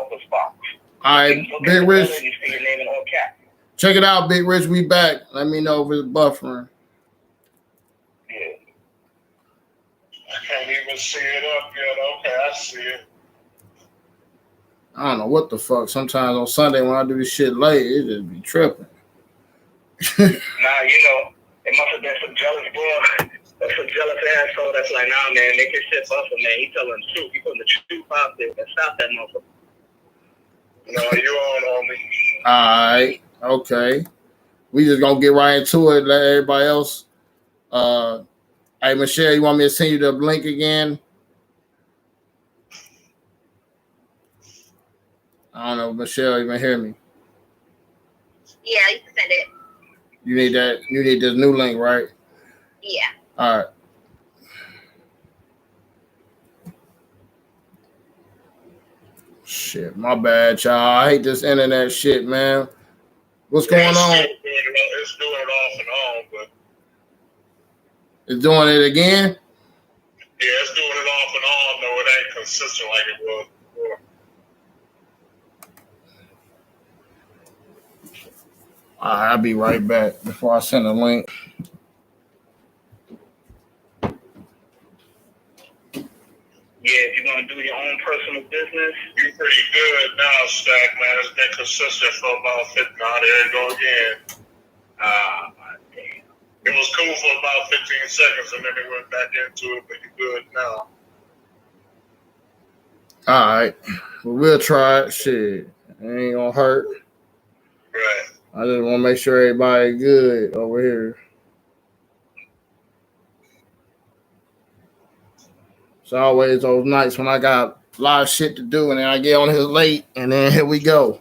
developer's box. All right, Big Rich. You see your name in all caps. Check it out, Big Rich. We back. Let me know if it's buffering. Yeah. I can't even see it up yet. Okay, I see it. I don't know what the fuck. Sometimes on Sunday when I do this shit late, it just be tripping. Nah, it must have been some jealous boy. That's some jealous asshole that's like, nah, man, make your shit buffer, man. He telling the truth. He putting the truth out there. And stop that motherfucker. No, you on me. All right. Okay. We just gonna get right into it. Let everybody else. Hey, Michelle, you want me to send you the link again? I don't know, Michelle, you can hear me? Yeah, you can send it. You need that. You need this new link, right? Yeah. All right. Shit, my bad, y'all. I hate this internet shit, man. What's going on? It's doing it off and on, but it's doing it again? Yeah, it's doing it off and on, though it ain't consistent like it was before. All right, I'll be right back before I send a link. Yeah, if you're going to do your own personal business. You're pretty good now, Stack, man. It's been consistent for about 50. Now, there you go again. Damn. It was cool for about 15 seconds, and then it went back into it, but you're good now. All right. Well, we'll try it. Shit. It ain't going to hurt. Right. I just want to make sure everybody good over here. It's always those nights when I got a lot of shit to do, and then I get on here late, and then here we go.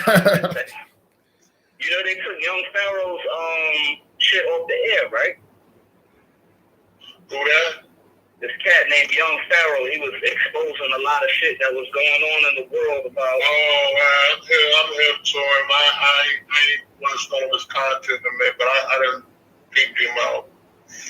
They took Young Pharaoh's shit off the air, right? Who that? This cat named Young Pharaoh, he was exposing a lot of shit that was going on in the world about. Oh, I'm hip to him. I ain't want to start his content in there, but I didn't peep him out.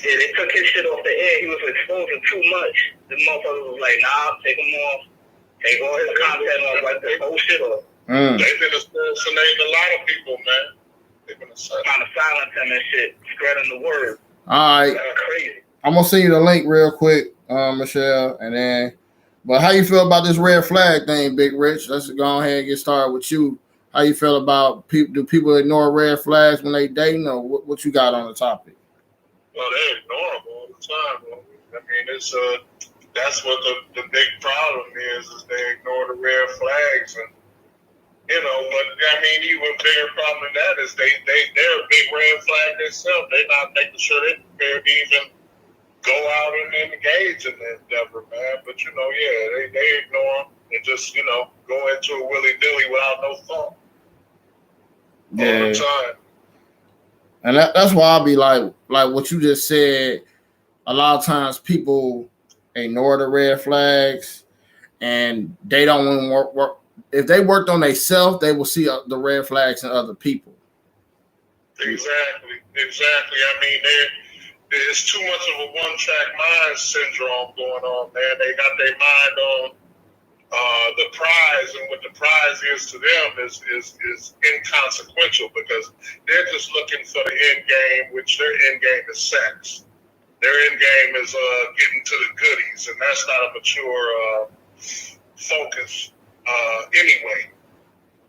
Yeah, they took his shit off the air. He was exposing too much. The motherfucker was like, nah, take him off. Take all his content off, wipe the whole shit off. They've been assassinating a lot of people, man. They've been trying to silence him and shit, spreading the word. All right. That's crazy. I'm going to send you the link real quick, Michelle, and then, but how you feel about this red flag thing, Big Rich? Let's go ahead and get started with you. How you feel about people? Do people ignore red flags when they dating, or what you got on the topic? Well, they ignore them all the time. I mean, it's that's what the big problem is they ignore the red flags, and but I mean, even bigger problem than that is they're a big red flag themselves. They're not making sure they're prepared to even go out and engage in the endeavor, man. But they ignore them and just go into a willy dilly without no thought. Yeah. All the time. And that's why I'll be like what you just said. A lot of times people ignore the red flags, and they don't want to work. If they worked on themselves, they will see the red flags in other people. Exactly. I mean, there's too much of a one-track mind syndrome going on, man. They got their mind on the prize, and what the prize is to them is inconsequential because they're just looking for the end game, which their end game is sex. Their end game is getting to the goodies, and that's not a mature focus anyway.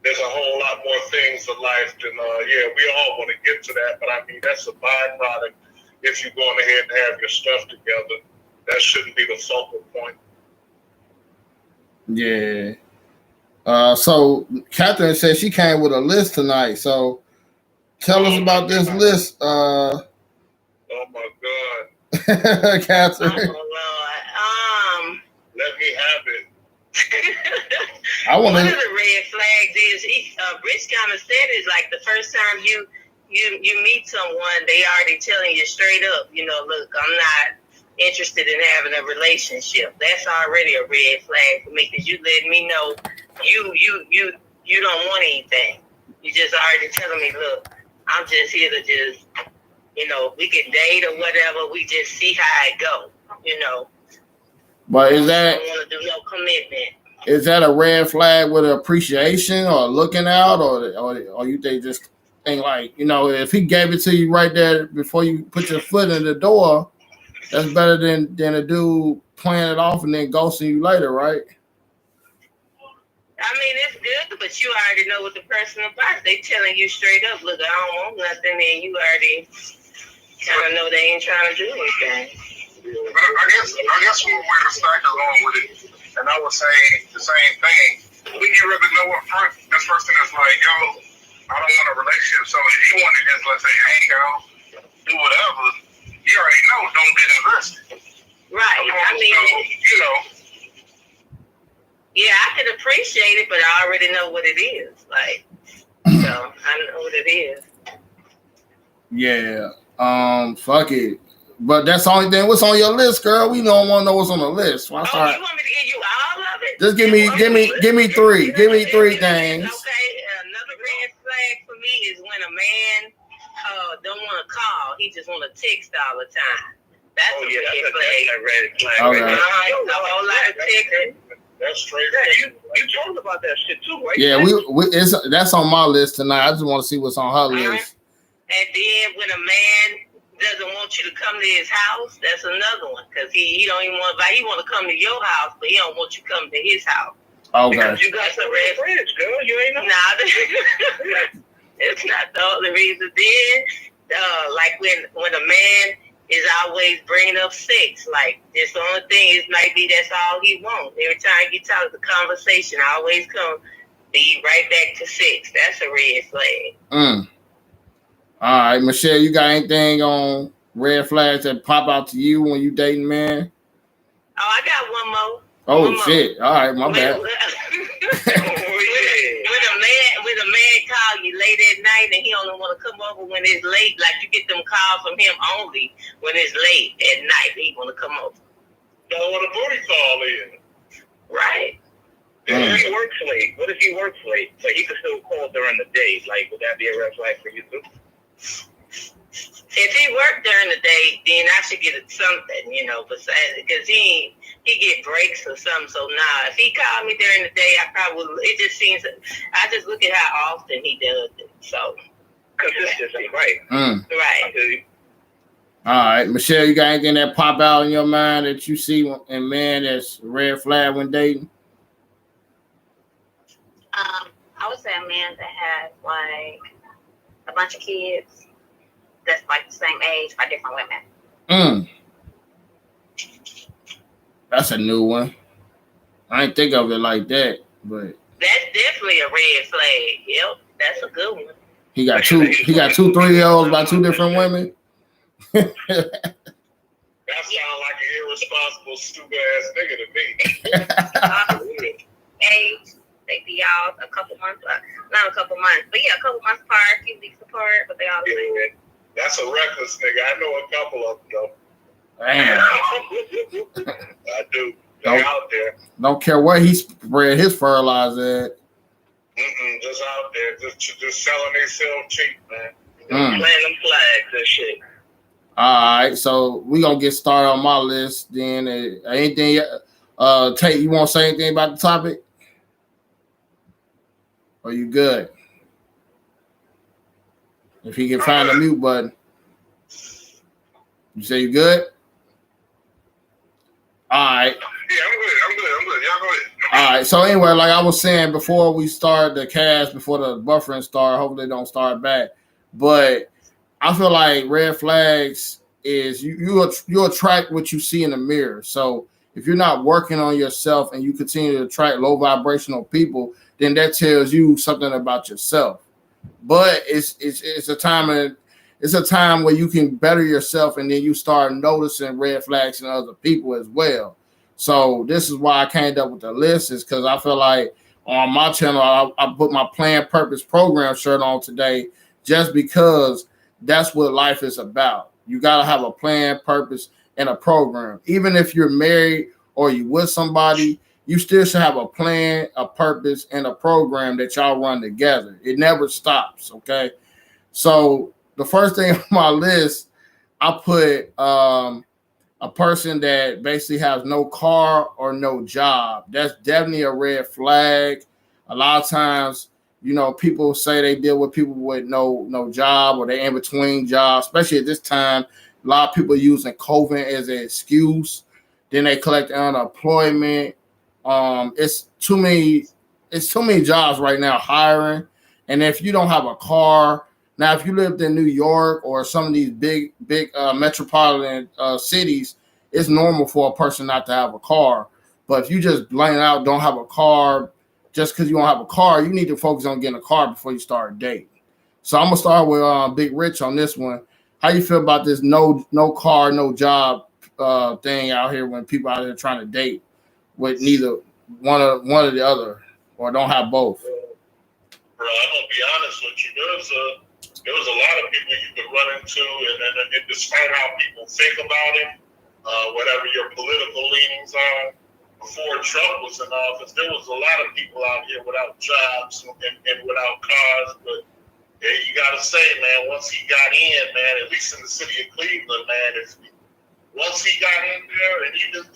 There's a whole lot more things in life than, we all want to get to that, but I mean, that's a byproduct if you're going ahead and have your stuff together. That shouldn't be the focal point. Yeah. So Catherine said she came with a list tonight. So tell us about this list. Oh my God. Catherine. Oh Lord. Let me have it. One of the red flags is Rich kind of said is like the first time you meet someone, they already telling you straight up, look, I'm not interested in having a relationship. That's already a red flag for me because you let me know you don't want anything. You just already telling me, look, I'm just here to just, we can date or whatever. We just see how it go, But is that? I don't want to do no commitment. is that a red flag with appreciation or looking out, or you think just think like, you know, if he gave it to you right there before you put your foot in the door, that's better than a dude playing it off and then ghosting you later, right? I mean, it's good, but you already know what the person about. They telling you straight up, look, I don't want nothing, and you already kind of know they ain't trying to do anything. But I guess one way to stack along with it, and I would say the same thing. When you really know up front, this person is like, yo, I don't want a relationship, so if you want to just, let's say, hang out, do whatever, you already know, don't get invested. Right. I mean, so, you know. Yeah, I can appreciate it, but I already know what it is. Like, so I know what it is. Yeah. Fuck it. But that's the only thing. What's on your list, girl? We don't want to know what's on the list. You want me to give you all of it? Just give me three. Give me three things. Okay. Another red flag for me is when a man don't want to call. He just want to text all the time. That's a red flag. Okay. A whole lot of texting. That's straight. Yeah, you talked about that shit too, right? Yeah, that's on my list tonight. I just want to see what's on her list. And then when a man doesn't want you to come to his house, that's another one. Because he don't even want to invite. He want to come to your house, but he don't want you to come to his house. Okay. Because you got some red flags, girl. You ain't know. Nah, it's not the only reason. Then, like when a man is always bringing up sex. Like, this the only thing is maybe that's all he wants. Every time you talk, the conversation always come be right back to sex. That's a red flag. All right, Michelle, you got anything on red flags that pop out to you when you dating man? Oh, I got one more. Oh, shit. All right, my bad. When a man call you late at night and he only want to come over when it's late, like you get them calls from him only when it's late at night, he want to come over. Don't want a booty call in. Right. If he works late, what if he works late? So he could still call during the day. Like, would that be a red flag for you too? If he worked during the day, then I should get something, you know, besides, because he get breaks or something. So nah, if he called me during the day, I probably would. It just seems, I just look at how often he does it. So consistency, right? Right. All right, Michelle, you got anything that pop out in your mind that you see in man that's a red flag when dating? I would say a man that has like a bunch of kids that's like the same age by different women. That's a new one. I didn't think of it like that, but that's definitely a red flag. Yep, that's a good one. He got two 3-year-olds by two different women. That sounds like an irresponsible, stupid ass nigga to me. Age, they be all a couple months, not a couple months, but yeah, a couple months apart, a few weeks apart, but they all the same. That's a reckless nigga. I know a couple of them though. Damn. I do. They're out there. Don't care where he spread his fertilizer at. Just out there, just selling themselves cheap, man. Planting them flags and shit. All right, so we gonna get started on my list. Then anything, Tate, you want to say anything about the topic? Are you good? If he can find the mute button, you say you good? All right. Yeah, I'm good. Y'all go ahead. All right. So anyway, like I was saying before we start the cast, before the buffering start, hopefully they don't start back. But I feel like red flags is you attract what you see in the mirror. So if you're not working on yourself and you continue to attract low vibrational people, then that tells you something about yourself. But it's a time where you can better yourself, and then you start noticing red flags in other people as well. So this is why I came up with the list, is because I feel like on my channel I put my Plan Purpose Program shirt on today, just because that's what life is about. You gotta have a plan, purpose, and a program. Even if you're married or you with somebody, you still should have a plan, a purpose, and a program that y'all run together. It never stops, okay? So the first thing on my list, I put a a person that basically has no car or no job. That's definitely a red flag. A lot of times, you know, people say they deal with people with no job or they're in between jobs, especially at this time. A lot of people using COVID as an excuse. Then they collect unemployment. It's too many jobs right now hiring. And if you don't have a car, now if you lived in New York or some of these big metropolitan cities, it's normal for a person not to have a car. But if you just blank out don't have a car, just because you don't have a car, you need to focus on getting a car before you start dating. So I'm gonna start with Big Rich on this one. How you feel about this no car, no job thing out here when people out here trying to date with neither one or the other, or don't have both? Bro, I'm gonna be honest with you. There was a lot of people you could run into, and despite how people think about him, whatever your political leanings are. Before Trump was in office, there was a lot of people out here without jobs and without cars. But yeah, you got to say, man, once he got in, man, at least in the city of Cleveland, man, once he got in there, and even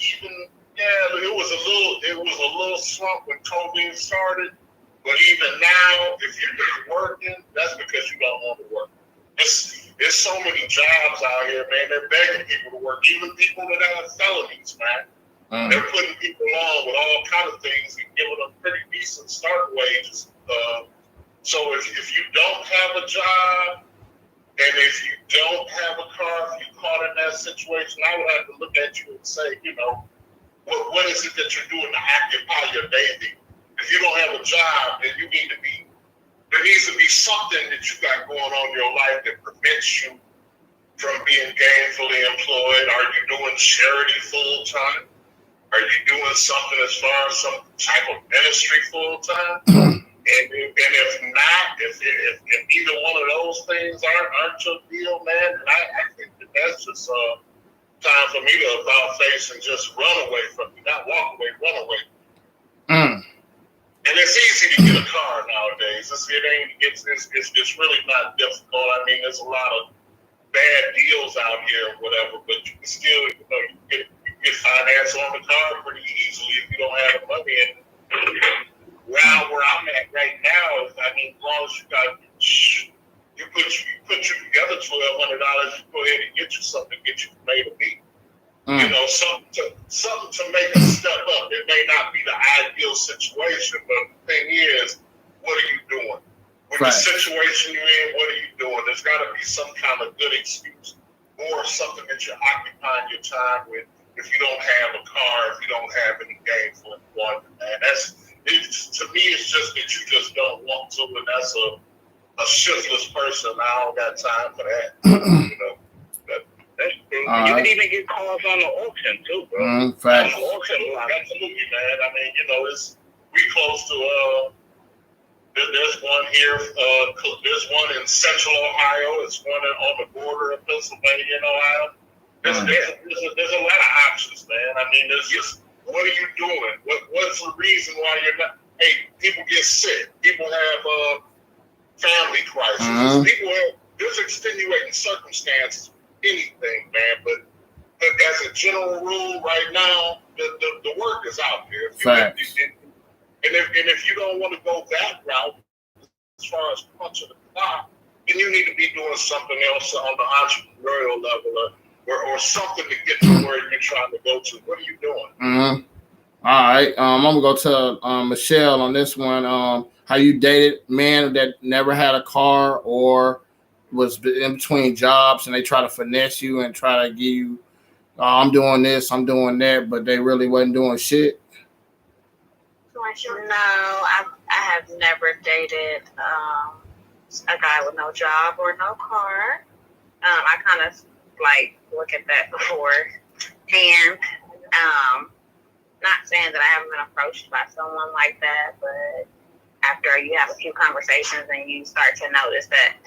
it was a little slump when COVID started. But even now, if you're not working, that's because you don't want to work. There's so many jobs out here, man. They're begging people to work, even people that have felonies, man. They're putting people on with all kinds of things and giving them pretty decent start wages. So if you don't have a job and if you don't have a car, if you're caught in that situation, I would have to look at you and say, you know, what is it that you're doing to occupy your day? If you don't have a job, then there needs to be something that you got going on in your life that prevents you from being gainfully employed. Are you doing charity full time? Are you doing something as far as some type of ministry full time? And if not, if either one of those things aren't your deal, man, I think that's just time for me to about face and just run away from you, not walk away, run away. And it's easy to get a car nowadays. It's really not difficult. I mean, there's a lot of bad deals out here or whatever, but you can still, you get finance on the car pretty easily if you don't have the money. And where I'm at right now is, I mean, as long as you put you together $1,200, you go ahead and get you something to get you from A to B. You know, something to make a step up. It may not be the ideal situation, but the thing is, what are you doing? With the situation you're in, what are you doing? There's got to be some kind of good excuse or something that you're occupying your time with. If you don't have a car, if you don't have any gainful employment, man, to me, it's just that you just don't want to, and that's a shiftless person. I don't got time for that. You know. That's true. You can even get cars on the auction too, bro. Facts. Absolutely, man. I mean, you know, we close to there's one here. There's one in Central Ohio. It's one on the border of Pennsylvania and Ohio. There's a lot of options, man. I mean, there's just, what are you doing? What's the reason why you're not? Hey, people get sick. People have family crises. People have, there's extenuating circumstances. Anything, man, but as a general rule, right now, the work is out there. If you don't want to go that route, as far as punching the clock, then you need to be doing something else on the entrepreneurial level, or something to get to where you're trying to go to. What are you doing? All right, I'm gonna go to Michelle on this one. How you dated men that never had a car or was in between jobs and they try to finesse you and try to give you, I'm doing this, I'm doing that, but they really wasn't doing shit? No, I have never dated a guy with no job or no car. I kind of like look at that beforehand. Not saying that I haven't been approached by someone like that, but after you have a few conversations and you start to notice that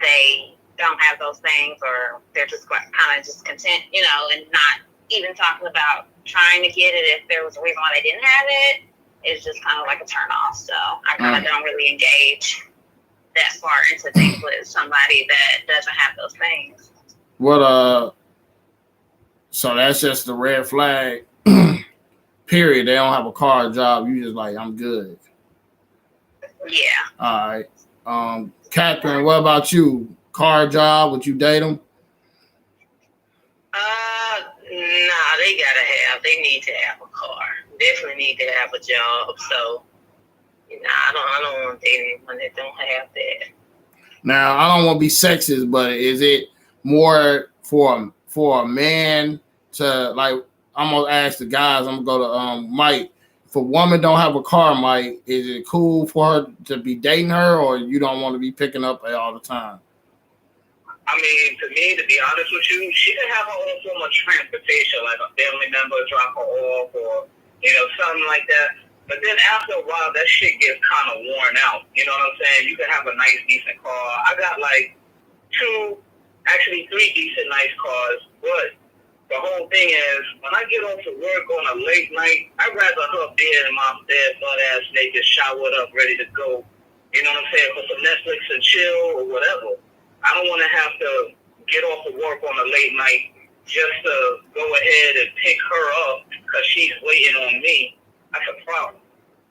they don't have those things, or they're just kind of just content, you know, and not even talking about trying to get it if there was a reason why they didn't have it. It's just kind of like a turn off. So I kind of don't really engage that far into things with somebody that doesn't have those things. What So that's just the red flag. Period. They don't have a car, job. You just like, I'm good. Yeah. All right. Catherine, what about you? Car, job? Would you date them? Nah, they need to have a car. Definitely need to have a job. So, I don't want to date anyone that don't have that. Now, I don't want to be sexist, but is it more for a man to, like, I'm going to ask the guys, I'm going to go to Mike. If a woman don't have a car, Mike, is it cool for her to be dating her, or you don't want to be picking up all the time? I mean, to me, to be honest with you, she can have her own form of transportation, like a family member drop her off or, something like that. But then after a while, that shit gets kind of worn out. You know what I'm saying? You can have a nice, decent car. I got like 3 decent, nice cars. But the whole thing is, when I get off of work on a late night, I'd rather her be in my bed, butt-ass naked, showered up, ready to go. You know what I'm saying? For some Netflix and chill or whatever. I don't want to have to get off of work on a late night just to go ahead and pick her up because she's waiting on me. That's a problem.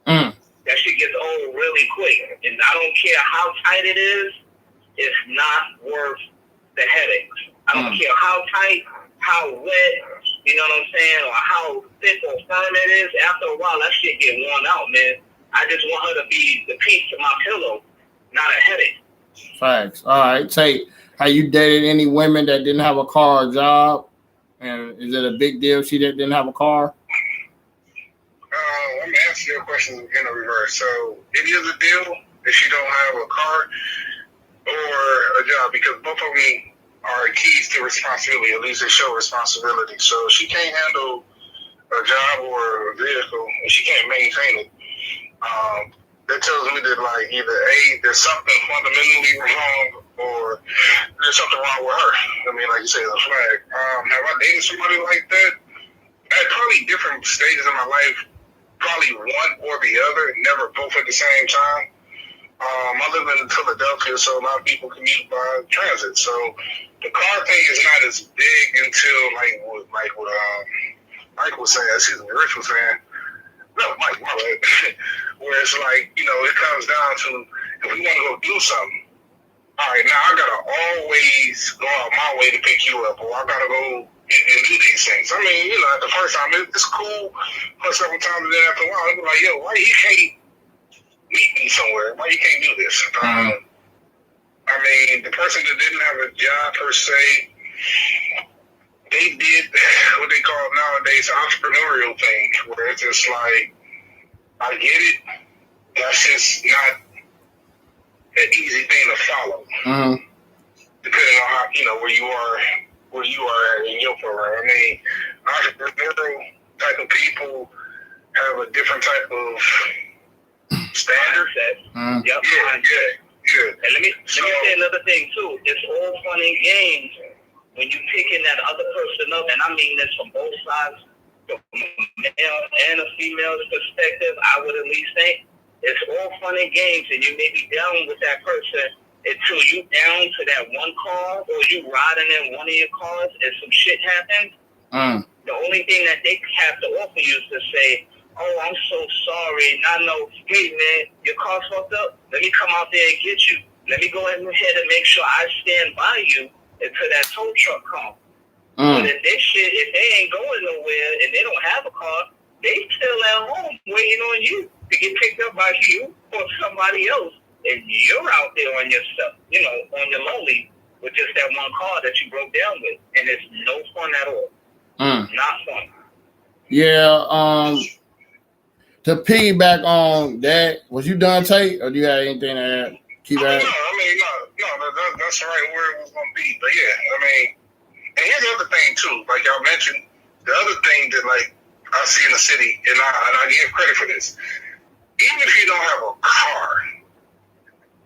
That shit gets old really quick. And I don't care how tight it is, it's not worth the headaches. I don't care how tight, how wet, you know what I'm saying, or how thick or firm it is. After a while, that shit get worn out, man. I just want her to be the piece to my pillow, not a headache. Facts. All right, Tate, have you dated any women that didn't have a car or job? And is it a big deal she didn't have a car? Let me answer your question in the reverse. So it is a deal if she don't have a car or a job, because both of them are keys to responsibility. At least they show responsibility. So if she can't handle a job or a vehicle and she can't maintain it, that tells me that, like, either A, there's something fundamentally wrong, or there's something wrong with her. I mean, like you said, it's a flag. Have I dated somebody like that? At probably different stages of my life, probably one or the other, never both at the same time. I live in Philadelphia, so a lot of people commute by transit. So the car thing is not as big until, what Mike was saying, Rich was saying. No, Mike, my bad. Where it's like, it comes down to, if we want to go do something, all right, now I got to always go out my way to pick you up, or I got to go and do these things. I mean, at the first time, it's cool for several times, and then after a while, I'll be like, yo, why you can't meet me somewhere? Why you can't do this? I mean, the person that didn't have a job per se, they did what they call nowadays entrepreneurial thing, where it's just like, I get it, that's just not an easy thing to follow. Depending on how, where you are in your program. I mean, entrepreneurial type of people have a different type of standard. Yep. Yeah. And let me say another thing too. It's all fun and games when you picking that other person up, and I mean this from both sides, from a male and a female's perspective, I would at least think it's all fun and games, and you may be down with that person until you down to that one car, or you riding in one of your cars and some shit happens. The only thing that they have to offer you is to say, oh, I'm so sorry. I know, hey man, your car's fucked up. Let me come out there and get you. Let me go ahead and make sure I stand by you until that tow truck comes. But if this shit, if they ain't going nowhere and they don't have a car, they still at home waiting on you to get picked up by you or somebody else. And you're out there on yourself, on your lonely with just that one car that you broke down with. And it's no fun at all. Not fun. Yeah, to piggyback on that, was you done, Tate, or do you have anything to add? Keep adding? No, that's the right word it was going to be. But yeah, I mean, and here's the other thing too, like y'all mentioned, the other thing that, like, I see in the city, and I give credit for this, even if you don't have a car,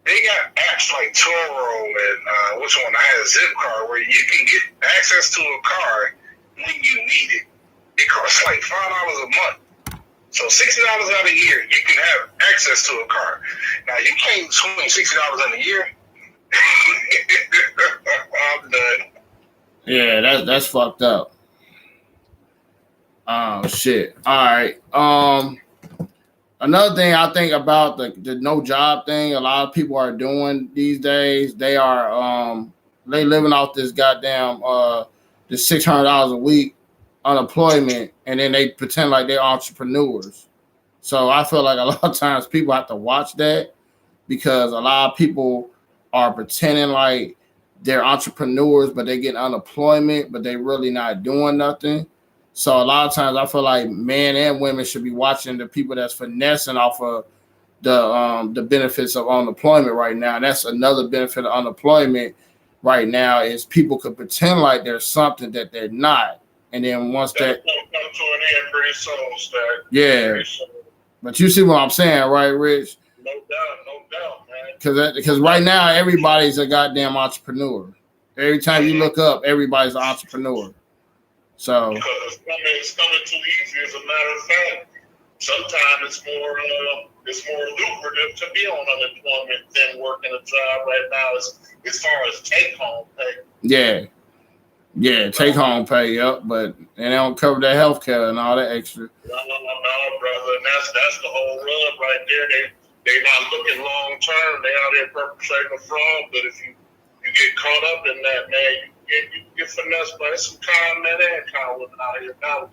they got apps like Turo and which one? I had a Zipcar where you can get access to a car when you need it. It costs like $5 a month. So $60 out a year, you can have access to a car. Now you can't swing $60 in a year. I'm done. Yeah, that's fucked up. Oh shit. All right. Another thing I think about the no job thing, a lot of people are doing these days. They are they living off this goddamn this $600 a week unemployment, and then they pretend like they're entrepreneurs. So I feel like a lot of times people have to watch that because a lot of people are pretending like they're entrepreneurs, but they get unemployment, but they really not doing nothing. So a lot of times I feel like men and women should be watching the people that's finessing off of the benefits of unemployment right now. And that's another benefit of unemployment right now is people could pretend like there's something that they're not. And then once that come to an end pretty soon, Stack. yeah. Pretty soon. But you see what I'm saying, right, Rich? No doubt, man. Because right now everybody's a goddamn entrepreneur. Every time you look up, everybody's an entrepreneur. So Because it's coming too easy. As a matter of fact, sometimes it's more lucrative to be on unemployment than working a job right now. As far as take home pay. yeah, take home pay, yep, but they don't cover their health care and all that extra. No, brother, and that's the whole rub right there. They not looking long term. They out here perpetrating a fraud. But if you get caught up in that, man, you get finessed by some kind men and kind of women out here now.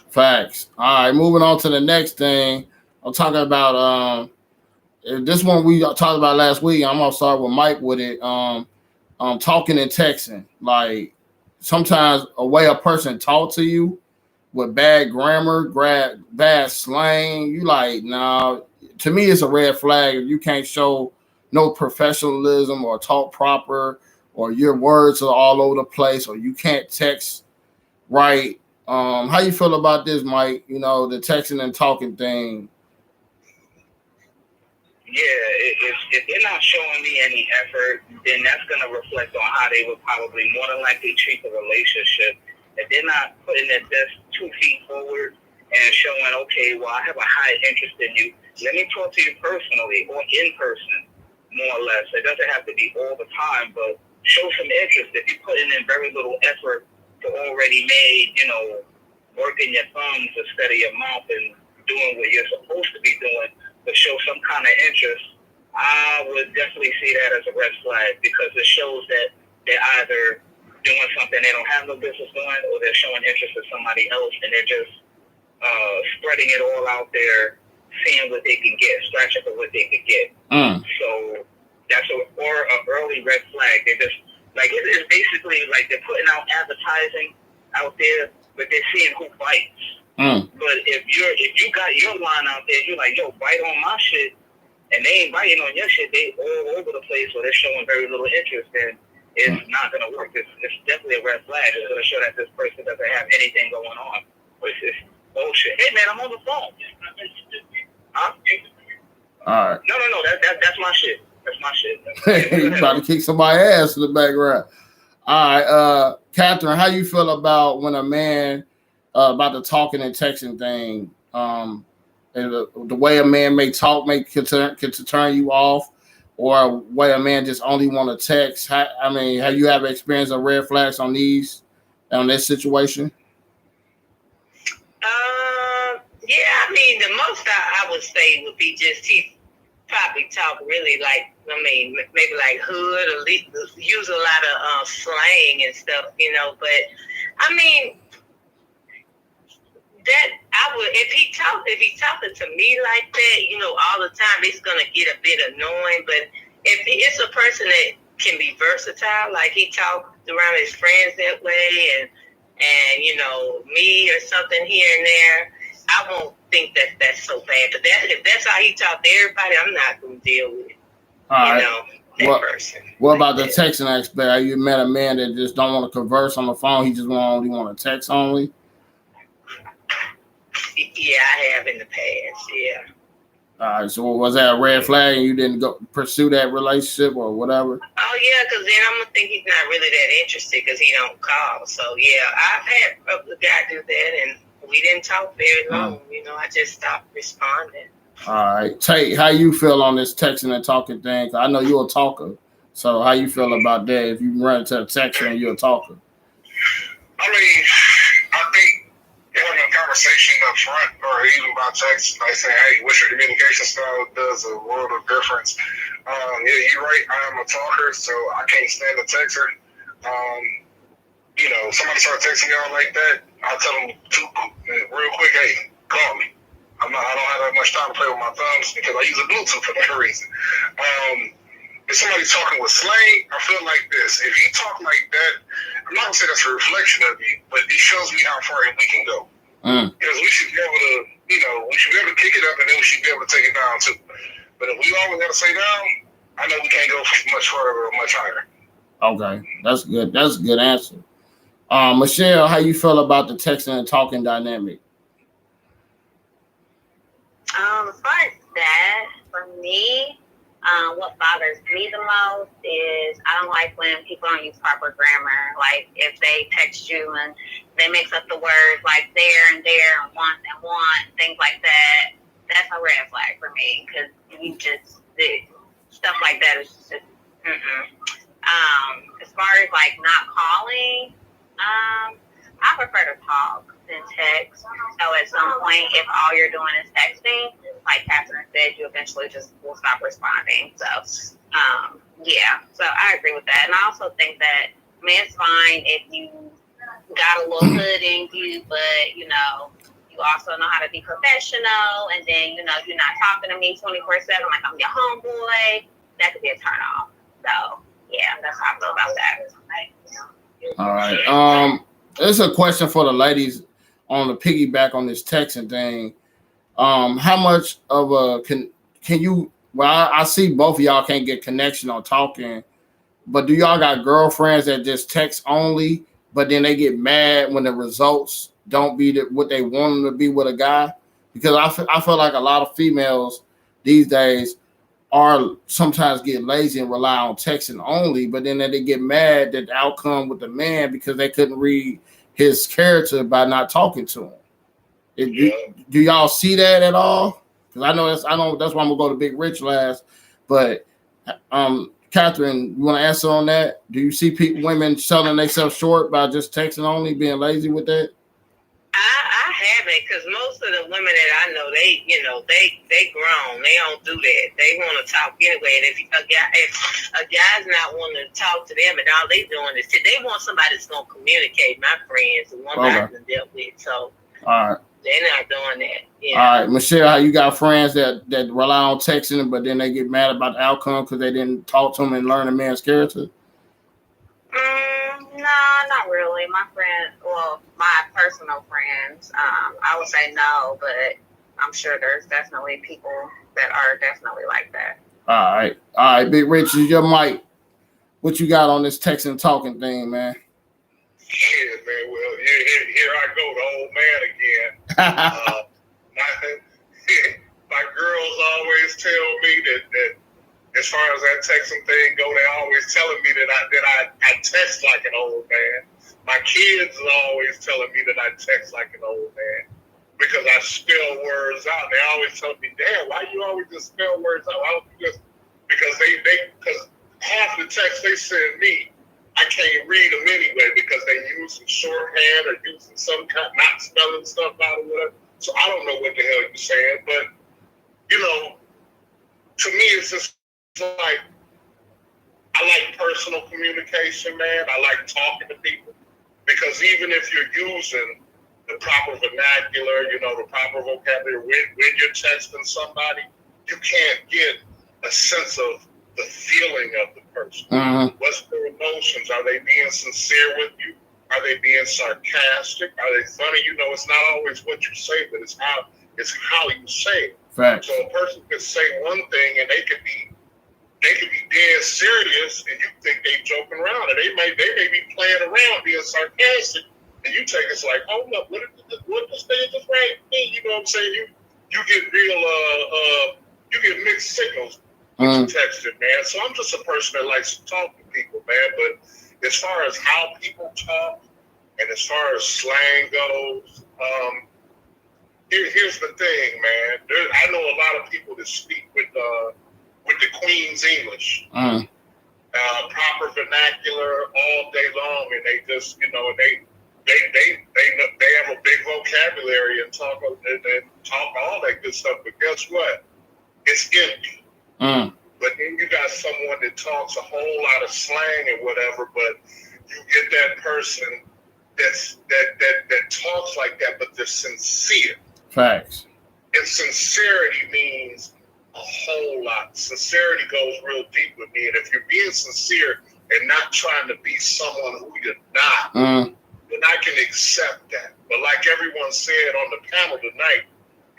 Facts. All right, moving on to the next thing. I'm talking about this one we talked about last week. I'm gonna start with Mike with it. Talking and texting. Like sometimes a way a person talk to you with bad grammar, bad slang, you like, nah. To me, it's a red flag if you can't show no professionalism or talk proper, or your words are all over the place, or you can't text right. How you feel about this, Mike? You know, the texting and talking thing. Yeah, if they're not showing me any effort, then that's going to reflect on how they would probably more than likely treat the relationship. If they're not putting their best 2 feet forward and showing, okay, well, I have a high interest in you. Let me talk to you personally or in person, more or less. It doesn't have to be all the time, but show some interest. If you're putting in very little effort to already made, working your thumbs instead of your mouth and doing what you're supposed to be doing, but show some kind of interest, I would definitely see that as a red flag because it shows that they're either doing something they don't have no business doing or they're showing interest in somebody else and they're just spreading it all out there, seeing what they can get, scratching for what they can get. So that's an early red flag. They just, like, it's basically like they're putting out advertising out there, but they're seeing who bites. But if you got your line out there, you're like, yo, bite on my shit, and they ain't biting on your shit, they all over the place, or they're showing very little interest, then it's not going to work. It's definitely a red flag. It's going to show that this person doesn't have anything going on. It's bullshit. Hey, man, I'm on the phone. Huh? All right. No. That's my shit. That's my shit. You about to kick somebody's ass in the background. All right, Catherine, how you feel about when a man about the talking and texting thing? And the way a man may talk can turn you off, or a way a man just only want to text. Have you ever experienced red flags on this situation? Yeah, the most I would say would be just he probably talk really like, maybe like hood or use a lot of slang and stuff, but that I would, if he talking to me like that, all the time, it's gonna get a bit annoying. But if it's a person that can be versatile, like he talks around his friends that way, and me or something here and there, I won't think that that's so bad. But if that's how he talk to everybody, I'm not gonna deal with it. All right. Person. What about the texting aspect? Have you met a man that just don't want to converse on the phone? He just only want to text only? Yeah, I have in the past. Yeah. All right. So was that a red flag and you didn't go pursue that relationship or whatever? Oh yeah, because then I'm gonna think he's not really that interested because he don't call. So yeah, I've had a guy do that, and we didn't talk very long. I just stopped responding. All right, Tate, how you feel on this texting and talking thing? 'Cause I know you're a talker, so how you feel about that? If you run into a texter and you're a talker, I think conversation up front, or even by text, like saying, "Hey, what's your communication style?" Does a world of difference. Yeah, you're right. I am a talker, so I can't stand a texter. Somebody start texting me out like that, I tell them real quick, "Hey, call me." I don't have that much time to play with my thumbs because I use a Bluetooth for that reason. If somebody's talking with slang, I feel like this. If you talk like that, I'm not gonna say that's a reflection of you, but it shows me how far we can go. Because we should be able to, we should be able to kick it up, and then we should be able to take it down too. But if we always got to say down, I know we can't go much further or much higher. Okay, that's good. That's a good answer. Michelle, how you feel about the texting and talking dynamic? As far as that, for me, what bothers me the most is I don't like when people don't use proper grammar. Like if they text you and they mix up the words like there and want, things like that. That's a red flag for me because stuff like that is just as far as like not calling, I prefer to talk than text. So at some point, if all you're doing is texting, like Catherine said, you eventually just will stop responding. So, yeah. So I agree with that. And I also think that, it's fine if you got a little hood in you, but, you also know how to be professional. And then, you're not talking to me 24/7 like I'm your homeboy. That could be a turn off. So, yeah, that's how I feel about that. All right. This is a question for the ladies on the piggyback on this texting thing. How much of a can you? Well, I see both of y'all can't get connection on talking, but do y'all got girlfriends that just text only, but then they get mad when the results don't be what they want them to be with a guy? Because I feel like a lot of females these days are sometimes get lazy and rely on texting only, but then they get mad that the outcome with the man because they couldn't read his character by not talking to him. Do y'all see that at all? Because I know that's why I'm gonna go to Big Rich last. But Catherine, you want to answer on that? Do you see women selling themselves short by just texting only, being lazy with that? I haven't, because most of the women that I know, they grown. They don't do that. They want to talk anyway. And if a guy's not wanting to talk to them, and all they doing is they want somebody that's gonna communicate. My friends, the ones I've been dealt with, so all right, they're not doing that. Yeah. All right, Michelle, how you got friends that rely on texting, but then they get mad about the outcome because they didn't talk to them and learn a man's character? No, not really. My personal friends, I would say no, but I'm sure there's definitely people that are definitely like that. All right, Big Rich, is your mic. What you got on this texting and talking thing, man? Yeah, man. Well, here I go, the old man again. My girls always tell me that as far as that texting thing go, they always telling me that I text like an old man. My kids are always telling me that I text like an old man because I spell words out. They always tell me, "Damn, why you always just spell words out?" Why don't you just, because half the text they send me, I can't read them anyway because they use some shorthand or using some kind, not spelling stuff out or whatever. So I don't know what the hell you're saying, but to me, it's just like I like personal communication, man. I like talking to people because even if you're using the proper vernacular, the proper vocabulary when you're texting somebody, you can't get a sense of the feeling of the person. Mm-hmm. What's their emotions? Are they being sincere with you? Are they being sarcastic? Are they funny? It's not always what you say, but it's how you say it. Facts. So a person could say one thing and they could be dead serious, and you think they joking around, and they may be playing around, being sarcastic, and you take it's like, hold up, what this thing just right me? You know what I'm saying? You get real you get mixed signals when you texting, man. So I'm just a person that likes to talk to people, man. But as far as how people talk and as far as slang goes, here's the thing, man. I know a lot of people that speak with the Queen's English, proper vernacular all day long, and they just, they they have a big vocabulary and talk all that good stuff. But guess what? It's empty. But then you got someone that talks a whole lot of slang and whatever, but you get that person that talks like that, but they're sincere. Facts. And sincerity means a whole lot. Sincerity goes real deep with me. And if you're being sincere and not trying to be someone who you're not, then I can accept that. But like everyone said on the panel tonight,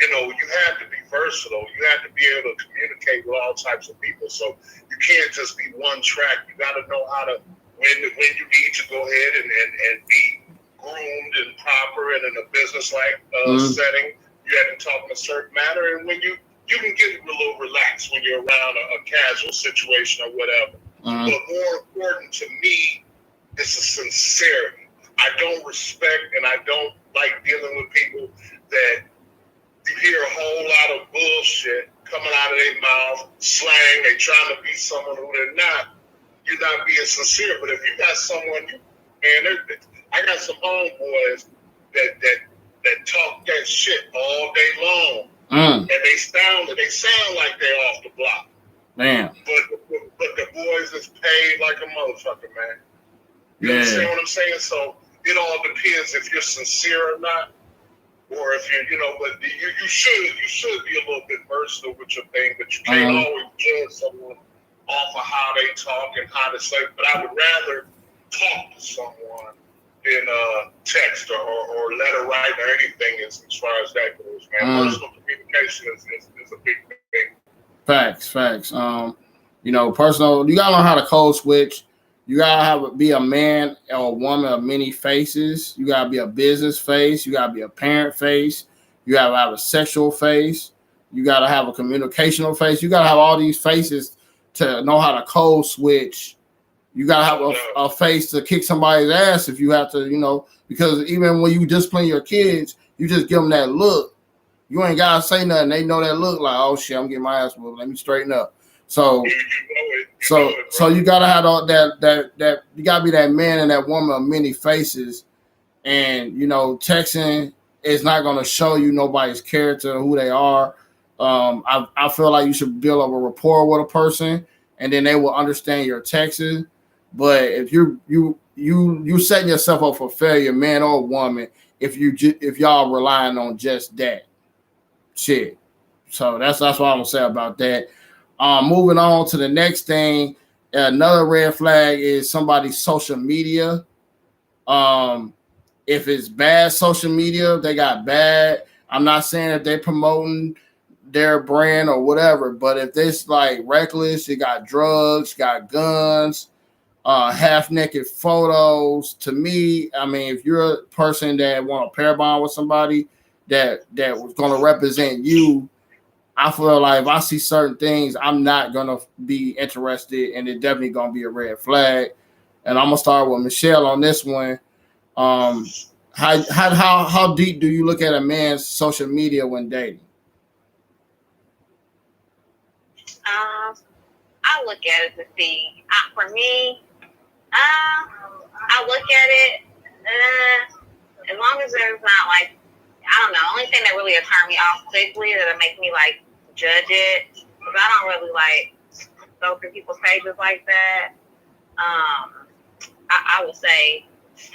you know, you have to be versatile. You have to be able to communicate with all types of people. So you can't just be one track. You got to know how to, when you need to go ahead and be groomed and proper and in a business-like setting. You have to talk in a certain manner. And when you can get a little relaxed when you're around a casual situation or whatever. But more important to me is the sincerity. I don't respect and I don't like dealing with people that you hear a whole lot of bullshit coming out of their mouth, slang, they trying to be someone who they're not. You're not being sincere. But if you got someone, man, I got some homeboys that talk that shit all day long. And they sound like they're off the block. Man. But the boys is paid like a motherfucker, man. You understand what I'm saying? So it all depends if you're sincere or not. Or if you're, but you should be a little bit versatile with your thing, but you can't always judge someone off of how they talk and how they say. But I would rather talk to someone than text or letter write or anything as far as that goes, man. Personal communication is a big thing. Facts. Personal. You gotta learn how to code switch. You gotta be a man or a woman of many faces. You gotta be a business face. You gotta be a parent face. You gotta have a sexual face. You gotta have a communicational face. You gotta have all these faces to know how to code switch. You gotta have a face to kick somebody's ass if you have to, because even when you discipline your kids, you just give them that look. You ain't gotta say nothing. They know that look like, oh shit, I'm getting my ass whooped. Let me straighten up. So you gotta have all that you gotta be that man and that woman of many faces, and texting is not gonna show you nobody's character, who they are. I feel like you should build up a rapport with a person, and then they will understand your texts. But if you setting yourself up for failure, man or woman, if y'all relying on just that shit. So that's what I'm gonna say about that. Moving on to the next thing, another red flag is somebody's social media. If it's bad social media, they got bad. I'm not saying that they're promoting their brand or whatever, but if it's like reckless, you got drugs, got guns, half-naked photos. To me, I mean, if you're a person that want to pair bond with somebody that was going to represent you, I feel like if I see certain things, I'm not gonna be interested, and it's definitely gonna be a red flag. And I'm gonna start with Michelle on this one. How deep do you look at a man's social media when dating? I look at it to see. For me, I look at it as long as there's not like, I don't know. Only thing that really turn me off quickly that'll make me like judge it, because I don't really like go through people's pages like that. I would say if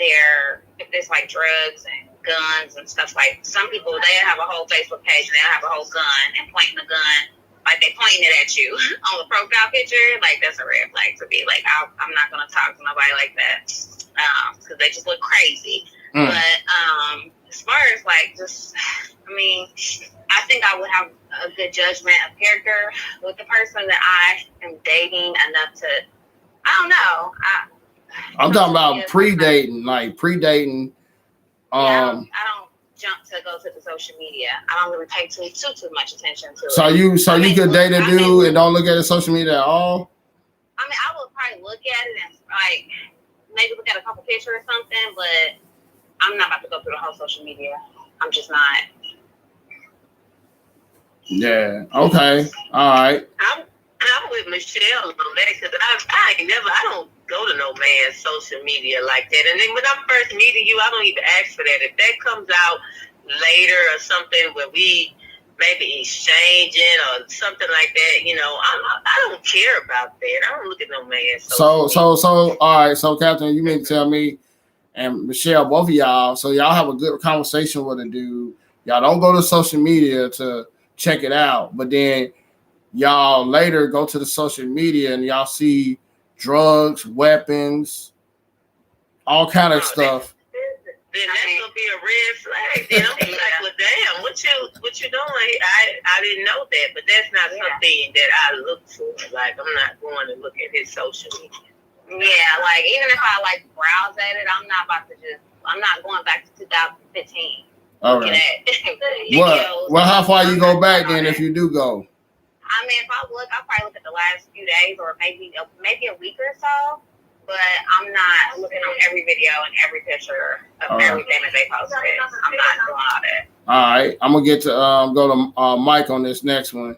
there's like drugs and guns and stuff, like some people, they have a whole Facebook page and they'll have a whole gun and pointing the gun like they pointing it at you on the profile picture. Like that's a red flag to me. Like I'm not gonna talk to nobody like that because they just look crazy. But as far as like just, I think I would have a good judgment of character with the person that I am dating enough to, I don't know. I'm talking about pre-dating. I don't jump to go to the social media. I don't really pay too much attention to it. So you could date a dude and don't look at his social media at all? I would probably look at it and like maybe look at a couple pictures or something, but I'm not about to go through the whole social media. I'm just not. Yeah. Okay. All right. I'm with Michelle on that because I go to no man's social media like that. And then when I'm first meeting you, I don't even ask for that. If that comes out later or something where we maybe exchanging or something like that, you know, I don't care about that. I don't look at no man's social So all right, so Captain, you mean to tell me and Michelle, both of y'all, so y'all have a good conversation with a dude. Y'all don't go to social media to check it out, but then y'all later go to the social media and y'all see drugs, weapons, all kind of stuff. Then that's gonna be a red flag. Then I'm like, well, damn, what you doing? I didn't know that, but that's not something that I look for. Like, I'm not going to look at his social media. Yeah, like even if I like browse at it, I'm not going back to 2015. Looking at videos. Well, how far you go back then if you do go? I mean, if I look, I'll probably look at the last few days or maybe a week or so. But I'm not looking on every video and every picture of everything that they posted. I'm not doing all that. All right, I'm gonna get to go to Mike on this next one.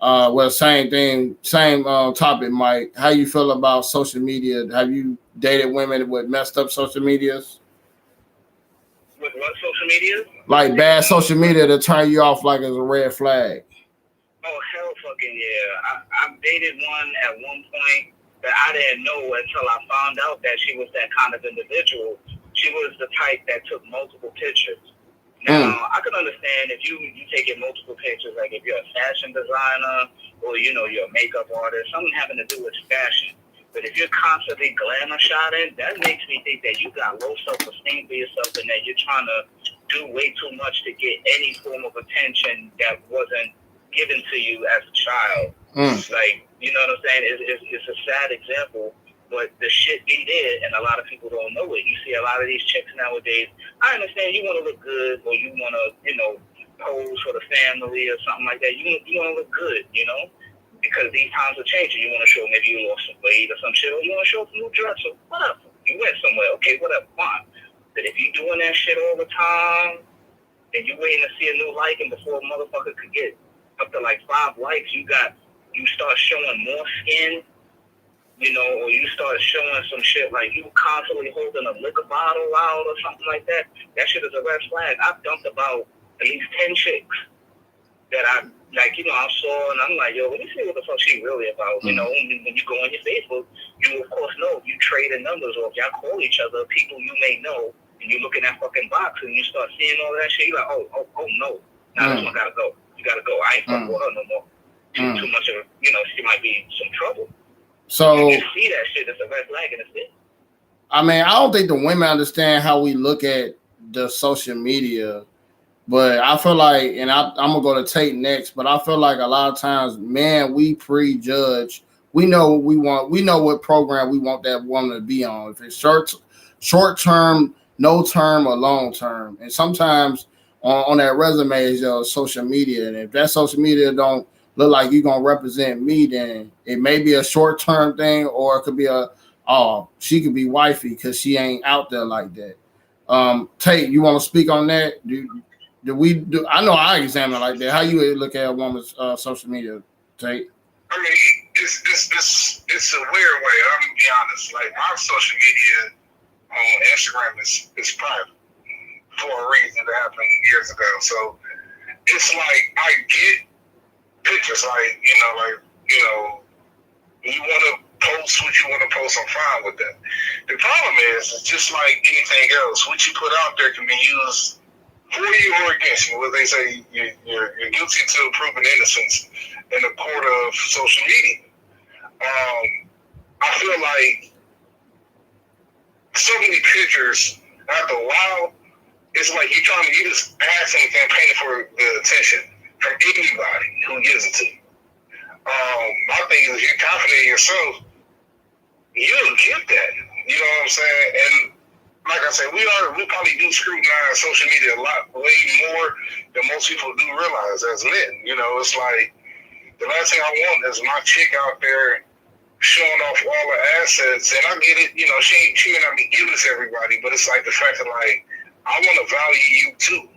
Well, same thing, same topic, Mike. How you feel about social media? Have you dated women with messed up social medias? With what social media? Like bad social media to turn you off like as a red flag. Oh, hell fucking yeah. I dated one at one point that I didn't know until I found out that she was that kind of individual. She was the type that took multiple pictures. Now, I can understand if you taking multiple pictures, like if you're a fashion designer or, you know, you're a makeup artist, something having to do with fashion. But if you're constantly glamour shotting, that makes me think that you got low self-esteem for yourself and that you're trying to do way too much to get any form of attention that wasn't given to you as a child. Like, you know what I'm saying? It's a sad example. But the shit be there, and a lot of people don't know it. You see a lot of these chicks nowadays. I understand you want to look good, or you want to, you know, pose for the family or something like that. You want to look good, you know, because these times are changing. You want to show maybe you lost some weight or some shit, or you want to show some new dress or whatever. You went somewhere, okay, whatever, fine. But if you doing that shit all the time, and you waiting to see a new like, and before a motherfucker could get up to like 5 likes, you start showing more skin. You know, or you start showing some shit like you constantly holding a liquor bottle out or something like that. That shit is a red flag. I've dumped about at least 10 chicks that I, like, you know, I saw and I'm like, yo, let me see what the fuck she really about. You know, when you go on your Facebook, you of course know if you trade in numbers or if y'all call each other, people you may know, and you look in that fucking box and you start seeing all that shit, you're like, oh no. Now this one gotta go. You gotta go. I ain't fucking with her no more. Too much of, you know, she might be some trouble. So you see that shit, it's a red flag in the city. I mean, I don't think the women understand how we look at the social media, but I feel like, and I'm gonna go to Tate next, but I feel like a lot of times, man, we prejudge. We know what we want. We know what program we want that woman to be on. If it's short term, no term, or long term, and sometimes on that resume is your social media, and if that social media don't look like you're gonna represent me, then it may be a short-term thing, or it could be she could be wifey because she ain't out there like that. Tate, you want to speak on that? I know I examine like that. How you look at a woman's social media, Tate? I mean, it's a weird way. I'm gonna be honest. Like, my social media on Instagram is private for a reason that happened years ago. So it's like I get pictures, like, you want to post what you want to post, I'm fine with that. The problem is, it's just like anything else. What you put out there can be used for you or against you. What they say, you're guilty until proven innocence in the court of social media. I feel like so many pictures, after a while, it's like you just add some campaign for the attention from anybody who gives it to you. My thing is, if you're confident in yourself, you'll get that. You know what I'm saying? And like I said, we probably do scrutinize social media a lot, way more than most people do realize as men. You know, it's like the last thing I want is my chick out there showing off all her assets. And I get it, you know, she may not be giving this to everybody, but it's like the fact that, like, I want to value you too.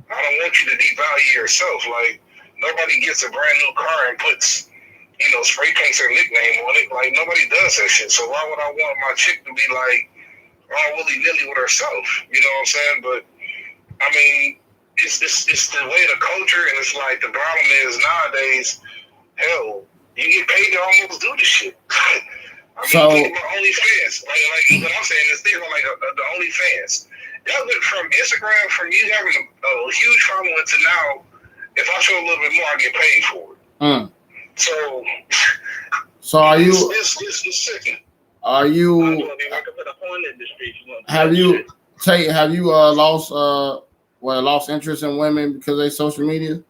I don't want you to devalue yourself. Like, nobody gets a brand new car and puts spray paints their nickname on it. Like, nobody does that shit. So why would I want my chick to be like all willy-nilly with herself? You know what I'm saying? But I mean, it's the way the culture, and it's like the problem is nowadays, hell, you get paid to almost do this shit. I mean, So- look at my OnlyFans. Like what I'm saying is things like the OnlyFans. That went from Instagram, from you having a huge following to now, if I show a little bit more, I get paid for it. So are you? It's sickening. Are you? Have you lost interest in women because they social media?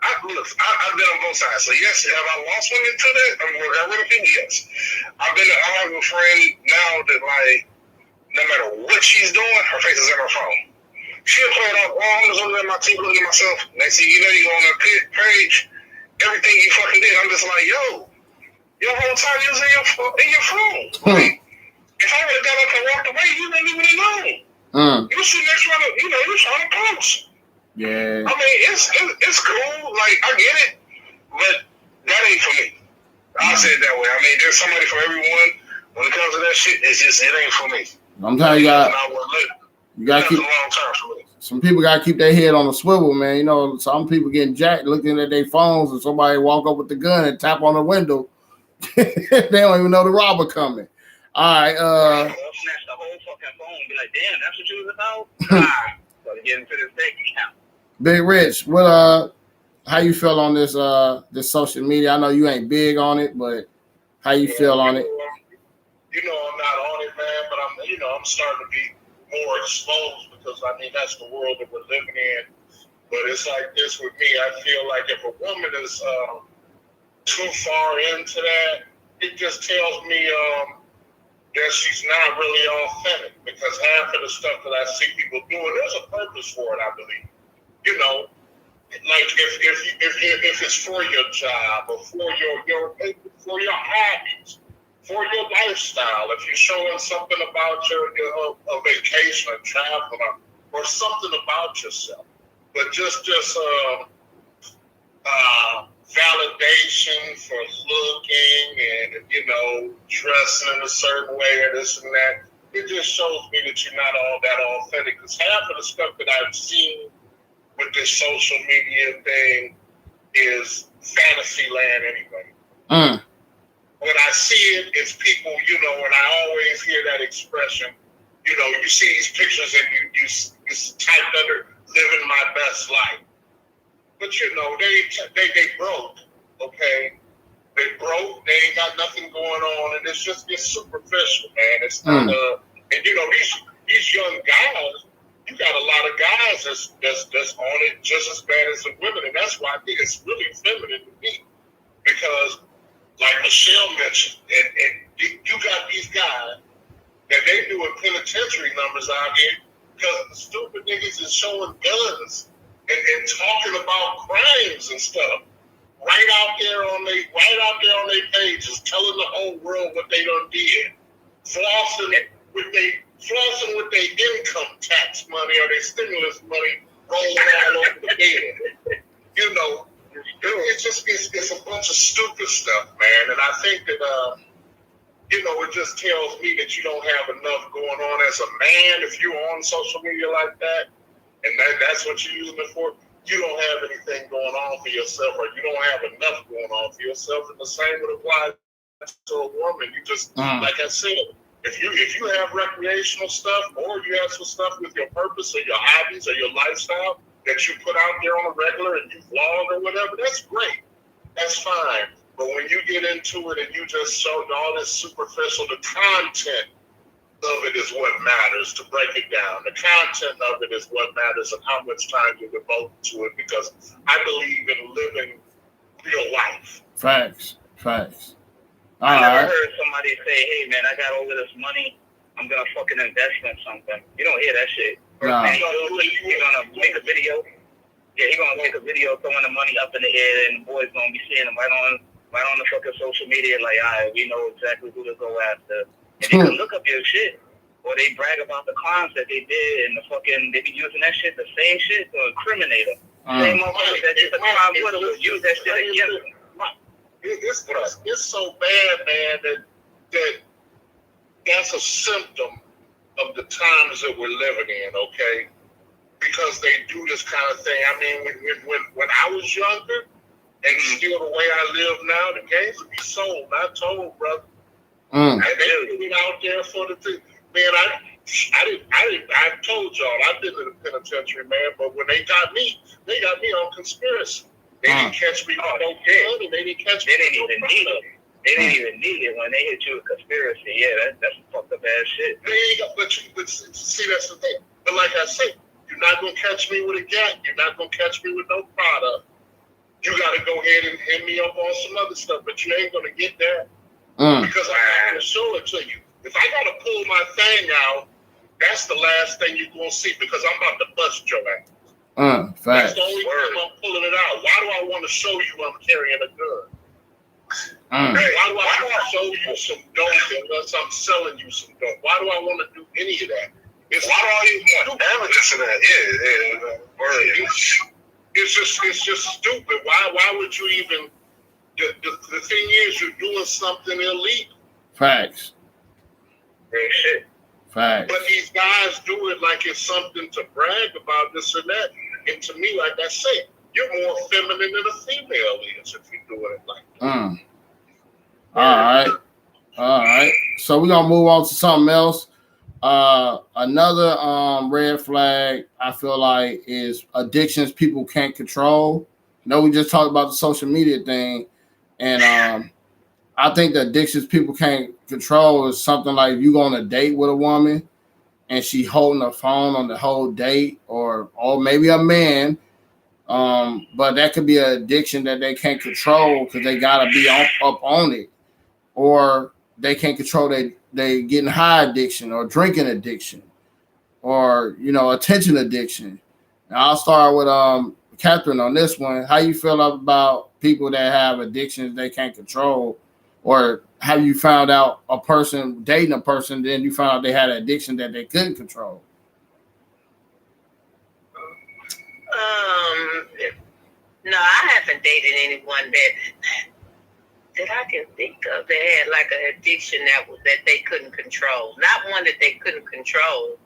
I've been on both sides. So yes, have I lost women to that? I really think yes. I have a friend now that, like, no matter what she's doing, her face is in her phone. She'll play it off. Oh, I'm just looking at my teeth, looking at myself. Next thing you know, you go on her page, everything you fucking did. I'm just like, yo, your whole time you was in your phone. Like, if I would have got up and walked away, you wouldn't even have known. You sitting there trying to, you're trying to post. Yeah. I mean, it's cool. Like, I get it, but that ain't for me. I'll say it that way. I mean, there's somebody for everyone. When it comes to that shit, it ain't for me. Sometimes you got to keep. Some people got to keep their head on the swivel, man. Some people getting jacked looking at their phones, and somebody walk up with the gun and tap on the window. They don't even know the robber coming. All right. Snatch the whole fucking phone. Be like, damn, that's what you was about. So to get into this bank account. Big Rich, how you feel on this social media? I know you ain't big on it, but how you feel on it? I'm not on it, man, but I'm starting to be more exposed because that's the world that we're living in. But it's like this with me. I feel like if a woman is too far into that, it just tells me that she's not really authentic, because half of the stuff that I see people doing, there's a purpose for it, I believe. Like if it's for your job or for your hobbies, for your lifestyle, if you're showing something about your vacation or traveling or something about yourself, but just validation for looking and dressing in a certain way or this and that, it just shows me that you're not all that authentic. Because half of the stuff that I've seen with this social media thing is fantasy land anyway. When I see it, it's people, and I always hear that expression, you see these pictures and you typed under living my best life. But they broke, okay? They broke, they ain't got nothing going on, and it's superficial, man. It's not and these young guys, you got a lot of guys that's on it just as bad as the women, and that's why I think it's really feminine to me. Because like Michelle mentioned, and you got these guys that they doing penitentiary numbers out here because the stupid niggas is showing guns and talking about crimes and stuff right out there on their pages, telling the whole world what they done did, flossing with their income tax money or their stimulus money rolling all over the bed. It's a bunch of stupid stuff, man. And I think that it just tells me that you don't have enough going on as a man if you're on social media like that, and that's what you're using it for. You don't have anything going on for yourself, or you don't have enough going on for yourself. And the same would apply to a woman. You just, like I said, if you have recreational stuff, or you have some stuff with your purpose or your hobbies or your lifestyle that you put out there on a regular and you vlog or whatever, that's great. That's fine. But when you get into it and you just show all this superficial, the content of it is what matters, to break it down. The content of it is what matters, and how much time you devote to it, because I believe in living real life. Facts. I never heard somebody say, hey, man, I got all of this money, I'm going to fucking invest in something. You don't hear that shit. No. He's going to make a video. Yeah, he's going to make a video throwing the money up in the air, and the boys going to be seeing him right on the fucking social media, like, all right, we know exactly who to go after. And they can look up your shit, or they brag about the crimes that they did, and they be using that shit, the same shit, to incriminate them. Same motherfuckers that did the crime would use that shit against them. It's so bad, man, that's a symptom of the times that we're living in, okay? Because they do this kind of thing. I mean, when I was younger, and still the way I live now, the games would be sold, not told, brother. And they put it out there for the thing. Man, I told y'all, I've been in the penitentiary, man, but when they got me on conspiracy. They didn't catch me on no gun, and they didn't catch me. They didn't even need it. They didn't even need it when they hit you with conspiracy. Yeah, that's fucked up ass shit. But see, that's the thing. But like I said, you're not gonna catch me with a gat. You're not gonna catch me with no product. You gotta go ahead and hit me up on some other stuff, but you ain't gonna get that because I'm not gonna show it to you. If I gotta pull my thing out, that's the last thing you're gonna see because I'm about to bust your ass. That's the only time I'm pulling it out. Why do I want to show you I'm carrying a gun? Why do I want to show you some dope unless I'm selling you some dope? Why do I want to do any of that? Why do I even want evidence of that? It's just stupid. Why would you even? The thing is, you're doing something illegal. Facts. Real shit. Facts. But these guys do it like it's something to brag about, this and that. And to me, like I said, you're more feminine than a female is if you're doing it like that. All right. So we're gonna move on to something else. Another red flag I feel like is addictions people can't control. We just talked about the social media thing, and I think the addictions people can't control is something like you go on a date with a woman and she holding her phone on the whole date, or maybe a man, but that could be an addiction that they can't control because they gotta be up on it, or they can't control they getting high addiction or drinking addiction, or attention addiction. Now I'll start with Catherine on this one. How you feel about people that have addictions they can't control? Or have you found out a person dating a person, then you found out they had an addiction that they couldn't control? No, I haven't dated anyone that I can think of that had like an addiction that they couldn't control. Not one that they couldn't control,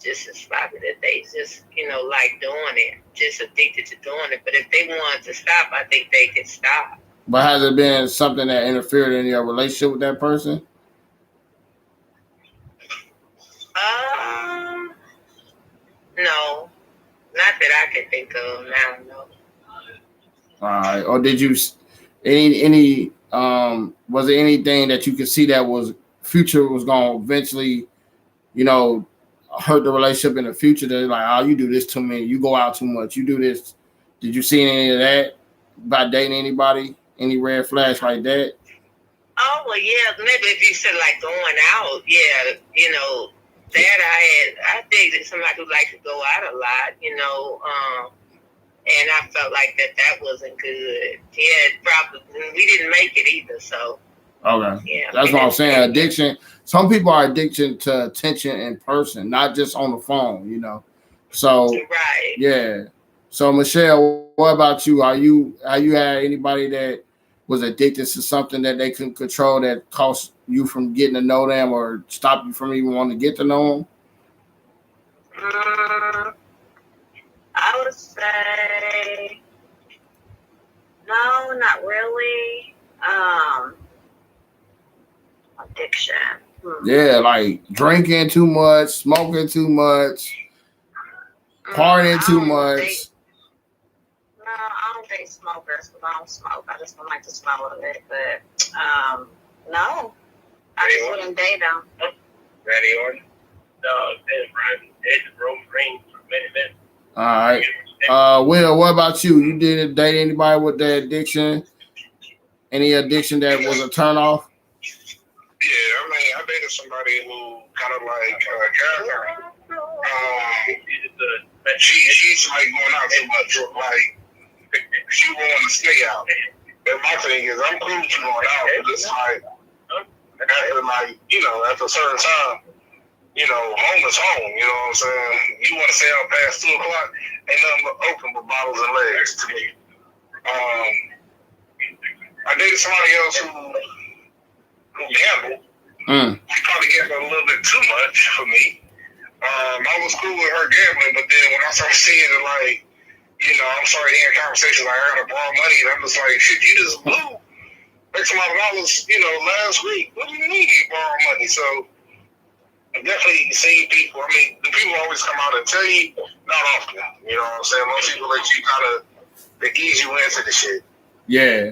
just as probably that they just like doing it, just addicted to doing it. But if they wanted to stop, I think they could stop. But has it been something that interfered in your relationship with that person? No, not that I can think of now. No. All right. Or did you any was there anything that you could see that was future was going to eventually, hurt the relationship in the future? That like, you do this too many, you go out too much, you do this. Did you see any of that by dating anybody? Any red flags like that? Oh, well, yeah, maybe if you said like going out, yeah, that I dated somebody who liked to go out a lot, and I felt like that wasn't good. Yeah, probably we didn't make it either. So okay, yeah, that's what I'm saying. Addiction. Some people are addicted to attention in person, not just on the phone. So right, yeah. So Michelle, what about you? Have you had anybody that was addicted to something that they couldn't control that cost you from getting to know them or stopped you from even wanting to get to know them? I would say no, not really. Addiction. Yeah, like drinking too much, smoking too much, partying too much. No, I don't think smokers, because I don't smoke. I just don't like to smell of it. But no, I just wouldn't date them. Ready or no? It's Rose Green for many minutes. All right. Will, what about you? You didn't date anybody with that addiction? Any addiction that was a turnoff? Yeah, I dated somebody who kind of like she's like going out too much. Like she wanted to stay out. And my thing is, I'm cool with you going out, but it's like after a certain time, home is home. You know what I'm saying? You want to stay out past 2 o'clock? Ain't nothing but open but bottles and legs to me. I to somebody else who gambled. She probably gambled a little bit too much for me. I was cool with her gambling, but then when I started seeing it, like, you know, I'm starting hearing conversations like, I gotta borrow money, and I'm just like, shit, you just blew X amount of dollars, you know, last week. What do you mean you borrow money? So I definitely seen people. I mean, the people always come out and tell you, not often. You know what I'm saying? Most people let you kind of they ease you into the shit. Yeah.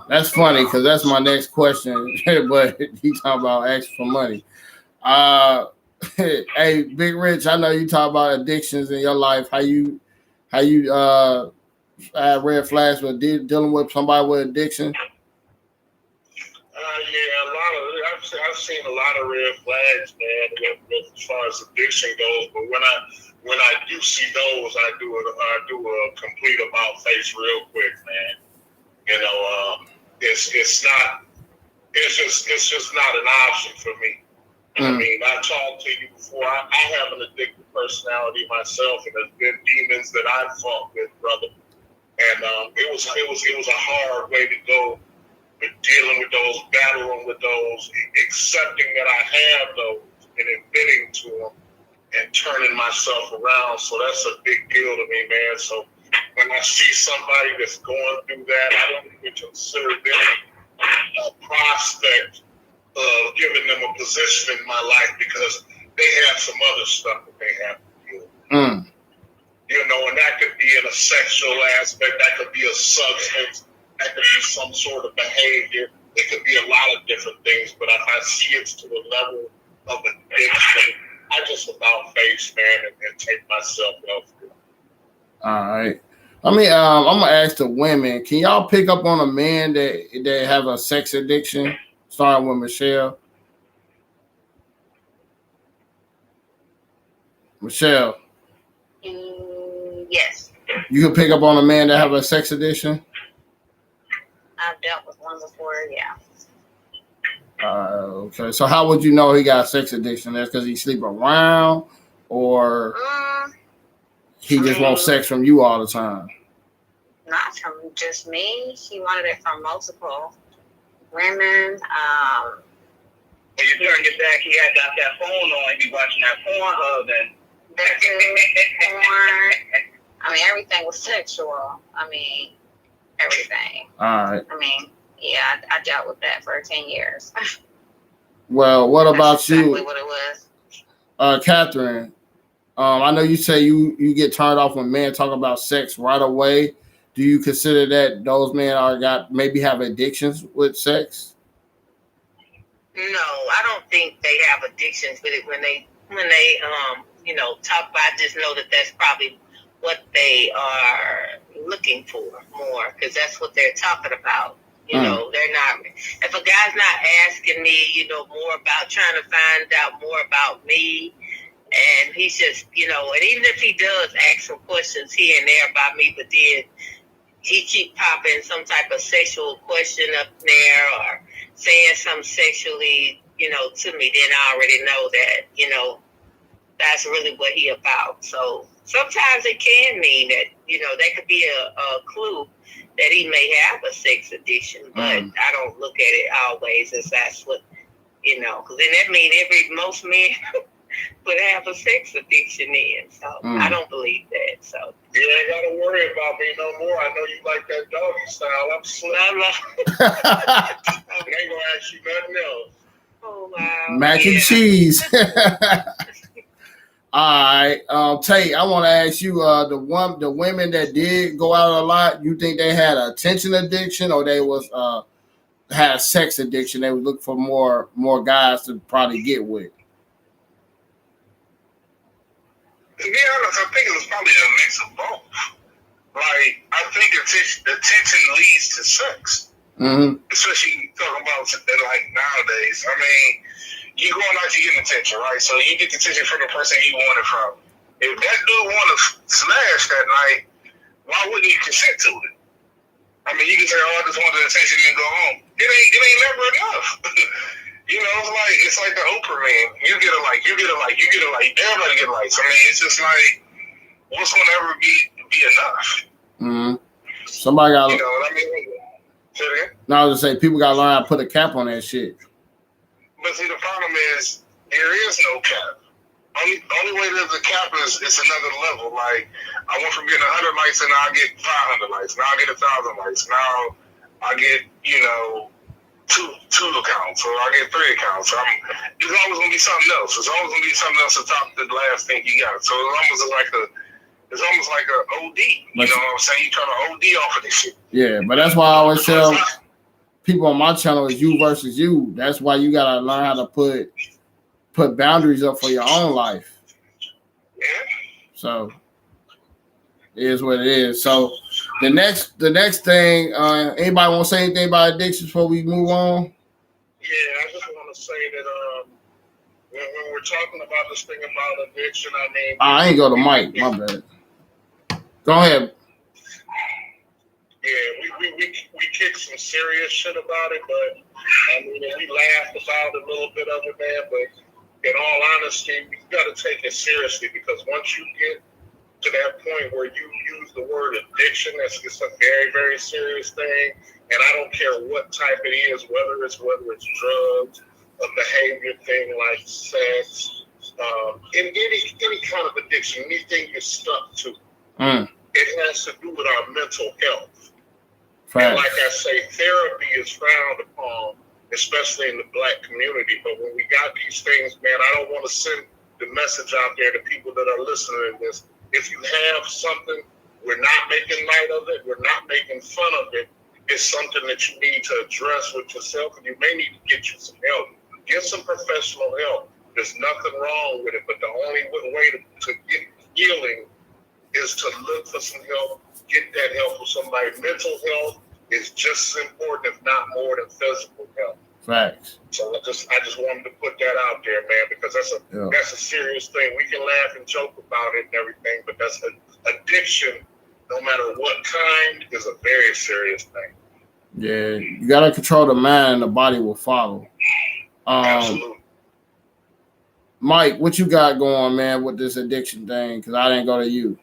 That's funny because that's my next question. But he talking about asking for money. Hey, Big Rich, I know you talk about addictions in your life. How you had red flags with dealing with somebody with addiction? Yeah, a lot of I've seen a lot of red flags, man, as far as addiction goes. But when I do see those, I do a complete about face real quick, man. You know, it's just not an option for me. I mean, I talked to you before. I have an addictive personality myself, and there's been demons that I've fought with, brother. And it was a hard way to go. With dealing with those, battling with those, accepting that I have those, and admitting to them, and turning myself around. So that's a big deal to me, man. So when I see somebody that's going through that, I don't even consider them a prospect of giving them a position in my life because they have some other stuff that they have to deal with. You know, and that could be in a sexual aspect, that could be a substance. That could be some sort of behavior. It could be a lot of different things, but if I see it's to the level of addiction, I just about face, man, and take myself elsewhere. All right. I mean, I'm gonna ask the women. Can y'all pick up on a man that have a sex addiction? Starting with Michelle. Michelle. Yes. You can pick up on a man that have a sex addiction? I've dealt with one before, yeah. Okay. So how would you know he got a sex addiction? That's because he sleep around, or he just wants sex from you all the time? Not from just me. He wanted it from multiple women. When you turn your back, he had got that phone on. He be watching that Pornhub and porn. I mean, everything was sexual. I mean, everything. All right. I mean, yeah, I dealt with that for 10 years. Well, what about That's exactly you? what it was. Catherine? I know you say you get turned off when men talk about sex right away. Do you consider that those men maybe have addictions with sex? No, I don't think they have addictions with it when they you know, talk about. I just know that that's probably what they are looking for more, because that's what they're talking about. You know, they're not. If a guy's not asking me, you know, more about trying to find out more about me, and he's just, you know, and even if he does ask some questions here and there about me, but then he keep popping some type of sexual question up there or saying something sexually, you know, to me, then I already know that, you know, that's really what he about. So sometimes it can mean that, you know, that could be a clue that he may have a sex addiction, but I don't look at it always as that's what, you know, because then that means most men would have a sex addiction in. So I don't believe that. So you ain't got to worry about me no more. I know you like that doggy style. I'm slim. I ain't gonna ask you nothing else. Oh wow. Mac and cheese. All right, Tate, I want to ask you, the women that did go out a lot, you think they had an attention addiction, or they had a sex addiction? They would look for more guys to probably get with. To be honest, I think it was probably a mix of both. Like, I think attention leads to sex. Especially talking about like nowadays. I mean, you going out, you getting attention, right? So you get the attention from the person you want it from. If that dude want to smash that night, why wouldn't you consent to it? I mean, you can say, "Oh, I just wanted attention," and go home. It ain't never enough. You know, it's like the Oprah man. You get a like, you get a like, you get a like. Everybody get likes. I mean, it's just like, what's gonna ever be enough? Somebody got. You know what I mean? Say it again? No, I was gonna say people gotta learn how to put a cap on that shit. But see, the problem is there is no cap. Only way there's a cap is it's another level. Like I went from getting 100 likes and now I get 500 likes. Now I get 1,000 likes. Now I get two accounts, or I get 3 accounts. So there's always gonna be something else. There's always gonna be something else to top the last thing you got. So it's almost like a OD. You know what I'm saying? You trying to OD off of this shit. Yeah, but that's why I always tell people on my channel is you versus you. That's why you gotta learn how to put boundaries up for your own life. Yeah. So it is what it is. So the next thing, anybody want to say anything about addictions before we move on? Yeah, I just want to say that when we're talking about this thing about addiction, I mean, I ain't go to Mike. My bad. Go ahead. Yeah, we kicked some serious shit about it, but I mean, we laughed about a little bit of it, man. But in all honesty, you got to take it seriously, because once you get to that point where you use the word addiction, that's just a very, very serious thing. And I don't care what type it is, whether it's drugs, a behavior thing like sex, in any kind of addiction, anything you're stuck to, it has to do with our mental health. And like I say, therapy is frowned upon, especially in the Black community. But when we got these things, man, I don't want to send the message out there to people that are listening to this. If you have something, we're not making light of it. We're not making fun of it. It's something that you need to address with yourself, and you may need to get you some help. Get some professional help. There's nothing wrong with it, but the only way to get healing is to look for some help. Get that help from somebody. Mental health is just as important, if not more, than physical health. Facts. So I just wanted to put that out there, man, because that's a serious thing. We can laugh and joke about it and everything, but that's an addiction, no matter what kind, is a very serious thing. Yeah, you gotta control the mind, and the body will follow. Absolutely. Mike, what you got going, man, with this addiction thing? Because I didn't go to you.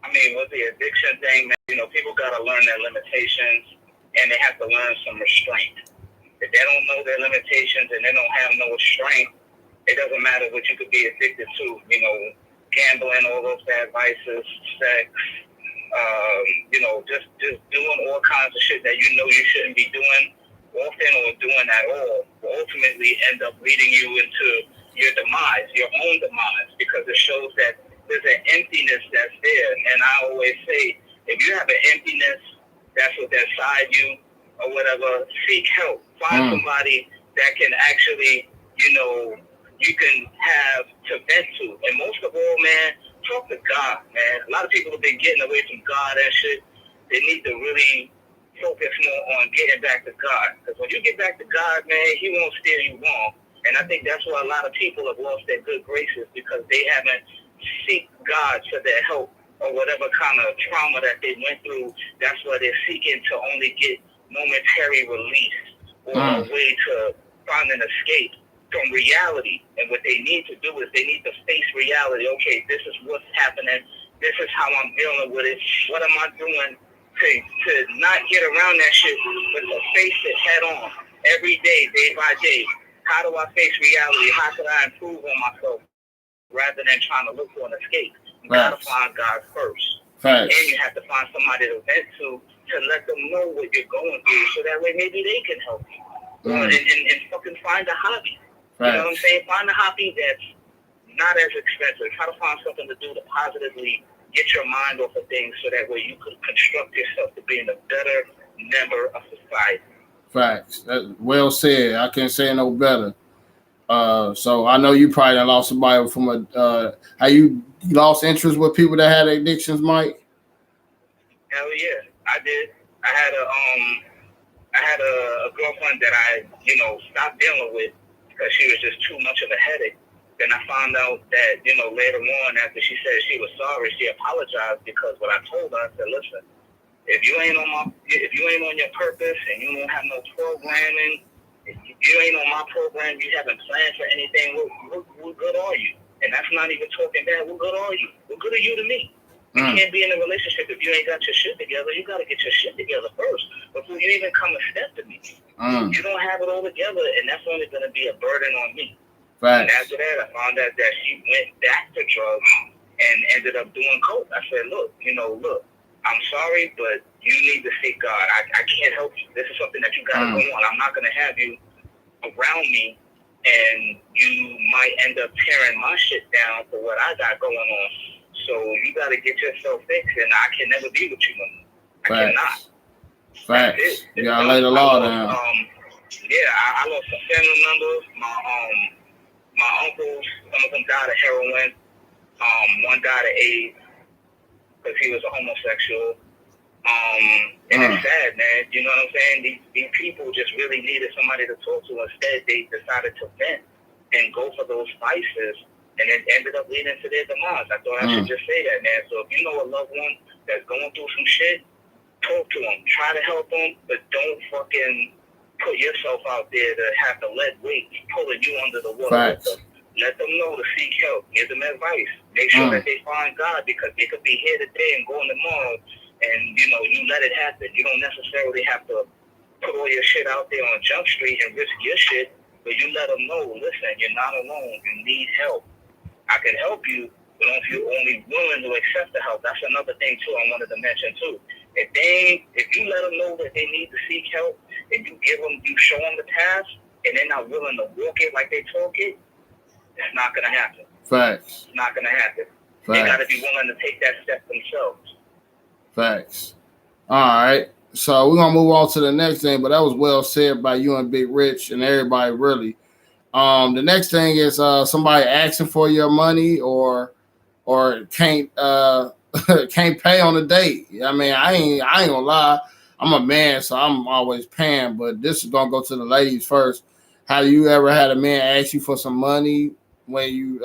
I mean, with the addiction thing, man, people got to learn their limitations, and they have to learn some restraint. If they don't know their limitations and they don't have no restraint, it doesn't matter what you could be addicted to. Gambling, all those bad vices, sex, just doing all kinds of shit that you shouldn't be doing often or doing at all, will ultimately end up leading you into your demise, your own demise, because it shows that there's an emptiness that's there. And I always say, if you have an emptiness that's inside you or whatever, seek help. Find somebody that can actually, you can have to vent to. And most of all, man, talk to God, man. A lot of people have been getting away from God and shit. They need to really focus more on getting back to God. Because when you get back to God, man, He won't steer you wrong. And I think that's why a lot of people have lost their good graces, because they haven't seek God for their help or whatever kind of trauma that they went through. That's why they're seeking to only get momentary release or a way to find an escape from reality. And what they need to do is they need to face reality. Okay, this is what's happening. This is how I'm dealing with it. What am I doing to not get around that shit, but to face it head on every day, day by day? How do I face reality? How can I improve on myself rather than trying to look for an escape? You gotta find God first. And you have to find somebody to vent to let them know what you're going through, so that way maybe they can help you. And fucking find a hobby. You know what I'm saying? Find a hobby that's not as expensive. Try to find something to do to positively get your mind off of things, so that way you could construct yourself to being a better member of society. Facts. That's well said. I can't say no better. So I know you probably lost somebody from how you lost interest with people that had addictions, Mike? Hell yeah, I did. I had a girlfriend that I, stopped dealing with because she was just too much of a headache. Then I found out that, later on, after she said she was sorry, she apologized, because what I told her, I said, listen, if you ain't on your purpose and you don't have no programming, if you ain't on my program, you haven't planned for anything, what good are you? And that's not even talking bad. What good are you? What good are you to me? You can't be in a relationship if you ain't got your shit together. You got to get your shit together first before you even come a step to me. You don't have it all together, and that's only going to be a burden on me. Right. And after that, I found out that she went back to drugs and ended up doing coke. I said, look, I'm sorry, but you need to seek God. I can't help you. This is something that you got to go on. I'm not going to have you around me, and you might end up tearing my shit down for what I got going on. So you got to get yourself fixed, and I can never be with you no more. I cannot. Facts. You got to lay the law down. I lost some family members. My uncles, some of them died of heroin. One died of AIDS because he was a homosexual. And it's sad, man. You know what I'm saying? These people just really needed somebody to talk to. Instead, they decided to vent and go for those vices, and it ended up leading to their demise. I thought I should just say that, man. So if you know a loved one that's going through some shit, talk to them. Try to help them, but don't fucking put yourself out there to have the lead weight pulling you under the water. Let them know to seek help. Give them advice. Make sure that they find God, because they could be here today and going tomorrow. And, you let it happen. You don't necessarily have to put all your shit out there on Jump Street and risk your shit, but you let them know, listen, you're not alone. You need help. I can help you, but if you're only willing to accept the help, that's another thing, too, I wanted to mention, too. If you let them know that they need to seek help, and you show them the path, and they're not willing to walk it like they talk it, it's not going to happen. Facts. It's not going to happen. Facts. They got to be willing to take that step themselves. Facts. All right. So we're going to move on to the next thing, but that was well said by you and Big Rich and everybody, really. The next thing is somebody asking for your money or can't can't pay on a date. I mean, I ain't gonna lie. I'm a man, so I'm always paying, but this is gonna go to the ladies first. Have you ever had a man ask you for some money when you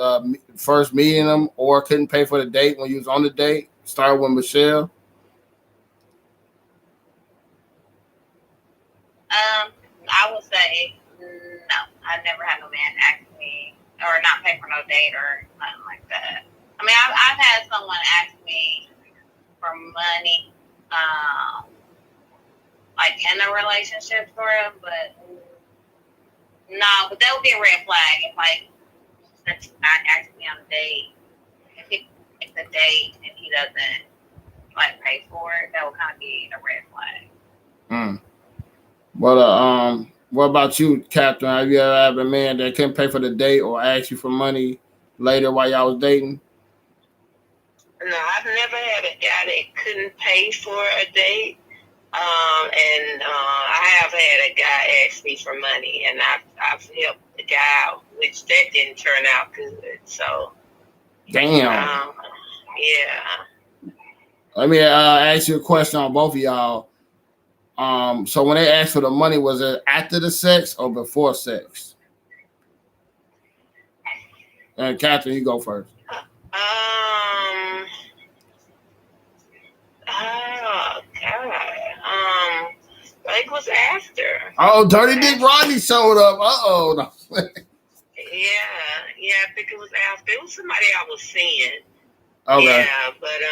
first meeting them, or couldn't pay for the date when you was on the date? Start with Michelle. I would say no. I never had no man ask me or not pay for no date or nothing like that. I mean, I've had someone ask me for money, like in a relationship for him, but no. But that would be a red flag if since he's not asking me on a date, if he takes a date and he doesn't pay for it, that would kind of be a red flag. What about you, Captain? Have you ever had a man that couldn't pay for the date or ask you for money later while y'all was dating? No, I've never had a guy that couldn't pay for a date. And I have had a guy ask me for money, and I've helped the guy out, which that didn't turn out good. So, damn. Yeah. Let me ask you a question on both of y'all. So when they asked for the money, was it after the sex or before sex? And Catherine, you go first. Oh God. I think it was after. Oh, Dirty Dick Rodney showed up. No. Yeah, I think it was after. It was somebody I was seeing. Okay. Yeah, but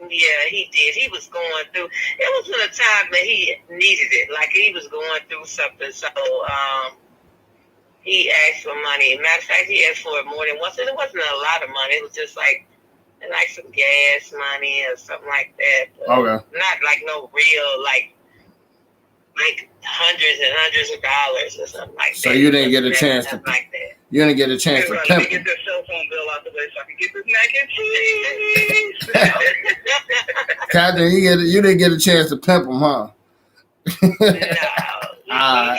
yeah, he did. He was going through. It was at a time that he needed it. Like he was going through something. So he asked for money. Matter of fact, he asked for it more than once. And it wasn't a lot of money. It was just like some gas money or something like that. But okay. Not like no real like hundreds and hundreds of dollars or something like that. So you didn't get a chance to like that. You didn't get a chance to Let pimp me get this cell phone bill out the way so I can get this mac and cheese. Catherine, you didn't get a chance to pimp him, huh? No.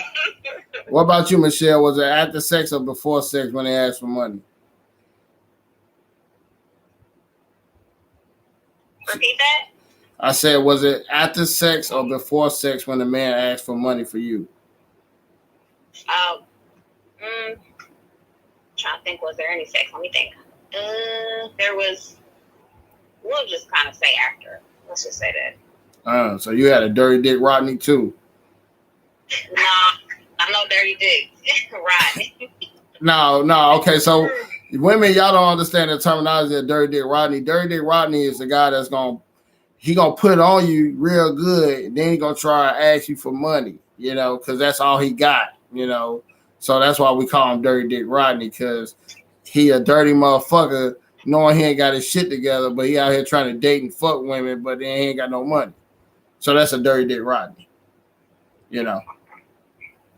What about you, Michelle? Was it after sex or before sex when they asked for money? Repeat that? I said, was it after sex or before sex when the man asked for money for you? Trying to think, was there any sex? Let me think. There was. We'll just kind of say after. Let's just say that. So you had a Dirty Dick Rodney too? Nah, I'm no Dirty Dick Rodney. No. Okay, so Women, y'all don't understand the terminology of Dirty Dick Rodney. Dirty Dick Rodney is the guy that's gonna put it on you real good, and then he gonna try to ask you for money, you know, because that's all he got, you know. So that's why we call him Dirty Dick Rodney, because he a dirty motherfucker, knowing he ain't got his shit together, but he out here trying to date and fuck women, but then he ain't got no money. So that's a Dirty Dick Rodney, you know.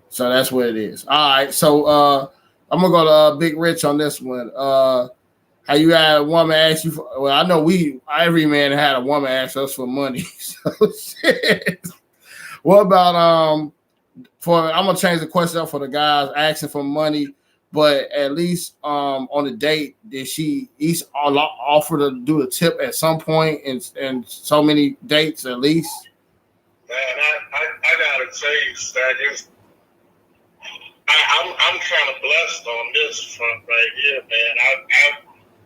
So that's what it is. All right, so I'm gonna go to Big Rich on this one. How you had a woman ask you for? Well, I know every man had a woman ask us for money. So shit. What about I'm gonna change the question up for the guys asking for money, but at least on the date, did she each offer to do a tip at some point and so many dates at least? Man, I gotta tell you, Staggers, I'm kind of blessed on this front right here, man.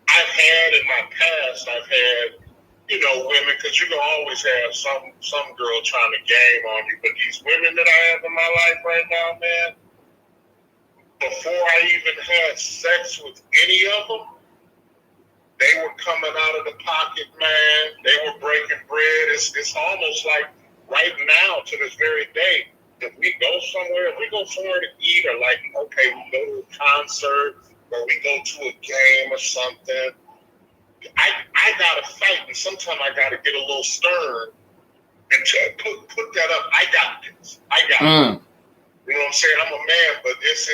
I've had in my past, you know, women, because you can always have some girl trying to game on you, but these women that I have in my life right now, man, before I even had sex with any of them, they were coming out of the pocket, man. They were breaking bread. It's almost like right now to this very day, if we go somewhere to eat, or like, okay, we go to a concert or we go to a game or something, I gotta fight, and sometimes I gotta get a little stern and put that up. I got this. I got it. You know what I'm saying? I'm a man, but it's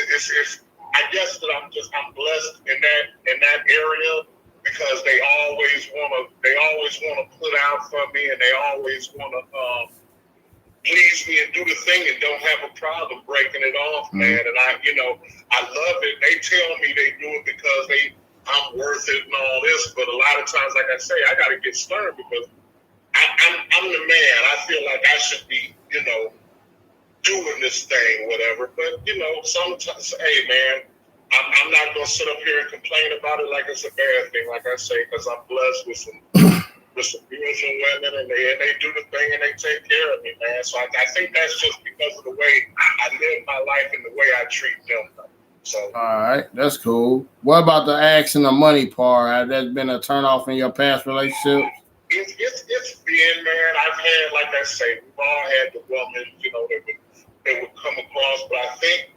I guess that I'm blessed in that area, because they always wanna put out for me, and they always wanna please me and do the thing, and don't have a problem breaking it off, man. And I love it. They tell me they do it because I'm worth it and all this, but a lot of times, like I say, I got to get stern, because I'm the man. I feel like I should be, you know, doing this thing, whatever. But, you know, sometimes, hey, man, I'm not going to sit up here and complain about it like it's a bad thing, like I say, because I'm blessed with some beautiful women, and they do the thing, and they take care of me, man. So I think that's just because of the way I live my life and the way I treat them. So, all right, that's cool. What about the asking the money part? Has that been a turnoff in your past relationships? It's been, man. I've had, like I say, we've all had the woman, you know, that would come across, but I think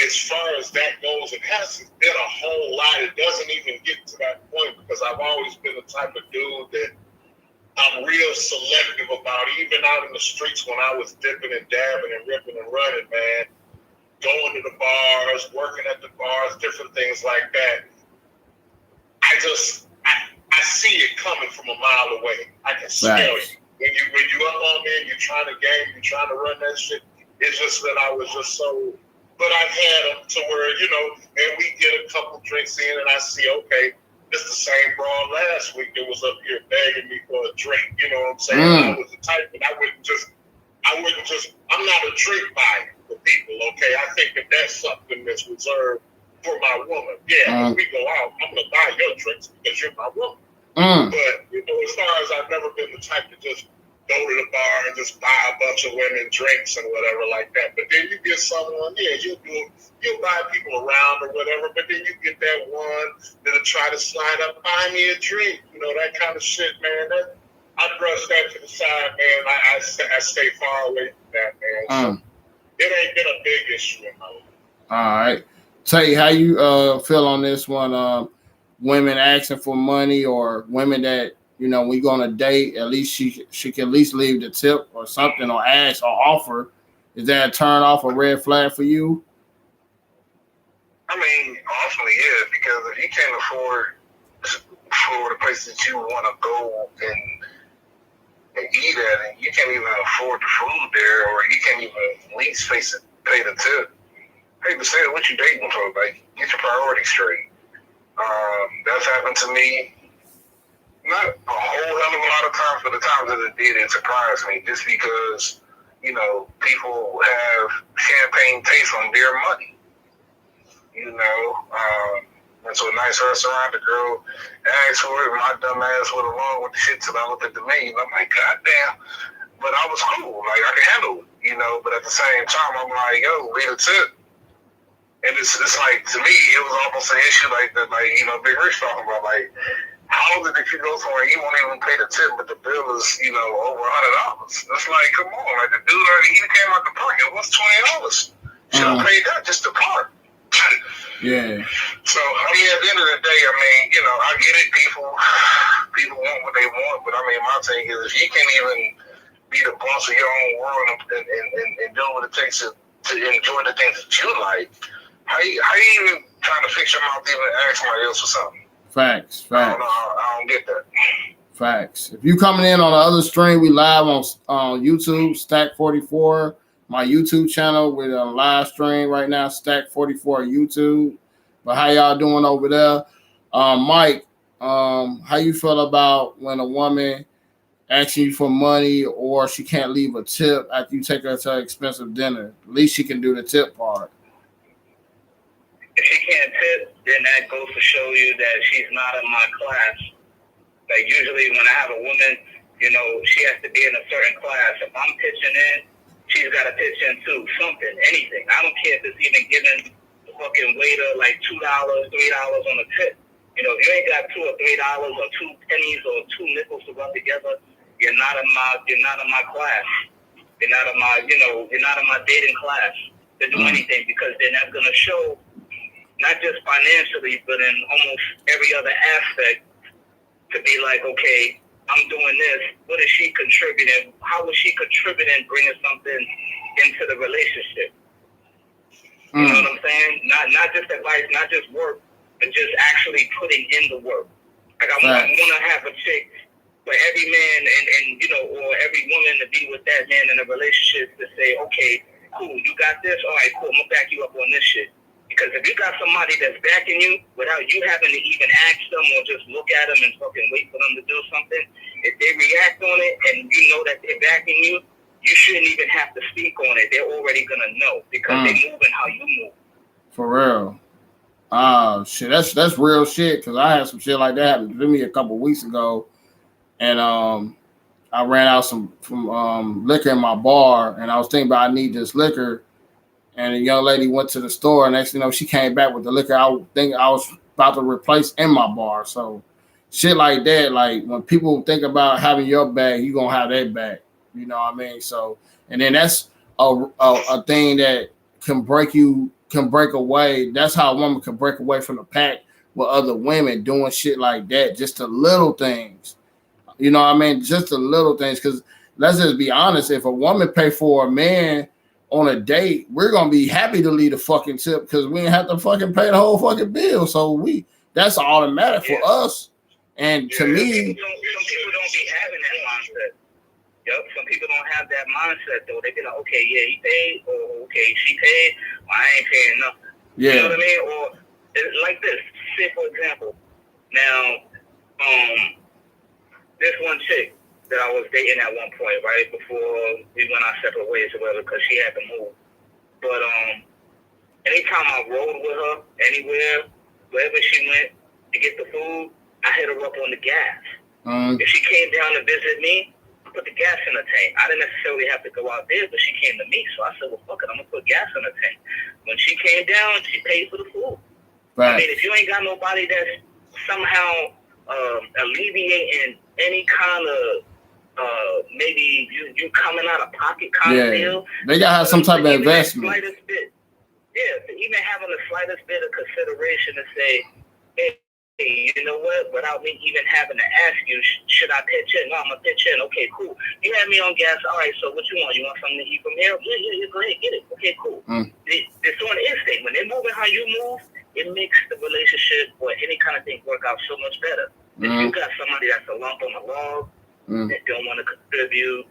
as far as that goes, it hasn't been a whole lot. It doesn't even get to that point, because I've always been the type of dude that I'm real selective about, even out in the streets when I was dipping and dabbing and ripping and running, man. Going to the bars, working at the bars, different things like that. I see it coming from a mile away. I can smell you. When you up on me and you're trying to game, you're trying to run that shit. It's just that I was just so. But I've had them to where, you know, and we get a couple drinks in, and I see, okay, it's the same broad last week that was up here begging me for a drink. You know what I'm saying? I was the type that I wouldn't just. I'm not a drink buyer for people, okay? I think that that's something that's reserved for my woman. Yeah, when we go out, I'm going to buy your drinks because you're my woman. But, you know, as far as I've never been the type to just go to the bar and just buy a bunch of women drinks and whatever like that. But then you get someone, you'll buy people around or whatever, but then you get that one that'll try to slide up, buy me a drink, you know, that kind of shit, man. I brush that to the side, man. I stay far away from that, man. So it ain't been a big issue in my life. All right. Tay, how you feel on this one? Women asking for money, or women that, you know, we go on a date, at least she can at least leave the tip or something, or ask or offer. Is that a turn off, a red flag for you? I mean, ultimately, yeah, because if you can't afford the places that you want to go and eat at, and you can't even afford the food there, or you can't even at least pay the tip. Hey, but say what you dating for, like, get your priorities straight. That's happened to me not a whole hell of a lot of times, but the times that it did, it surprised me, just because, you know, people have champagne taste on their money. You know, went to a nice restaurant, the girl asked for it, my dumb ass went along with the shit till I looked at the menu, and I'm like, God damn. But I was cool, like, I could handle it, you know, but at the same time, I'm like, yo, leave a tip. And it's like, to me, it was almost an issue like that, like, you know, Big Rich talking about, like, how is it if you go somewhere you won't even pay the tip, but the bill is, you know, over $100? It's like, come on, like, the dude already, he came out the pocket. What's $20? Should have paid that just to park. Yeah. So, I mean, at the end of the day, I mean, you know, I get it. People want what they want, but I mean, my thing is, if you can't even be the boss of your own world and do what it takes to enjoy the things that you like, how you even trying to fix your mouth even ask somebody else for something? Facts. I don't get that. Facts. If you coming in on the other stream, we live on YouTube, Stack 44, my YouTube channel. We're on live stream right now, Stack 44 YouTube. But how y'all doing over there? Mike, how you feel about when a woman asking you for money or she can't leave a tip after you take her to an expensive dinner? At least she can do the tip part. If she can't tip, then that goes to show you that she's not in my class. Like, usually when I have a woman, you know, she has to be in a certain class. If I'm pitching in, she's got to pitch in too, something, anything. I don't care if it's even giving the fucking waiter like $2, $3 on a tip. You know, if you ain't got $2 or $3 or 2 pennies or 2 nickels to rub together, you're not in my class. You're not in my dating class to do anything, because then that's gonna show, not just financially, but in almost every other aspect, to be like, okay, I'm doing this. What is she contributing? How is she contributing, bringing something into the relationship? You know what I'm saying? Not just advice, not just work, but just actually putting in the work. Like, I want to have a chick for every man and you know, or every woman to be with that man in a relationship to say, okay, cool, you got this? All right, cool, I'm going to back you up on this shit. Because if you got somebody that's backing you without you having to even ask them or just look at them and fucking wait for them to do something, if they react on it and you know that they're backing you, you shouldn't even have to speak on it. They're already going to know, because they're moving how you move. For real. Shit, that's real shit, because I had some shit like that happen to me a couple weeks ago, and I ran out some liquor in my bar, and I was thinking about I need this liquor. And a young lady went to the store, and next thing you know, she came back with the liquor I think I was about to replace in my bar. So shit like that, like when people think about having your back, you gonna have their back. You know what I mean? So, and then that's a thing that can break away. That's how a woman can break away from the pack with other women, doing shit like that. Just the little things. You know what I mean? Just the little things. Because let's just be honest, if a woman pay for a man on a date, we're gonna be happy to leave the fucking tip, because we didn't have to fucking pay the whole fucking bill. So that's automatic for us. And to me, some people don't be having that mindset. Yep, some people don't have that mindset though. They be like, okay, yeah, he paid, or okay, she paid, well, I ain't paying nothing. yeah, You know what I mean? Or it's like this. Say for example, now, this one chick that I was dating at one point, right before we went our separate ways or whatever, because she had to move. But anytime I rode with her anywhere, wherever she went to get the food, I hit her up on the gas. If she came down to visit me, I put the gas in the tank. I didn't necessarily have to go out there, but she came to me, so I said, well, fuck it, I'm gonna put gas in the tank. When she came down, she paid for the food. right. I mean, if you ain't got nobody that's somehow alleviating any kind of maybe you coming out of pocket kind of deal. They gotta have some type of investment. To even having the slightest bit of consideration to say, hey, you know what? Without me even having to ask you, should I pitch in? No, I'm gonna pitch in. Okay, cool. You had me on gas. All right. So what you want? You want something to eat from here? Yeah. Go ahead, get it. Okay, cool. It's on instinct. When they're moving how you move, it makes the relationship or any kind of thing work out so much better. If you got somebody that's a lump on the log, that don't want to contribute,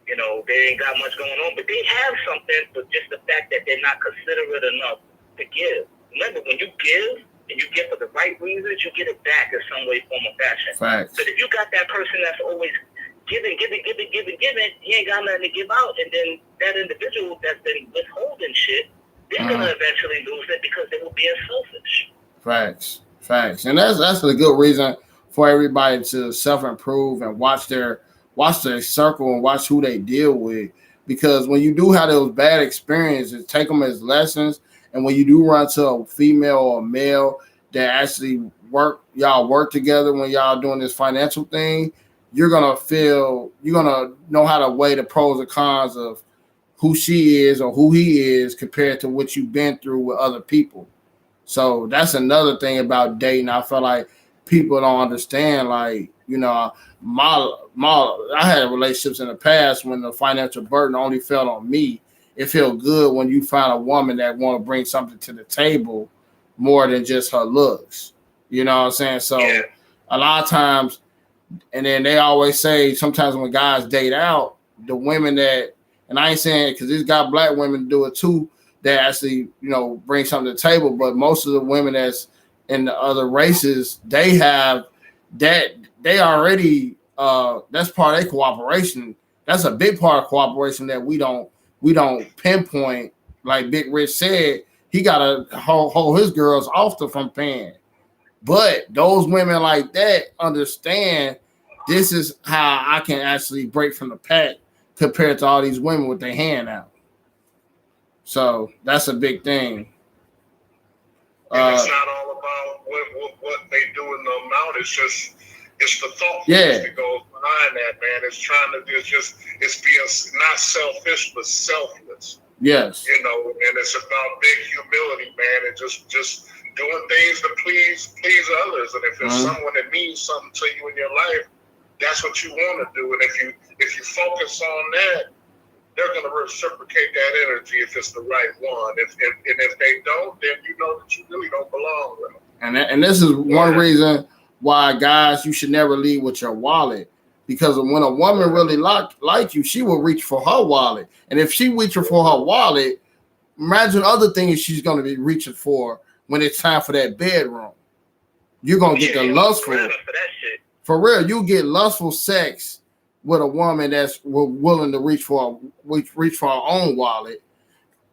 you know, they ain't got much going on, but they have something, but just the fact that they're not considerate enough to give. Remember, when you give and you give for the right reasons, you get it back in some way, form, or fashion. Facts. But if you got that person that's always giving, he ain't got nothing to give out, and then that individual that's been withholding shit, they're gonna eventually lose it because they will be selfish. Facts. And that's a good reason for everybody to self-improve and watch their circle and watch who they deal with. Because when you do have those bad experiences, take them as lessons And when you do run to a female or a male that actually y'all work together when y'all doing this financial thing, you're gonna know how to weigh the pros and cons of who she is or who he is compared to what you've been through with other people. So that's another thing about dating. I feel like people don't understand. Like, you know, I had relationships in the past when the financial burden only fell on me. It feels good when you find a woman that want to bring something to the table more than just her looks. You know what I'm saying? So a lot of times, and then they always say sometimes when guys date out, the women that, and I ain't saying it because these got black women do it too, that actually, you know, bring something to the table. But most of the women that's in the other races, they have that, they already, that's part of their cooperation. That's a big part of cooperation that we don't pinpoint. Like Big Rich said, he got to hold his girls off from paying. But those women like that understand this is how I can actually break from the pack compared to all these women with their hand out. So that's a big thing. And it's not all about what they do in the amount. It's the thought that goes behind that, man. It's trying to do it's being not selfish but selfless. Yes. You know, and it's about big humility, man, and just doing things to please others. And if there's someone that means something to you in your life, that's what you want to do. And if you focus on that, they're going to reciprocate that energy if it's the right one. If they don't, then you know that you really don't belong with them. And this is one reason why, guys, you should never lead with your wallet. Because when a woman really like you, she will reach for her wallet. And if she reaches for her wallet, imagine other things she's going to be reaching for when it's time for that bedroom. You're going to get the lustful. For real, you get lustful sex with a woman that's willing to reach for her own wallet.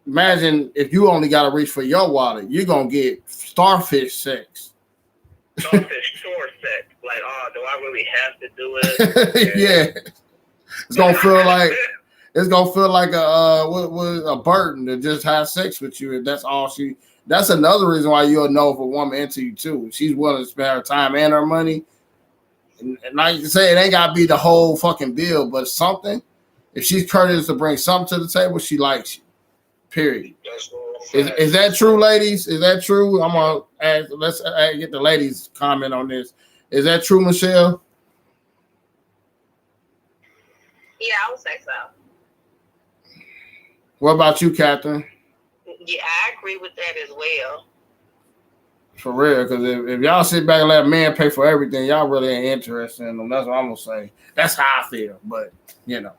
Imagine if you only got to reach for your wallet, you're going to get starfish sex. Starfish shore sex. Like, oh, do I really have to do it? Yeah. It's gonna feel like a burden to just have sex with you. If that's all she. That's another reason why you'll know if a woman into you too. She's willing to spend her time and her money. And like you say, it ain't gotta be the whole fucking bill, but something. If she's courteous to bring something to the table, she likes you. Period. Is that true, ladies? Is that true? I'm gonna ask. Let's get the ladies' comment on this. Is that true, Michelle? Yeah, I would say so. What about you, Catherine? Yeah, I agree with that as well. For real, because if y'all sit back and let a man pay for everything, y'all really ain't interested in them. That's what I'm gonna say. That's how I feel. But you know,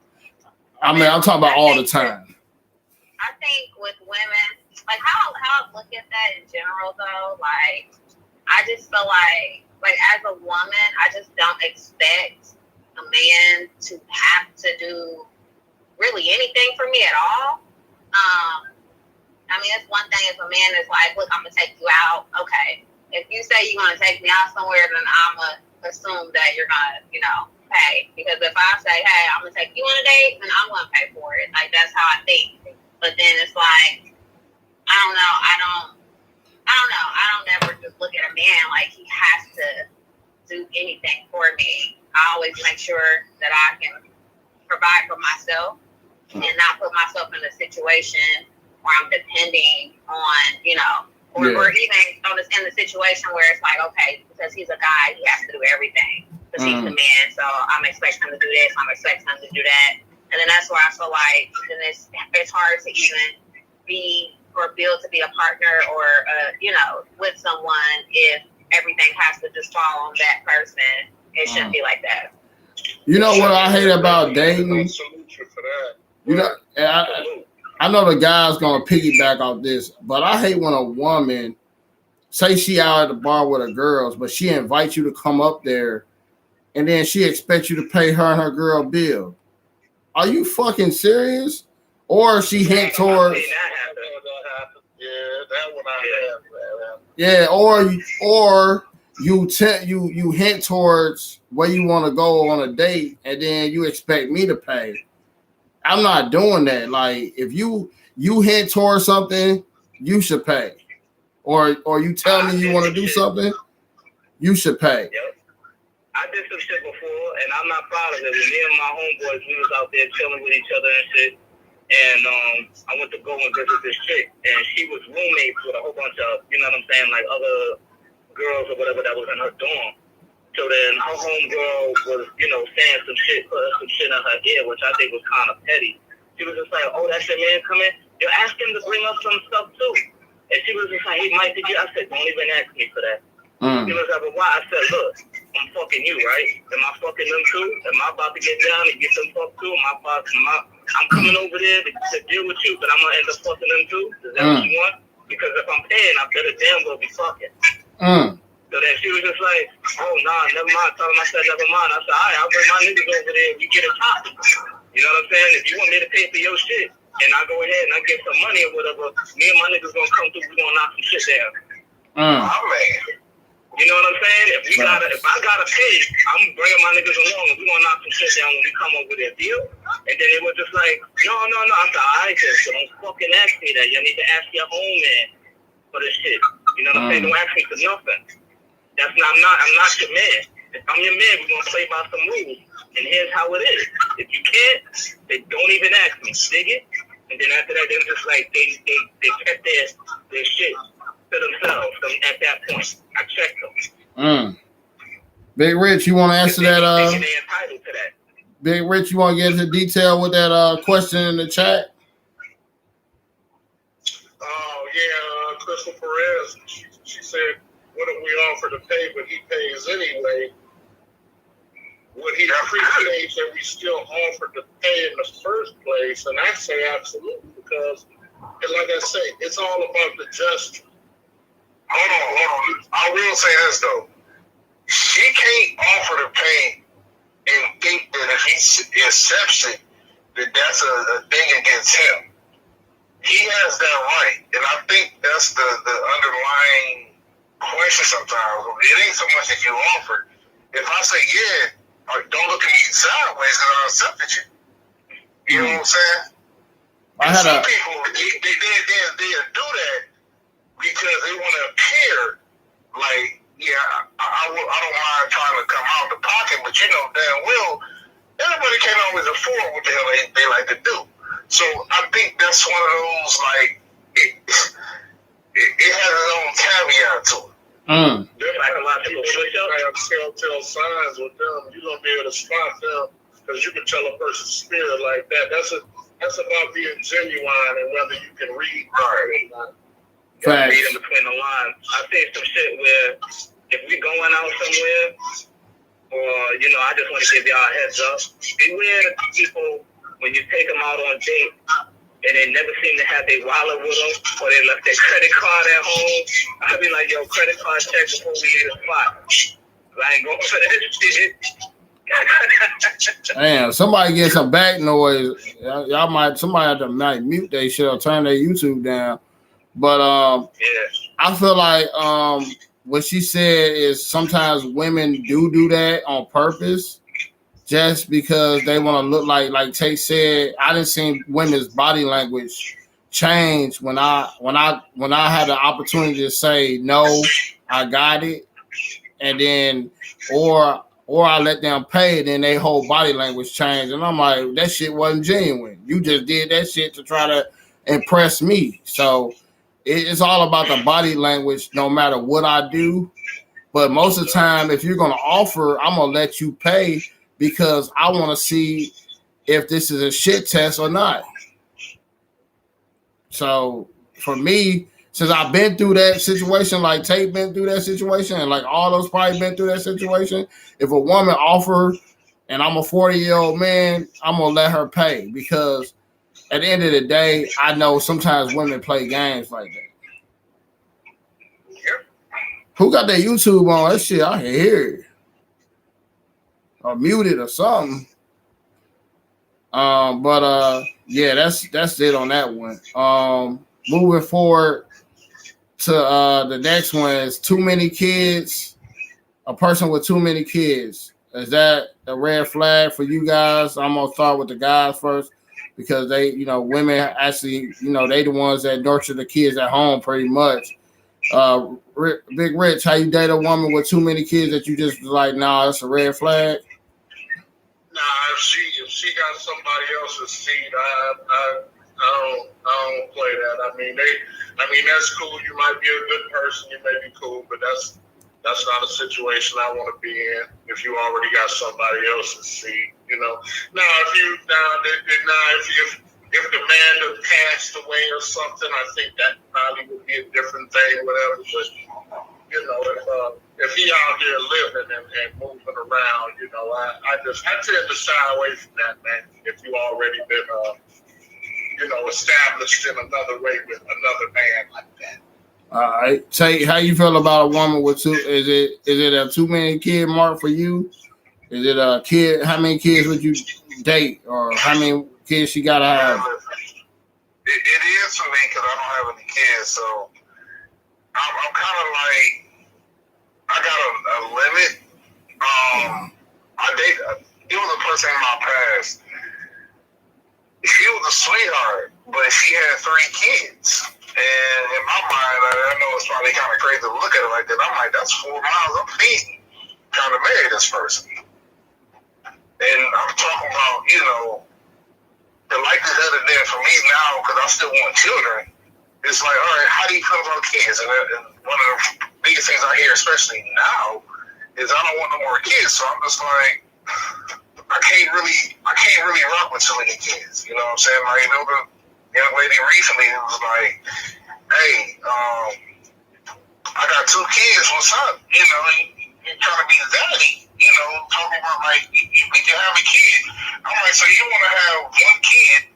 I mean, I'm talking about all the time. I think with women, like how I look at that in general, though, like I just feel like as a woman, I just don't expect a man to have to do really anything for me at all. I mean, it's one thing if a man is like, look, I'm going to take you out. Okay. If you say you're going to take me out somewhere, then I'm going to assume that you're going to, pay. Because if I say, hey, I'm going to take you on a date, then I'm going to pay for it. Like, that's how I think. But then it's like, I don't know. I don't never just look at a man like he has to do anything for me. I always make sure that I can provide for myself and not put myself in a situation where I'm depending on, or even in the situation where it's like, okay, because he's a guy, he has to do everything because he's the man. So I'm expecting him to do this, I'm expecting him to do that. And then that's where I feel like it's hard to even be or build to be a partner or, with someone if everything has to just fall on that person. It shouldn't be like that. You know what I hate about dating? I know the guy's gonna piggyback off this, but I hate when a woman say she out at the bar with her girls, but she invites you to come up there, and then she expects you to pay her and her girl bill. Are you fucking serious? Or she hint towards. Yeah, or you hint towards where you want to go on a date, and then you expect me to pay. I'm not doing that. Like if you hint towards something you should pay. Or you tell me you want to do something, you should pay. Yep. I did some shit before, and I'm not proud of it. When me and my homeboys, we was out there chilling with each other and shit. And I went to go and visit this chick, and she was roommates with a whole bunch of, you know what I'm saying, like other girls or whatever that was in her dorm. So then her homegirl was, you know, saying some shit, put some shit in her ear, which I think was kind of petty. She was just like, "Oh, that's your man coming? You ask him to bring up some stuff too." And she was just like, "Hey, Mike, did you?" I said, "Don't even ask me for that." She was like, "But why?" I said, "Look, I'm fucking you, right? Am I fucking them too? Am I about to get down and get them fucked too? I'm coming over there to deal with you, but I'm gonna end up fucking them too? Is that what you want? Because if I'm paying, I better damn well be fucking." So then she was just like, "Oh, nah, never mind." Tell him I said, "Never mind." I said, "All right, I'll bring my niggas over there and we get a topic." You know what I'm saying? If you want me to pay for your shit and I go ahead and I get some money or whatever, me and my niggas gonna come through, we gonna knock some shit down. Oh, man. You know what I'm saying? If I gotta pay, I'm bringing my niggas along and we gonna knock some shit down when we come over there, deal? And then it was just like, no. I said, all right, so don't fucking ask me that. You need to ask your home man for this shit. You know what I'm saying? Don't ask me for nothing. I'm not your man. If I'm your man, we're gonna play by some rules. And here's how it is. If you can't, then don't even ask me. Dig it? And then after that, they're just like they kept their shit to themselves at that point. I checked them. Big Rich, you want to answer that? They're entitled to that. Big Rich, you want to get into detail with that question in the chat? Oh yeah, Crystal Perez. She said, "What if we offer to pay, but he pays anyway? Would he appreciate that we still offered to pay in the first place?" And I say absolutely, because, like I say, it's all about the gesture. Hold on. I will say this though: she can't offer to pay and think that if he accepts it, that that's a thing against him. He has that right, and I think that's the underlying question sometimes. It ain't so much that you offered. If I say, yeah, don't look at me sideways because I accepted you. You know what I'm saying? Some people, they'll do that because they want to appear like, yeah, I don't mind trying to come out the pocket, but you know damn well, everybody can't always afford what the hell they like to do. So I think that's one of those, like, it has its own caveat to it. There's like a lot of people have telltale signs with them. You're gonna be able to spot them because you can tell a person's spirit like that. That's about being genuine and whether you can read right or not. Read in between the lines. I say some shit where if we going out somewhere, or I just want to give y'all a heads up. Beware the people when you take them out on date and they never seem to have their wallet with them, or they left their credit card at home. I be like, yo, credit card check before we leave the spot. I ain't going for that shit. Damn, somebody get some back noise. Somebody have to mute their shit or turn their YouTube down. But I feel like what she said is sometimes women do that on purpose, just because they want to look like Tate said. I didn't see women's body language change when I had the opportunity to say no, I got it, and then or I let them pay, then their whole body language changed, and I'm like, that shit wasn't genuine. You just did that shit to try to impress me. So it's all about the body language, no matter what I do. But most of the time, if you're gonna offer, I'm gonna let you pay because I want to see if this is a shit test or not. So for me, since I've been through that situation, like Tate been through that situation, and like all those probably been through that situation, if a woman offer and I'm a 40-year-old man, I'm gonna let her pay because at the end of the day, I know sometimes women play games like that. Yep. Who got their YouTube on? That shit, I can hear it. Or muted or something. Yeah, that's it on that one. Moving forward to the next one is too many kids. A person with too many kids. Is that a red flag for you guys? I'm gonna start with the guys first because they, women actually, they the ones that nurture the kids at home pretty much. Big Rich, how you date a woman with too many kids that you just like, nah, that's a red flag? Nah, if she got somebody else's seed, I don't play that. I mean, that's cool. You might be a good person, you may be cool, but that's not a situation I want to be in. If you already got somebody else's seed, Now, if the man that passed away or something, I think that probably would be a different thing, whatever. But if he out here living and moving around, I tend to shy away from that, man. If you already been, established in another way with another man like that. All right. Say, how you feel about a woman with two? Is it a too many kid mark for you? Is it a kid? How many kids would you date, or how many kids she gotta have? It is for me because I don't have any kids, so I'm kind of like, I got a limit. It was a person in my past. She was a sweetheart, but she had 3 kids. And in my mind, I know it's probably kind of crazy to look at it like that. I'm like, that's 4 miles I'm feeding trying to marry this person. And I'm talking about, the likelihood of that for me now, because I still want children, it's like, all right, how do you feel about kids? And one of the biggest things I hear, especially now, is I don't want no more kids. So I'm just like, I can't really rock with too many kids. You know what I'm saying? Like, the young lady recently was like, hey, I got 2 kids, what's up? You're trying to be daddy, talking about like, we can have a kid. I'm like, so you want to have 1 kid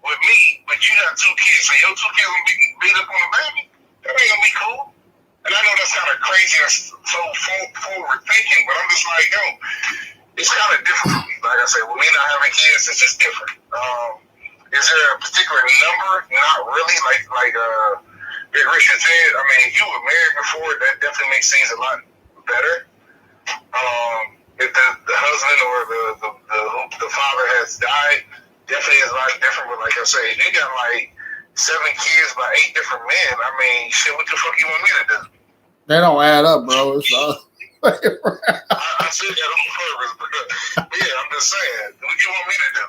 with me, but you got 2 kids, so your 2 kids gonna be beat up on the baby? That ain't gonna be cool. And I know that's kind of crazy and so forward thinking, but I'm just like, yo, it's kind of different for me. Like I said, with me not having kids, it's just different. Is there a particular number? Not really. Like Big Richard said, I mean, if you were married before, that definitely makes things a lot better. If the husband or the father has died, definitely is a lot different. But like I say, if you got like 7 kids by 8 different men, I mean, shit, what the fuck you want me to do? They don't add up, bro. It's I see that on purpose, but yeah, I'm just saying, what you want me to do?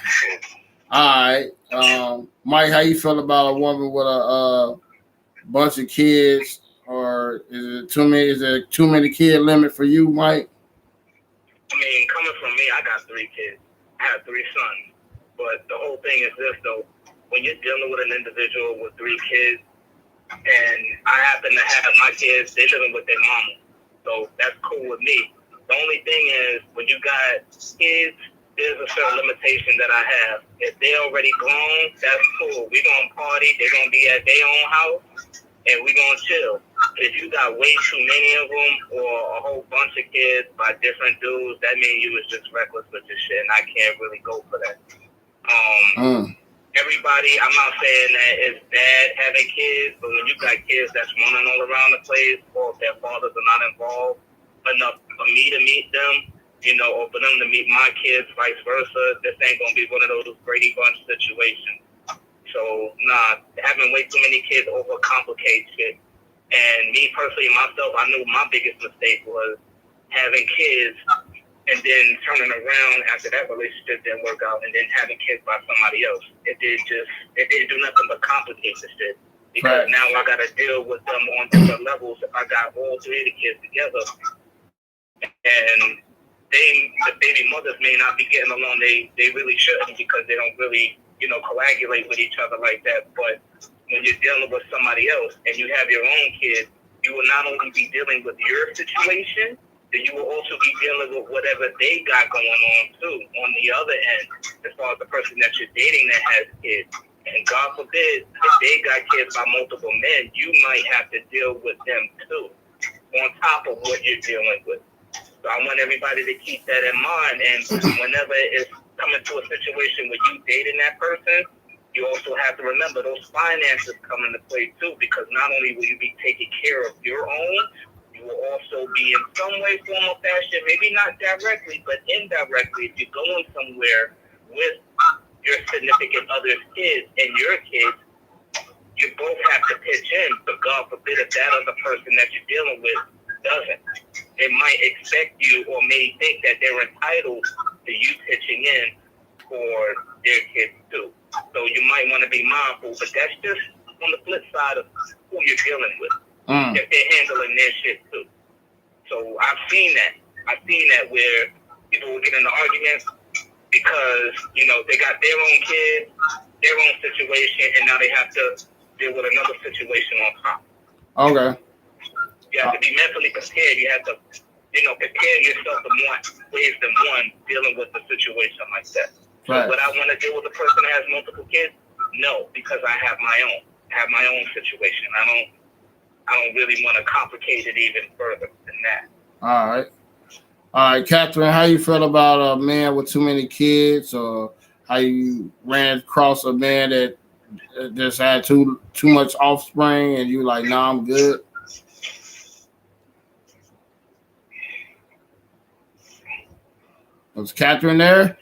Shit. All right, Mike, how you feel about a woman with a bunch of kids, or is it too many? Is there too many kid limit for you, Mike? I mean, coming from me, I got 3 kids. I have 3 sons. But the whole thing is this, though. When you're dealing with an individual with 3 kids, and I happen to have my kids, they living with their mama. So that's cool with me. The only thing is, when you got kids, there's a certain limitation that I have. If they're already grown, that's cool. We're going to party. They're going to be at their own house, and we're going to chill. If you got way too many of them or a whole bunch of kids by different dudes, that means you was just reckless with this shit, and I can't really go for that. Everybody, I'm not saying that it's bad having kids, but when you got kids that's running all around the place, or if their fathers are not involved enough for me to meet them, or for them to meet my kids, vice versa, this ain't gonna be one of those Brady Bunch situations. So, having way too many kids overcomplicates shit. And me personally, myself, I knew my biggest mistake was having kids and then turning around after that relationship didn't work out, and then having kids by somebody else. It didn't do nothing but complicate the shit. Because now I got to deal with them on different levels if I got all 3 of the kids together. And the baby mothers may not be getting along. They really shouldn't, because they don't really, coagulate with each other like that. But when you're dealing with somebody else and you have your own kids, you will not only be dealing with your situation, then you will also be dealing with whatever they got going on too on the other end, as far as the person that you're dating that has kids. And God forbid, if they got kids by multiple men, you might have to deal with them too, on top of what you're dealing with. So I want everybody to keep that in mind. And whenever it's coming to a situation where you dating that person, you also have to remember those finances come into play too, because not only will you be taking care of your own, you will also be in some way, form, or fashion, maybe not directly, but indirectly, if you're going somewhere with your significant other's kids and your kids, you both have to pitch in. But God forbid if that other person that you're dealing with doesn't. They might expect you or may think that they're entitled to you pitching in for their kids too. So you might want to be mindful, but that's just on the flip side of who you're dealing with. If they're handling their shit too. So I've seen that where people will get into arguments because, they got their own kids, their own situation, and now they have to deal with another situation on top. Okay. You have to be mentally prepared. You have to, prepare yourself for more ways than one dealing with a situation like that. So Right. would I want to deal with a person that has multiple kids? No, because I have my own. I have my own situation. I don't really want to complicate it even further than that. All right, Catherine, how you feel about a man with too many kids, or how you ran across a man that just had too much offspring, and you like, nah, I'm good? Was Catherine there?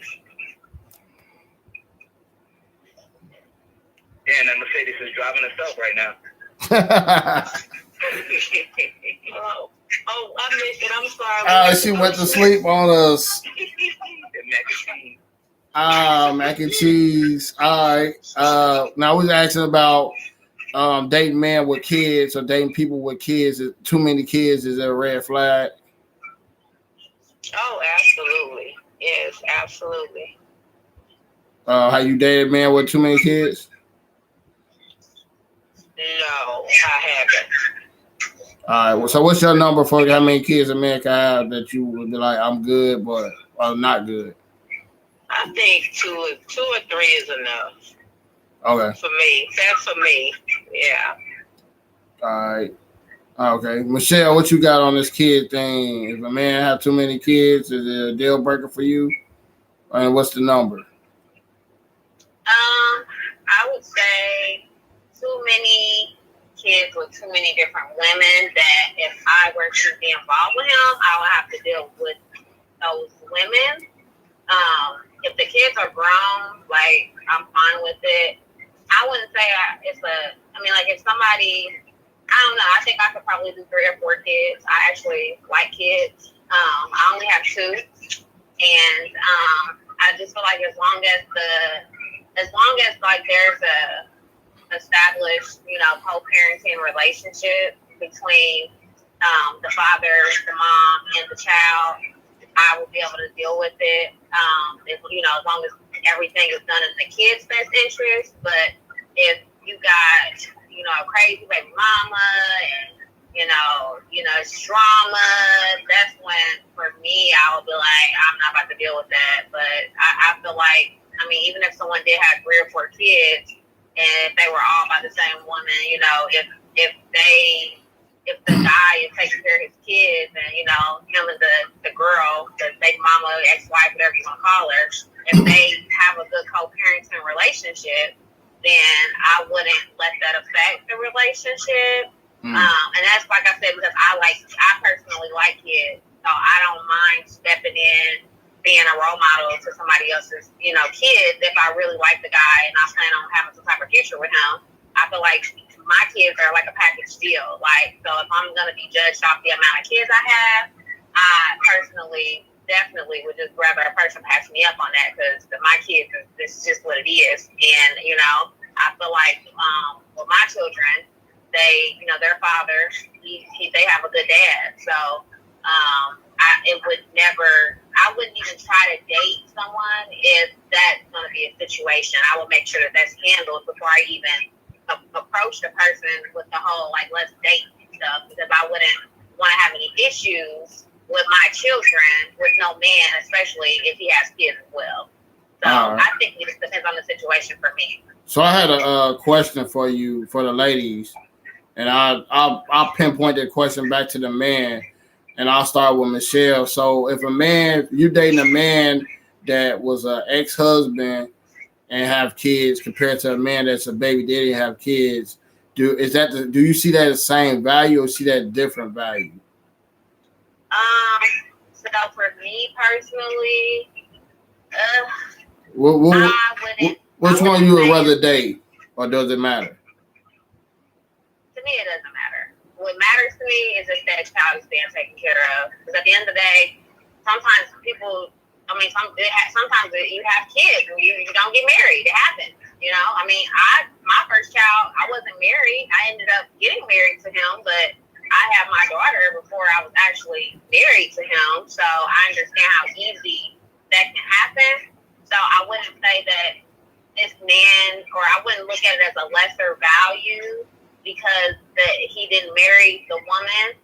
And that Mercedes is driving herself right now. I missed it. I'm sorry. She went to sleep on us. Mac and cheese. All right. Now we're asking about dating men with kids or dating people with kids. Too many kids is a red flag. Oh, absolutely. Yes, absolutely. How you dated a man with too many kids? No, I haven't. All right. Well, so what's your number for how many kids a man can have that you would be like, I'm good, but not good? I think two or three is enough. Okay. For me. That's for me. Yeah. All right. Okay. Michelle, what you got on this kid thing? If a man have too many kids, is it a deal breaker for you? And what's the number? I would say too many kids with too many different women that if I were to be involved with him, I would have to deal with those women. If the kids are grown, like, I'm fine with it. I wouldn't say if somebody, I don't know, I think I could probably do 3 or 4 kids. I actually like kids. I only have 2. And I just feel like as long as like there's a established, co-parenting relationship between the father, the mom, and the child, I will be able to deal with it. As long as everything is done in the kid's best interest. But if you got, a crazy baby mama and it's drama, that's when, for me, I would be like, I'm not about to deal with that. But I feel like, even if someone did have 3 or 4 kids, and if they were all by the same woman, if the guy is taking care of his kids and, him and the girl, the baby mama, ex-wife, whatever you want to call her, if they have a good co-parenting relationship, then I wouldn't let that affect the relationship. And that's, like I said, because I personally like kids, so I don't mind stepping in, being a role model to somebody else's, kids if I really like the guy and I plan on having some type of future with him. I feel like my kids are like a package deal. Like, so if I'm going to be judged off the amount of kids I have, I personally definitely would just rather a person pass me up on that, because my kids, it's just what it is. And, I feel like with my children, they, their father, they have a good dad. So I wouldn't even try to date someone if that's going to be a situation. I will make sure that that's handled before I even approach the person with the whole, like, let's date stuff, because I wouldn't want to have any issues with my children with no man, especially if he has kids as well. So I think it just depends on the situation for me. So I had a question for you, for the ladies, and I'll pinpoint that question back to the man, and I'll start with Michelle. So if you're dating a man that was an ex-husband and have kids compared to a man that's a baby daddy and have kids, do you see that as the same value or see that different value? So for me personally, What Which one you would rather date, or does it matter? To me, it doesn't matter. What matters to me is if that child is being taken care of. Because at the end of the day, sometimes people, sometimes you have kids and you don't get married. It happens. You know, my first child, I wasn't married. I ended up getting married to him, but I had my daughter before I was actually married to him. So I understand how easy that can happen. So I wouldn't say that this man, or I wouldn't look at it as a lesser value because that he didn't marry the woman.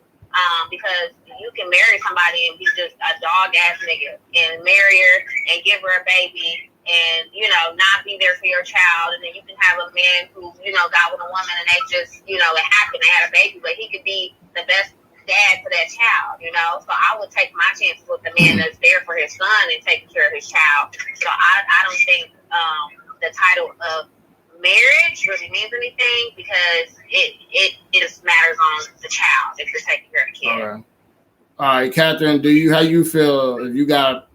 Because you can marry somebody and be just a dog ass nigga and marry her and give her a baby and, you know, not be there for your child. And then you can have a man who, you know, got with a woman and they just, you know, it happened, they had a baby, but he could be the best dad to that child, you know. So I would take my chances with the man that's there for his son and taking care of his child. So I don't think the title of marriage really means anything because it just matters on the child if you're taking care of the kid. All right, Catherine, how you feel if you got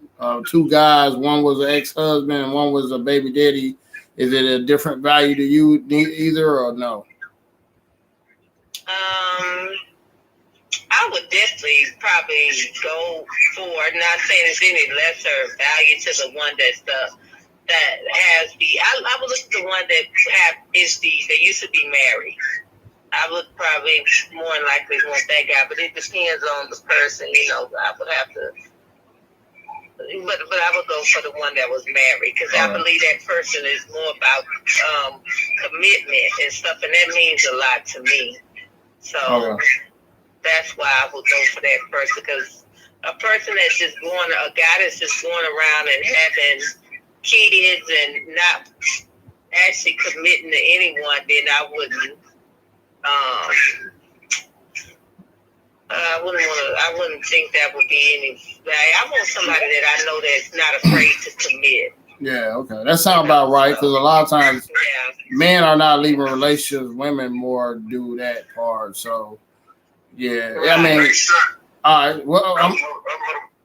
two guys, one was an ex-husband and one was a baby daddy? Is it a different value to you either or no? I would definitely probably go for, not saying it's any lesser value to the one that has I would look at the one that they used to be married. I would probably more than likely want that guy, but it depends on the person, you know. I would have to, but I would go for the one that was married because I believe that person is more about commitment and stuff, and that means a lot to me. So that's why I would go for that person, because a person that's just a guy that's just going around and having kids and not actually committing to anyone, then I wouldn't. I wouldn't think that would be any. I want somebody that I know that's not afraid to commit. Yeah, okay, that sounds about right. Because a lot of times, men are not leaving relationships; women more do that part. So, I mean, all right. Well,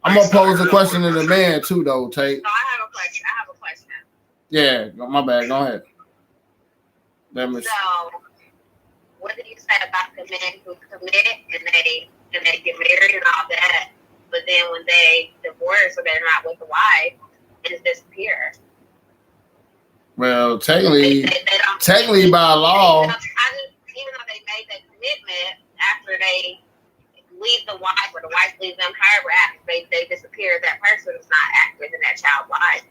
I'm gonna pose a question to the man too, though, Tate. So I have a question. Yeah, my bad. Go ahead. So, what did you say about the men who commit and they get married and all that, but then when they divorce or they're not with the wife, they just disappear? Well, technically by law, even though they made that commitment after they leave the wife or the wife leaves them, however they disappear, that person is not active in that child's life.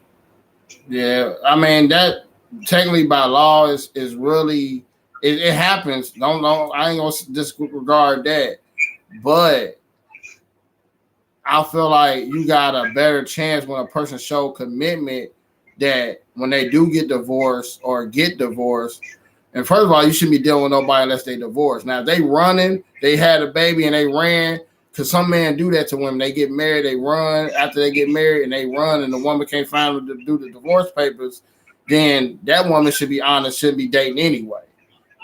Yeah, I mean that technically by law is really it happens. Don't I ain't gonna disregard that, but I feel like you got a better chance when a person show commitment that when they do get divorced or get divorced. And first of all, you shouldn't be dealing with nobody unless they divorced. Now, if they running, they had a baby and they ran, because some men do that to women. They get married, they run after they get married, and they run, and the woman can't find them to do the divorce papers, then that woman should be honest, shouldn't be dating anyway.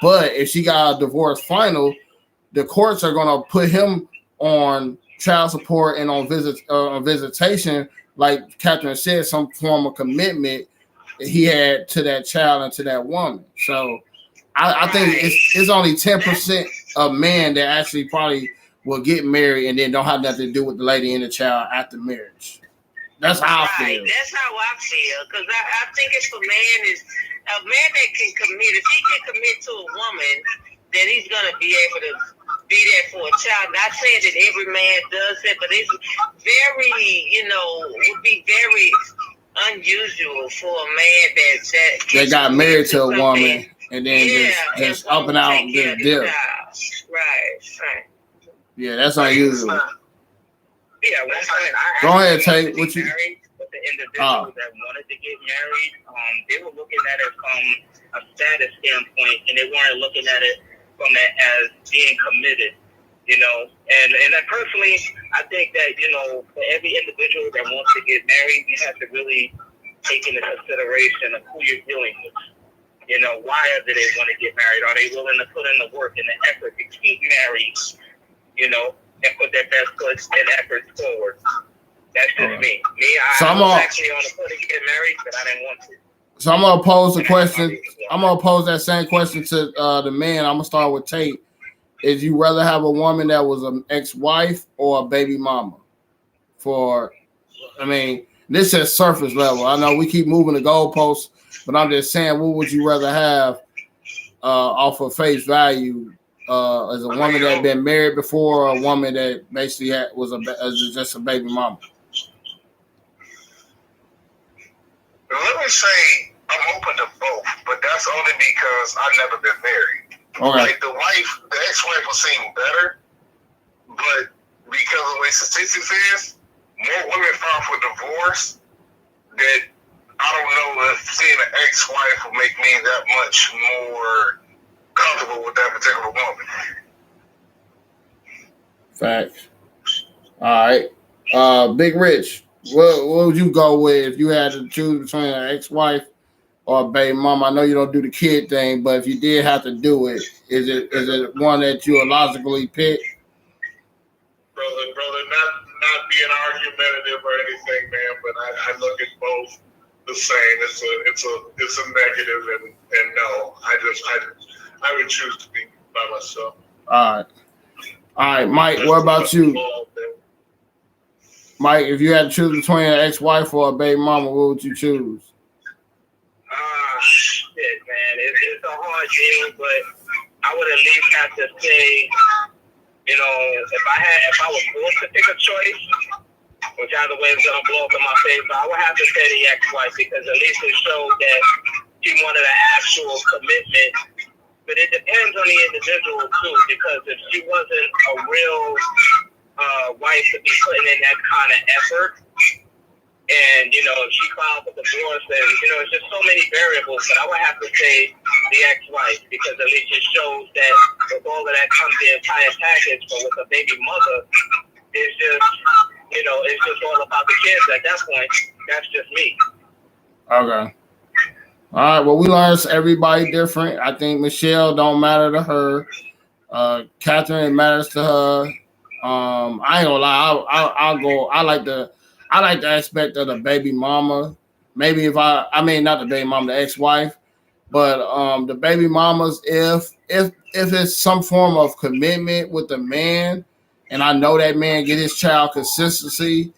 But if she got a divorce final, the courts are going to put him on child support and on visitation, like Catherine said, some form of commitment he had to that child and to that woman. So I think it's only 10% of men that actually probably will get married and then don't have nothing to do with the lady and the child after marriage. That's how I feel. That's how I feel, because I think if a man that can commit, if he can commit to a woman, then he's going to be able to be there for a child. Not saying that every man does it, but it's very, would be very unusual for a man that got married to a woman and then just up and out and just dip. Right. Yeah, that's unusual. Yeah, go ahead, Tate. What you? With the individuals that wanted to get married, they were looking at it from a status standpoint, and they weren't looking at it from that as being committed. And then personally, I think that for every individual that wants to get married, you have to really take into consideration of who you're dealing with. Why do they want to get married? Are they willing to put in the work and the effort to keep married? And put their best foot and efforts forward. That's just me. I was actually on the point of getting married, but I didn't want to. So I'm gonna pose the question. I'm gonna pose that same question to the men. I'm gonna start with Tate. Is you rather have a woman that was an ex-wife or a baby mama? I mean, this is surface level. I know we keep moving the goalposts, but I'm just saying, what would you rather have off of face value? As a woman that had been married before, or a woman that basically was just a baby mama? Let me say I'm open to both, but that's only because I've never been married. Okay. Like the ex-wife will seem better, but because of the way statistics is, more women file for divorce. That I don't know if seeing an ex-wife will make me that much more comfortable with that particular woman. Facts. All right. Big Rich, what would you go with if you had to choose between an ex-wife or a baby mama? I know you don't do the kid thing, but if you did have to do it, is it one that you would logically pick? Brother, not being argumentative or anything, man, but I look at both the same. It's a negative, and no, I would choose to be by myself. All right, Mike. What about you, Mike? If you had to choose between an ex-wife or a baby mama, what would you choose? Shit, man, it's a hard deal, but I would at least have to say, you know, if I was forced to pick a choice, which either way is gonna blow up in my face, but I would have to say the ex-wife, because at least it showed that she wanted an actual commitment. But it depends on the individual too, because if she wasn't a real wife to be putting in that kind of effort, and you know, if she filed for divorce, then you know, it's just so many variables. But I would have to say the ex-wife, because at least it shows that with all of that comes the entire package. But with a baby mother, it's just, you know, it's just all about the kids at that point. That's just me. Okay. All right. Well, we learned everybody different. I think Michelle don't matter to her. Catherine, it matters to her. I ain't gonna lie. I'll go. I like the aspect of the baby mama. Maybe if not the baby mama, the ex-wife, but the baby mamas. If it's some form of commitment with the man, and I know that man get his child consistency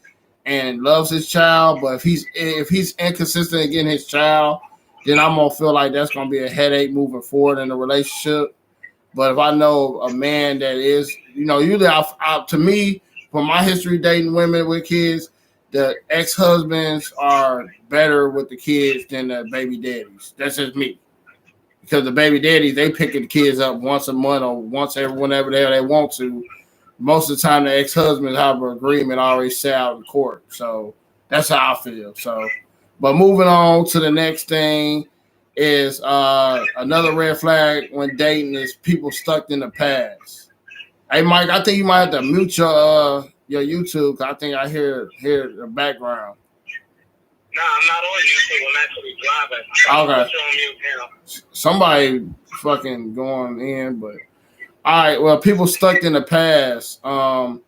and loves his child, but if he's inconsistent in getting his child, then I'm gonna feel like that's gonna be a headache moving forward in the relationship. But if I know a man that is, you know, usually to me, from my history dating women with kids, the ex-husbands are better with the kids than the baby daddies. That's just me. Because the baby daddies, they pick the kids up once a month or whenever they want to. Most of the time, the ex-husbands have an agreement already set out in court. So that's how I feel. So. But moving on to the next thing is another red flag when dating is people stuck in the past. Hey, Mike, I think you might have to mute your YouTube, because I think I hear the background. No, I'm not on YouTube. I'm actually driving. Okay. Somebody fucking going in, but all right. Well, people stuck in the past. I'm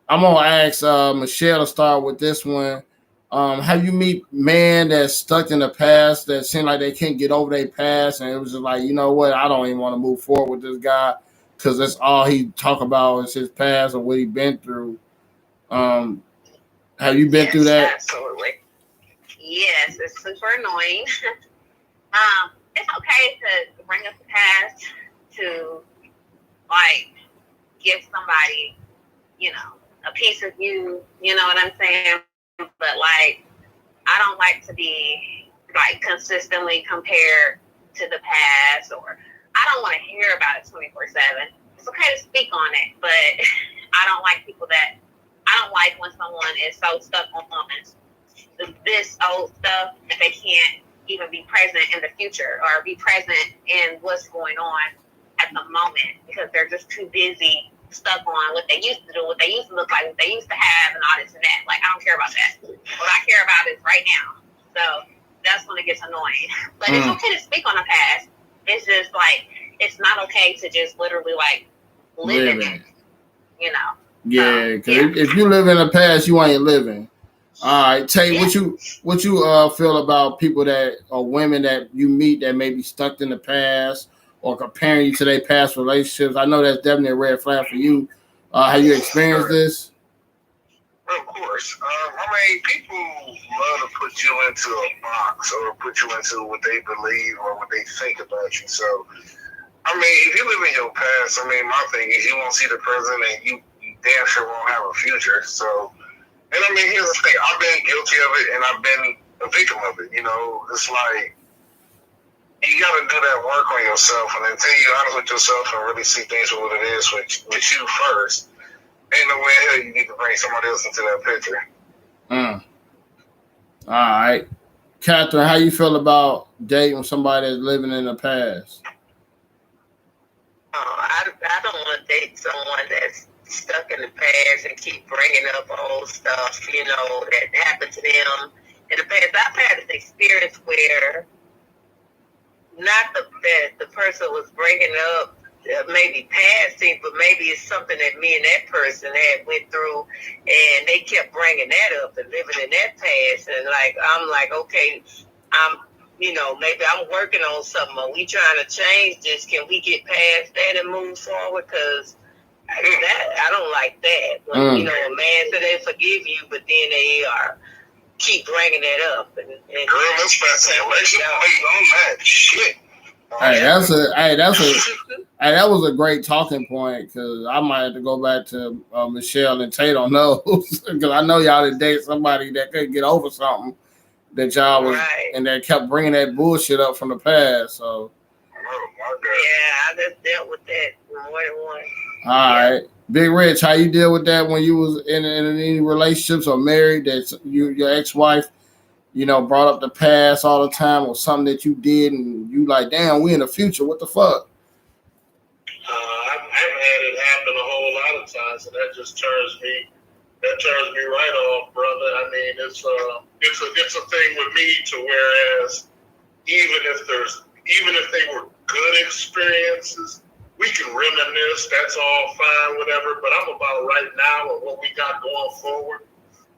gonna ask Michelle to start with this one. Have you meet men that's stuck in the past that seem like they can't get over their past, and it was just like, you know what, I don't even want to move forward with this guy because that's all he talk about is his past or what he been through. Have you been through that? Absolutely. Yes, it's super annoying. It's okay to bring up the past to like give somebody, you know, a piece of you. You know what I'm saying? But like, I don't like to be like consistently compared to the past, or I don't want to hear about it 24/7. It's okay to speak on it, but I don't like I don't like when someone is so stuck on this old stuff that they can't even be present in the future or be present in what's going on at the moment, because they're just too busy stuck on what they used to do, what they used to look like, what they used to have, and all this and that. Like, I don't care about that. What I care about is right now. So that's when it gets annoying. But it's okay to speak on the past. It's just like, it's not okay to just literally like live in it, you know? Yeah, because if you live in the past, you ain't living. All right, Tay, what you feel about people that or women that you meet that may be stuck in the past or comparing you to their past relationships? I know that's definitely a red flag for you. Have you experienced this? Of course. I mean, people love to put you into a box or put you into what they believe or what they think about you. So, I mean, if you live in your past, I mean, my thing is you won't see the present and you damn sure won't have a future. So, and I mean, here's the thing. I've been guilty of it and I've been a victim of it. You know, it's like you got to do that work on yourself. And until you're honest with yourself and really see things for what it is with you first, ain't no way in hell you need to bring somebody else into that picture. All right. Catherine, how you feel about dating somebody that's living in the past? I don't want to date someone that's stuck in the past and keep bringing up old stuff, you know, that happened to them in the past. I've had an experience where not that the person was bringing up maybe past things, but maybe it's something that me and that person had went through, and they kept bringing that up and living in that past. And like, I'm like, okay, you know, maybe I'm working on something. Are we trying to change this? Can we get past that and move forward? Because I don't like that. When, you know, a man said they forgive you, but then they keep bringing that up. And girl, that's fascination. On that shit. That was a great talking point because I might have to go back to Michelle and Tate on those because I know y'all did date somebody that couldn't get over something that y'all was and that kept bringing that bullshit up from the past. So, I just dealt with that more than once. All right, Big Rich, how you deal with that when you was in any relationships or married that your ex-wife, you know, brought up the past all the time or something that you did and you like, damn, we in the future, what the fuck? I've had it happen a whole lot of times, and that just turns me right off, brother. I mean, it's a thing with me to whereas even if they were good experiences, we can reminisce. That's all fine, whatever. But I'm about right now and what we got going forward.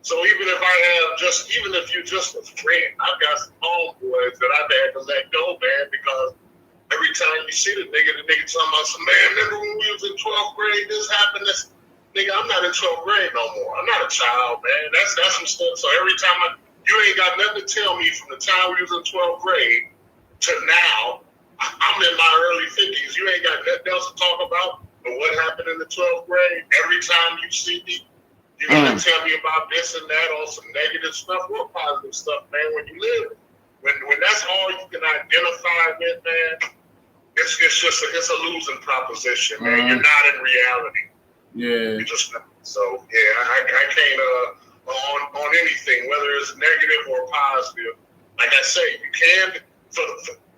So even if you're just a friend, I've got some homeboys that I've had to let go, man, because every time you see the nigga talking about some, man, remember when we was in 12th grade, this happened, this nigga, I'm not in 12th grade no more. I'm not a child, man. That's some stuff. So every time you ain't got nothing to tell me from the time we was in 12th grade to now. I'm in my early 50s. You ain't got nothing else to talk about but what happened in the 12th grade. Every time you see me, you're going to tell me about this and that or some negative stuff or positive stuff, man, when you live. When that's all you can identify with, man, it's a losing proposition, man. You're not in reality. Yeah. You're just not. So, yeah, I can't, on anything, whether it's negative or positive. Like I say, you can,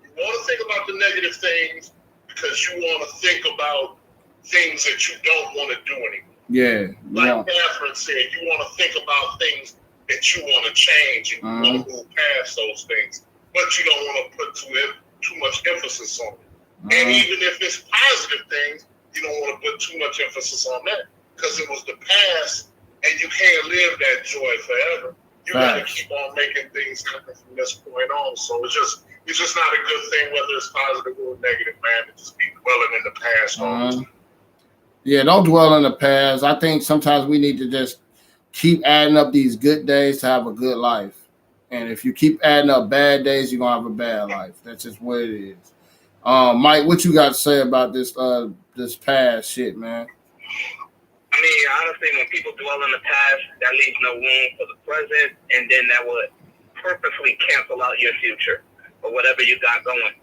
you want to think about the negative things because you want to think about things that you don't want to do anymore. Yeah. Like Catherine said, you want to think about things that you want to change and you want to move past those things, but you don't want to put too much emphasis on it. And even if it's positive things, you don't want to put too much emphasis on that because it was the past and you can't live that joy forever. You got to keep on making things happen from this point on. So it's just not a good thing, whether it's positive or negative, man, to just be dwelling in the past. Yeah, don't dwell in the past. I think sometimes we need to just keep adding up these good days to have a good life. And if you keep adding up bad days, you're going to have a bad life. That's just what it is. Mike, what you got to say about this past shit, man? I mean, honestly, when people dwell in the past, that leaves no room for the present, and then that would purposely cancel out your future or whatever you got going.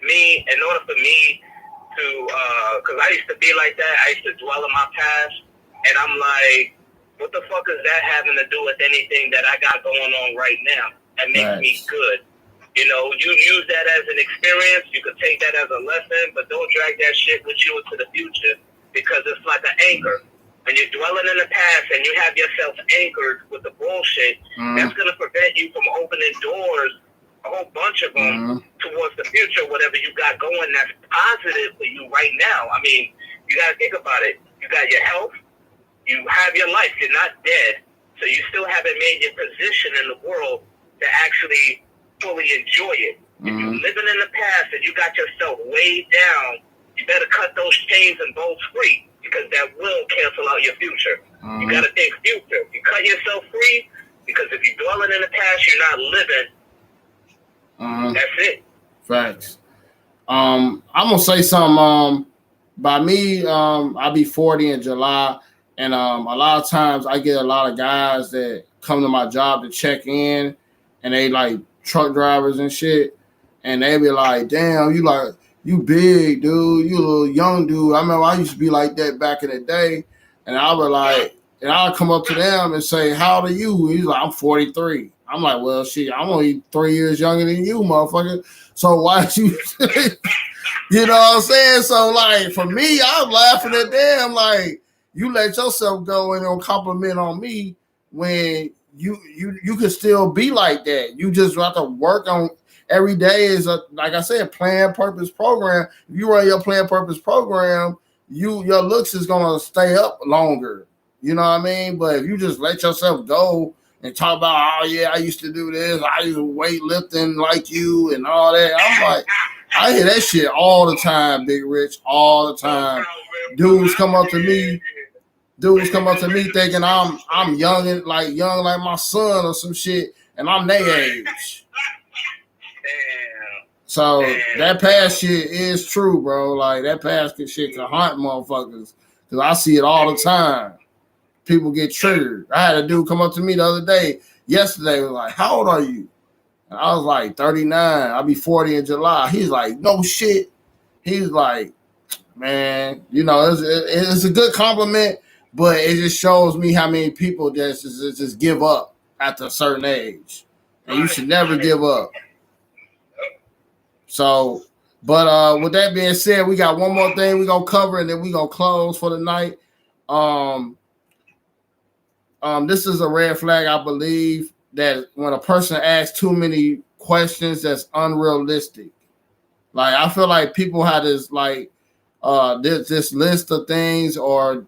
In order for me to, because I used to be like that, I used to dwell in my past, and I'm like, what the fuck is that having to do with anything that I got going on right now that makes me good? You know, you use that as an experience, you could take that as a lesson, but don't drag that shit with you into the future because it's like an anchor. When you're dwelling in the past and you have yourself anchored with the bullshit, that's going to prevent you from opening doors, a whole bunch of them, towards the future, whatever you got going that's positive for you right now. I mean, you got to think about it. You got your health. You have your life. You're not dead. So you still haven't made your position in the world to actually fully enjoy it. If you're living in the past and you got yourself weighed down, you better cut those chains and bolts free, because that will cancel out your future. You got to think future. You cut yourself free, because if you're dwelling in the past, you're not living. That's it. Facts. I'm gonna say something. By me, I'll be 40 in July, and a lot of times I get a lot of guys that come to my job to check in, and they like truck drivers and shit, and they be like, "Damn, you big dude, you a little young dude." I remember I used to be like that back in the day, and I would like, and I'll come up to them and say, "How old are you?" And he's like, "I'm 43." I'm like, "Well, shit, I'm only 3 years younger than you, motherfucker. So why you?" You know what I'm saying? So, like, for me, I'm laughing at them. Like, you let yourself go and don't compliment on me when you could still be like that. You just have to work on every day. Is a, like I said, plan, purpose, program. If you run your plan, purpose, program, your looks is gonna stay up longer. You know what I mean? But if you just let yourself go and talk about, oh yeah, I used to do this, I used to weightlifting like you and all that, I'm like, I hear that shit all the time, Big Rich, all the time. Dudes come up to me thinking I'm young and like my son or some shit, and I'm their age. So that past shit is true, bro. Like that past shit can haunt motherfuckers, because I see it all the time. People get triggered. I had a dude come up to me the other day, yesterday, was like, "How old are you?" And I was like, 39. I'll be 40 in July. He's like, "No shit." He's like, "Man, you know, it's a good compliment, but it just shows me how many people just give up at a certain age. And you should never give up." So, but with that being said, we got one more thing we're going to cover, and then we're going to close for the night. This is a red flag, I believe, that when a person asks too many questions that's unrealistic. Like, I feel like people have this like this list of things or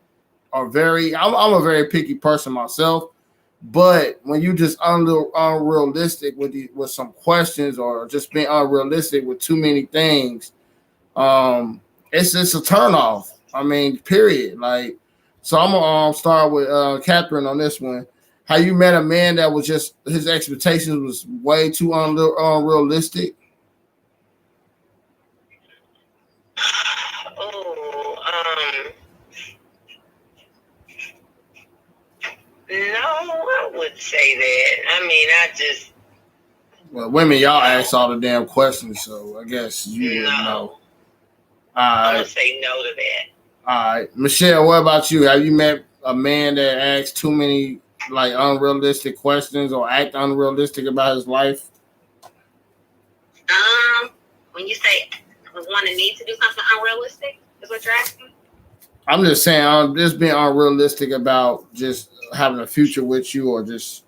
are very. I'm a very picky person myself, but when you just unrealistic with some questions, or just being unrealistic with too many things, it's just a turnoff. I mean, period. Like, so I'm gonna start with Catherine on this one. How you met a man that was just, his expectations was way too unrealistic? No, I would say that. I mean, Well, women, y'all ask all the damn questions, so I guess you would know. I would say no to that. All right. Michelle, what about you? Have you met a man that asks too many like unrealistic questions or act unrealistic about his life? When you say want to need to do something unrealistic, is what you're asking? I'm just saying, just being unrealistic about just having a future with you, or just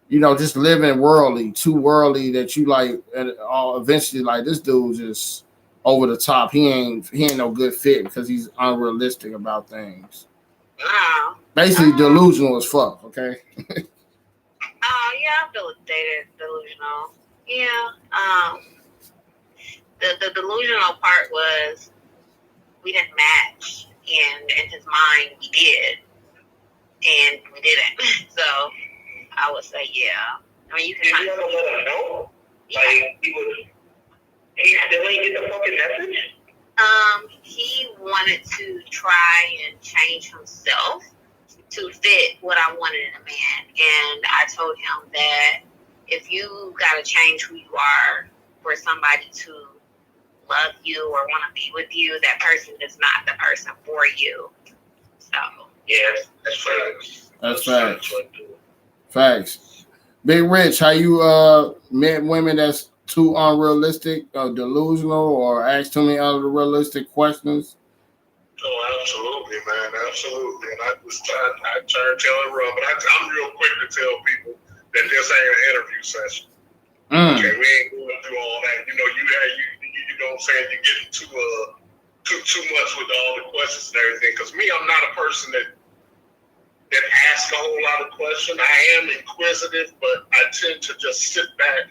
you know, just living worldly, too worldly that you like, eventually like, this dude just over the top. He ain't no good fit because he's unrealistic about things. Basically delusional as fuck, okay? Yeah, I feel dated delusional. Yeah. The delusional part was we didn't match, and in his mind we did, and we didn't. So I would say, yeah. I mean, you can. Did you ever let him know? Like he still ain't get the fucking message. He wanted to try and change himself to fit what I wanted in a man, and I told him that if you gotta change who you are for somebody to love you or want to be with you, that person is not the person for you. So yeah, that's facts. That's facts. Facts. Big Rich, how you met women that's too unrealistic, delusional, or ask too many unrealistic questions? Oh, absolutely, man, absolutely. And I try to tell it wrong, but I'm real quick to tell people that this ain't an interview session. Okay, we ain't going through all that. You know, you know what I'm saying? You're getting too much with all the questions and everything. Because me, I'm not a person that and ask a whole lot of questions. I am inquisitive, but I tend to just sit back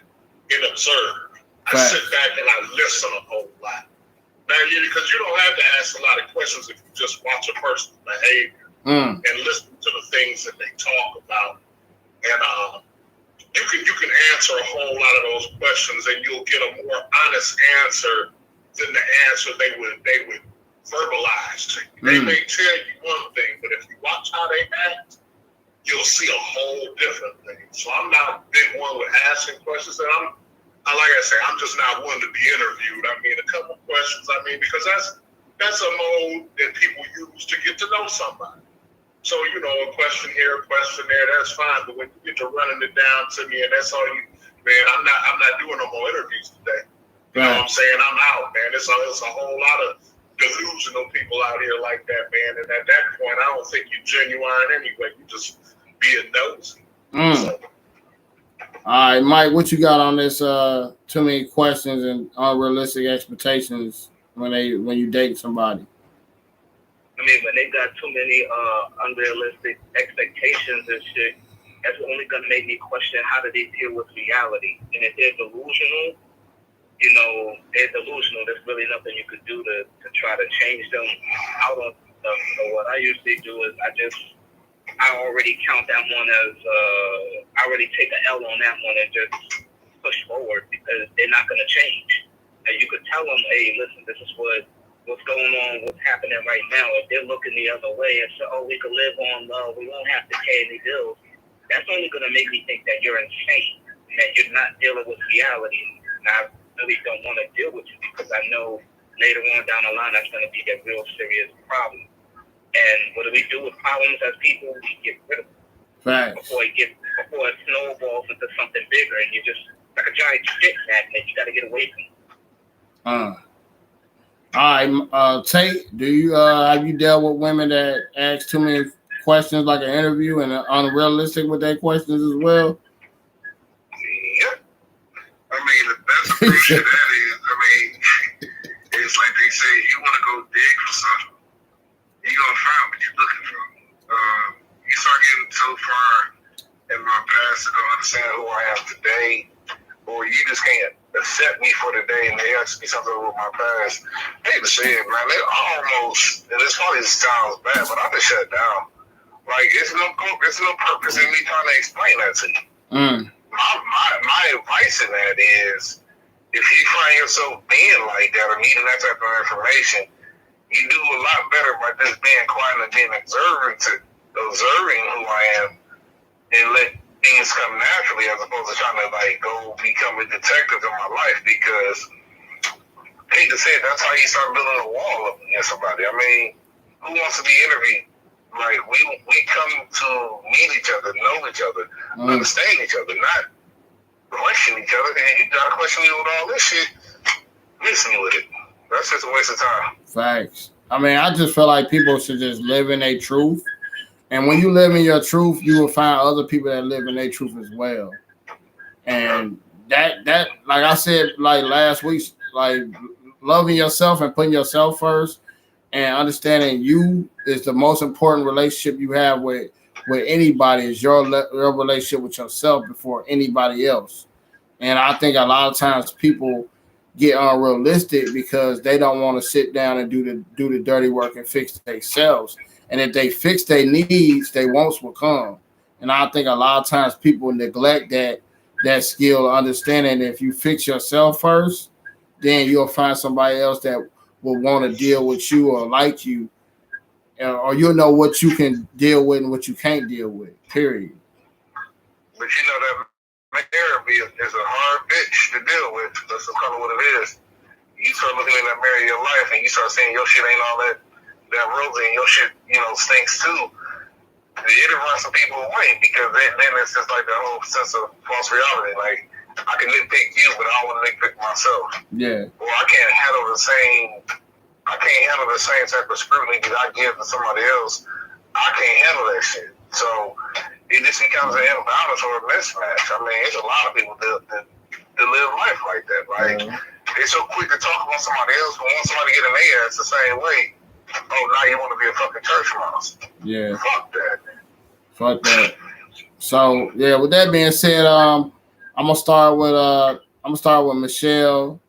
and observe. I sit back and I listen a whole lot. Now, because you don't have to ask a lot of questions if you just watch a person's behavior and listen to the things that they talk about. And you can answer a whole lot of those questions, and you'll get a more honest answer than the answer they would verbalize to you. They may tell you one thing, but if you watch how they act, you'll see a whole different thing. So I'm not big one with asking questions, and like I say, I'm just not one to be interviewed. I mean, a couple questions. I mean, because that's a mode that people use to get to know somebody. So, a question here, a question there, that's fine. But when you get to running it down to me, and that's all you, man, I'm not doing no more interviews today. You know what I'm saying? I'm out, man. It's a whole lot of delusional people out here like that, man. And at that point, I don't think you're genuine anyway. You just being nosy. So. All right, Mike, what you got on this? Too many questions and unrealistic expectations when you date somebody. I mean, when they got too many unrealistic expectations and shit, that's only gonna make me question how do they deal with reality. And if they're delusional, there's really nothing you could do to try to change them out on stuff. So what I usually do is I already count that one as I already take an L on that one and just push forward because they're not gonna change. And you could tell them, hey, listen, this is what's going on, what's happening right now. If they're looking the other way and say, oh, we can live on love, we won't have to pay any bills, that's only going to make me think that you're insane and that you're not dealing with reality. And I really don't want to deal with you because I know later on down the line that's going to be a real serious problem. And what do we do with problems as people? We get rid of them before it snowballs into something bigger and you're just like a giant stick magnet. You got to get away from it. All right, Tate, do you have you dealt with women that ask too many questions like an interview and are unrealistic with their questions as well? Yep. I mean, the best approach to that is, it's like they say, you want to go dig for something, you're going to find what you're looking for. You start getting so far in my past to don't understand who I am today, or you just can't accept me for today and they ask me something with my past. I hate to say it, man. They almost, and this probably sounds bad, but I just shut down. Like, it's no purpose in me trying to explain that to you. My advice in that is, if you find yourself being like that or needing that type of information, you do a lot better by just being quiet and being observing who I am and let things come naturally as opposed to trying to go become a detective in my life, because I hate to say it, that's how you start building a wall up against somebody. I mean, who wants to be interviewed? Like, we come to meet each other, know each other, understand each other, not question each other. And you gotta question me with all this shit. Miss me with it. That's just a waste of time. Facts. I mean, I just feel like people should just live in their truth. And when you live in your truth, you will find other people that live in their truth as well. And that, like I said, like last week, like loving yourself and putting yourself first and understanding you is the most important relationship you have with anybody is your relationship with yourself before anybody else. And I think a lot of times people get unrealistic because they don't want to sit down and do the dirty work and fix themselves. And if they fix their needs, their wants will come. And I think a lot of times people neglect that skill of understanding. If you fix yourself first, then you'll find somebody else that will want to deal with you or like you, or you'll know what you can deal with and what you can't deal with, period. But that therapy is a hard bitch to deal with. That's kind of what it is. You start looking in that mirror of your life and you start saying your shit ain't all that rosy and your shit, stinks too. It'll run some people away because then it's just like the whole sense of false reality. Like, I can nitpick you, but I don't want to nitpick myself. Yeah. Or I can't handle the same type of scrutiny that I give to somebody else. I can't handle that shit. So it just becomes an imbalance or a mismatch. I mean, there's a lot of people that live life like that. Like, they're so quick to talk about somebody else, but once somebody get in their ass the same way, oh, now you want to be a fucking church mouse. Yeah. Fuck that. Fuck that. So yeah, with that being said, I'm gonna start with Michelle.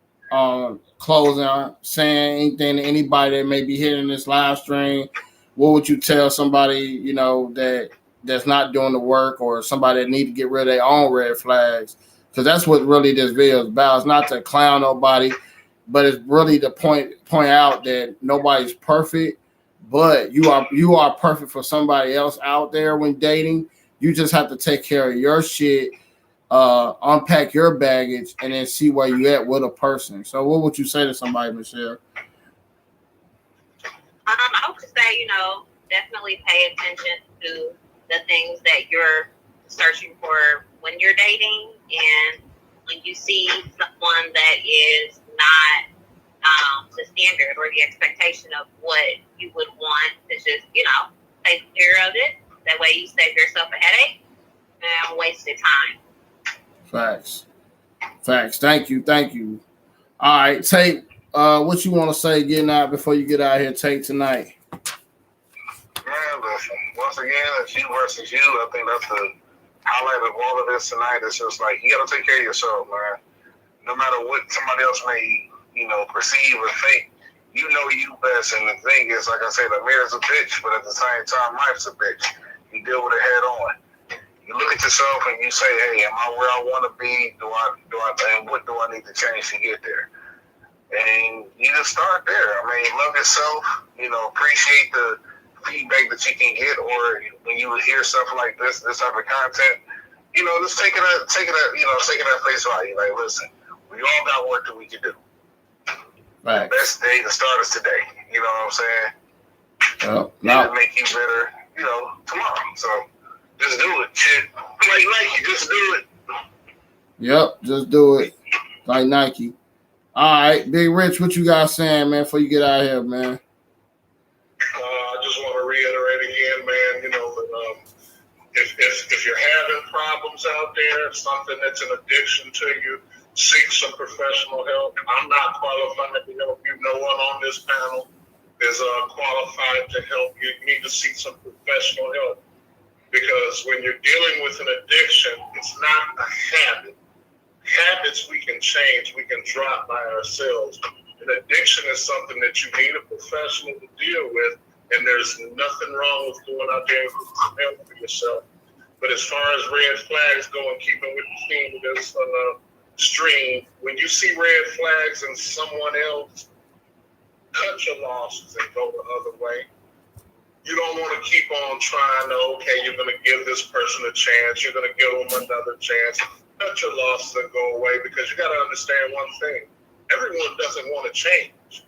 Closing, saying anything to anybody that may be hitting this live stream. What would you tell somebody that's not doing the work, or somebody that need to get rid of their own red flags? Because that's what really this video is about. It's not to clown nobody, but it's really to point out that nobody's perfect, but you are perfect for somebody else out there when dating. You just have to take care of your shit, unpack your baggage, and then see where you at with a person. So what would you say to somebody, Michelle? I would say, definitely pay attention to the things that you're searching for when you're dating, and when you see someone that is not the standard or the expectation of what you would want, to just, take care of it. That way you save yourself a headache and wasted time. Facts. Thank you. All right, Tate, what you want to say getting out before you get out here, Tate, tonight? Man, listen, once again, it's you versus you. I think that's the highlight of all of this tonight. It's just like, you got to take care of yourself, man. No matter what somebody else may, perceive or think, you know you best. And the thing is, like I said, the mirror's a bitch, but at the same time, life's a bitch. You deal with it head on. You look at yourself and you say, hey, am I where I want to be? And what do I need to change to get there? And you just start there. I mean, love yourself, appreciate the feedback that you can get, or when you hear stuff like this type of content, just take it at face value. Like, listen, we all got work that we can do. Right. The best day to start is today. You know what I'm saying? Well, no. It'll make you better, tomorrow. So just do it. Shit. Like Nike, just do it. Yep, just do it. Like Nike. All right, Big Rich, what you guys saying, man, before you get out of here, man? I just want to reiterate again, man, if you're having problems out there, something that's an addiction to you, seek some professional help. I'm not qualified to help you. No one on this panel is qualified to help you. You need to seek some professional help, because when you're dealing with an addiction, it's not a habit. Habits we can change, we can drop by ourselves. An addiction is something that you need a professional to deal with, and there's nothing wrong with going out there and getting some help for yourself. But as far as red flags go, and keeping with the theme of this stream, when you see red flags in someone else, cut your losses and go the other way. You don't want to keep on trying to, okay, you're going to give this person a chance, you're going to give them another chance. Cut your losses and go away, because you got to understand one thing. Everyone doesn't want to change.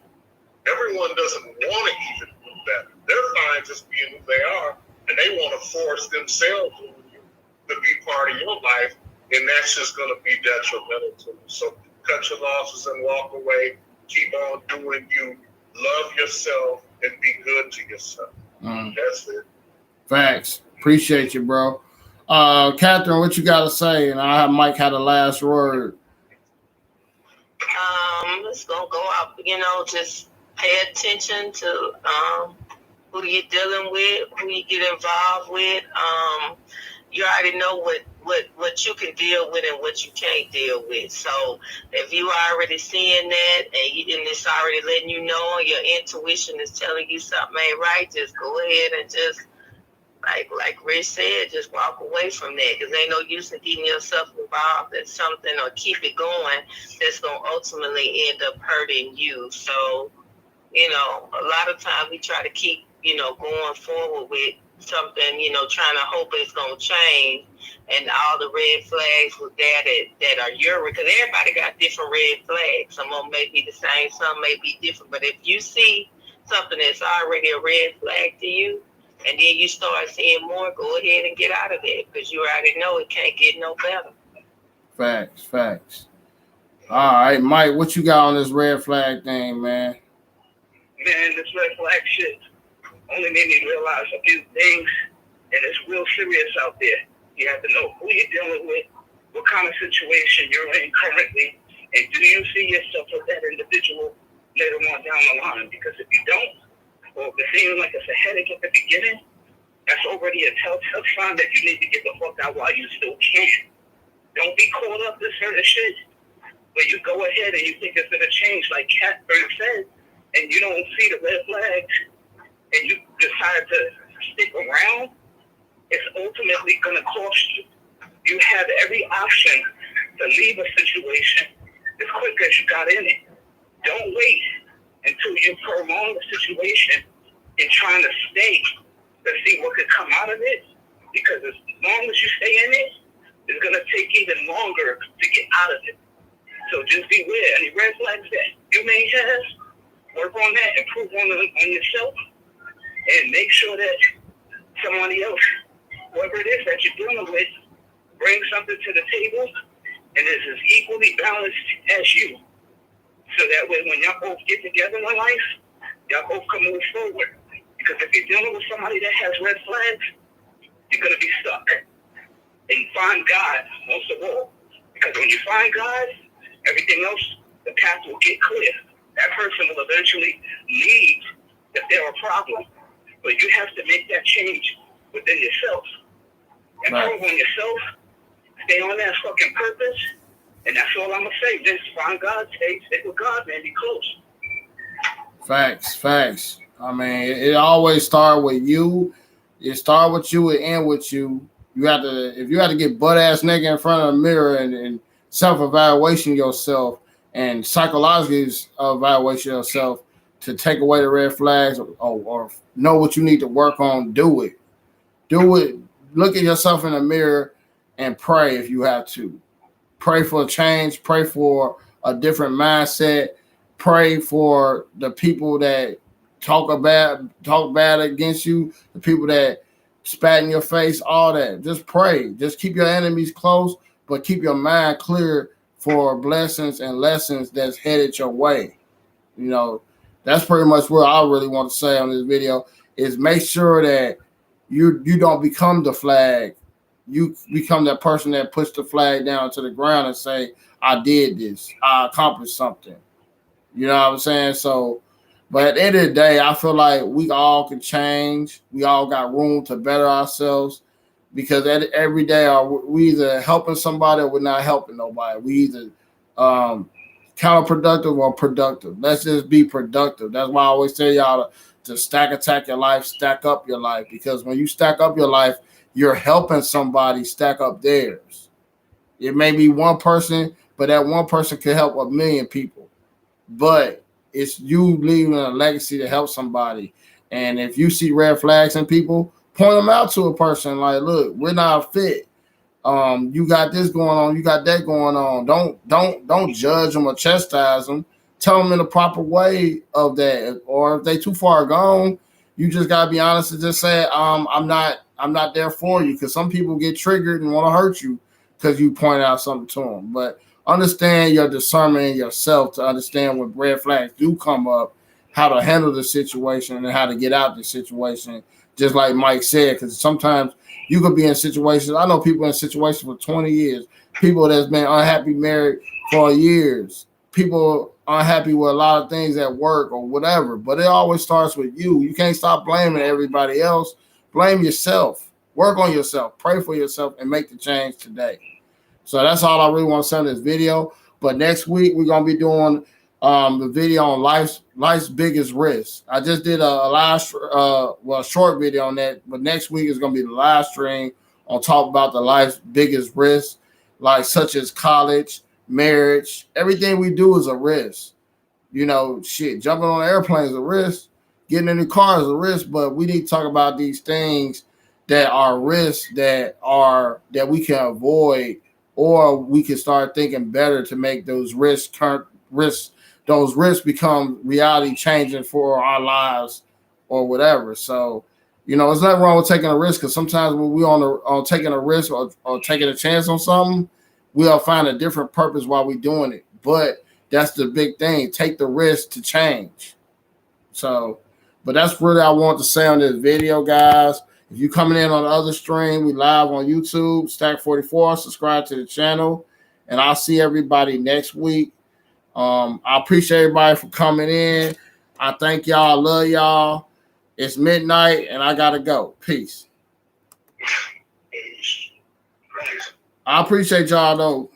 Everyone doesn't want to even do that. They're fine just being who they are, and they want to force themselves to be part of your life, and that's just going to be detrimental to you. So cut your losses and walk away. Keep on doing you. Love yourself and be good to yourself. That's it. Facts. Appreciate you, bro. Catherine, what you got to say? And I have Mike had the last word. It's gonna go out. Just pay attention to who you're dealing with, who you get involved with. You already know what you can deal with and what you can't deal with. So if you are already seeing that, and it's already letting you know, your intuition is telling you something ain't right, just go ahead and just, like Rich said, just walk away from that, because ain't no use in getting yourself involved in something or keep it going that's going to ultimately end up hurting you. So, a lot of times we try to keep, going forward with something, trying to hope it's going to change, and all the red flags with that are your, because everybody got different red flags. Some of them may be the same, some may be different, but if you see something that's already a red flag to you, and then you start seeing more, go ahead and get out of there, because you already know it can't get no better. Facts. All right, Mike, what you got on this red flag thing, man? Man, this red flag shit only made me realize a few things, and it's real serious out there. You have to know who you're dealing with, what kind of situation you're in currently, and do you see yourself as that individual later on down the line? Because if you don't, or if it seems like it's a headache at the beginning, That's already a telltale sign that you need to get the fuck out while you still can. Don't be caught up in certain shit where you go ahead and you think it's gonna change, like Catherine said, and you don't see the red flags, and you decide to stick around. It's ultimately gonna cost you. You have every option to leave a situation as quick as you got in it. Don't wait until you prolong the situation and trying to stay to see what could come out of it. Because as long as you stay in it, it's going to take even longer to get out of it. So just beware. Any red flags that you may have, work on that, improve on yourself, and make sure that somebody else, whoever it is that you're dealing with, brings something to the table and is as equally balanced as you. So that way when y'all both get together in life, y'all both can move forward. Because if you're dealing with somebody that has red flags, you're going to be stuck. And find God, most of all. Because when you find God, everything else, the path will get clear. That person will eventually leave if they're a problem. But you have to make that change within yourself. Improve on yourself. Stay on that fucking purpose. And that's all I'm going to say. Just find God. Stick with God, man. Be close. Facts. I mean, it always starts with you. It starts with you and end with you. If you have to get butt ass naked in front of a mirror and self-evaluation yourself and psychologically evaluation yourself to take away the red flags or know what you need to work on, do it. Look at yourself in the mirror and pray if you have to. Pray for a change. Pray for a different mindset. Pray for the people that talk bad against you, the people that spat in your face, all that. Just pray. Just keep your enemies close, but keep your mind clear for blessings and lessons that's headed your way. You know, that's pretty much what I really want to say on this video is make sure that you don't become the flag. You become that person that puts the flag down to the ground and say, I did this. I accomplished something. You know what I'm saying? So, but at the end of the day, I feel like we all can change. We all got room to better ourselves because every day we either helping somebody or we're not helping nobody. We either counterproductive or productive. Let's just be productive. That's why I always tell y'all to stack your life, stack up your life. Because when you stack up your life, you're helping somebody stack up theirs. It may be one person, but that one person could help 1 million people. But it's you leaving a legacy to help somebody. And if you see red flags in people, point them out to a person. Like, look, we're not fit. You got this going on. You got that going on. Don't judge them or chastise them. Tell them in the proper way of that. Or if they too far gone, you just gotta be honest and just say, I'm not there for you. Because some people get triggered and want to hurt you because you point out something to them. But understand your discernment in yourself to understand when red flags do come up, how to handle the situation and how to get out of the situation. Just like Mike said, because sometimes you could be in situations. I know people in situations for 20 years, people that's been unhappy married for years, people unhappy with a lot of things at work or whatever. But it always starts with you. You can't stop blaming everybody else. Blame yourself. Work on yourself. Pray for yourself and make the change today. So that's all I really want to say in this video. But next week, we're going to be doing the video on life's biggest risk. I just did a short video on that. But next week is going to be the live stream on talk about the life's biggest risk, like such as college, marriage. Everything we do is a risk. You know, shit, jumping on an airplane is a risk. Getting in the car is a risk. But we need to talk about these things that are risks that we can avoid. Or we can start thinking better to make those risks become reality changing for our lives or whatever. So, you know, there's nothing wrong with taking a risk because sometimes when we're on taking a risk or taking a chance on something, we'll find a different purpose while we're doing it. But that's the big thing. Take the risk to change. So, but that's really I want to say on this video, guys. If you're coming in on the other stream, we live on YouTube, Stack44. Subscribe to the channel, and I'll see everybody next week. I appreciate everybody for coming in. I thank y'all. I love y'all. It's midnight, and I got to go. Peace. It's crazy. I appreciate y'all though.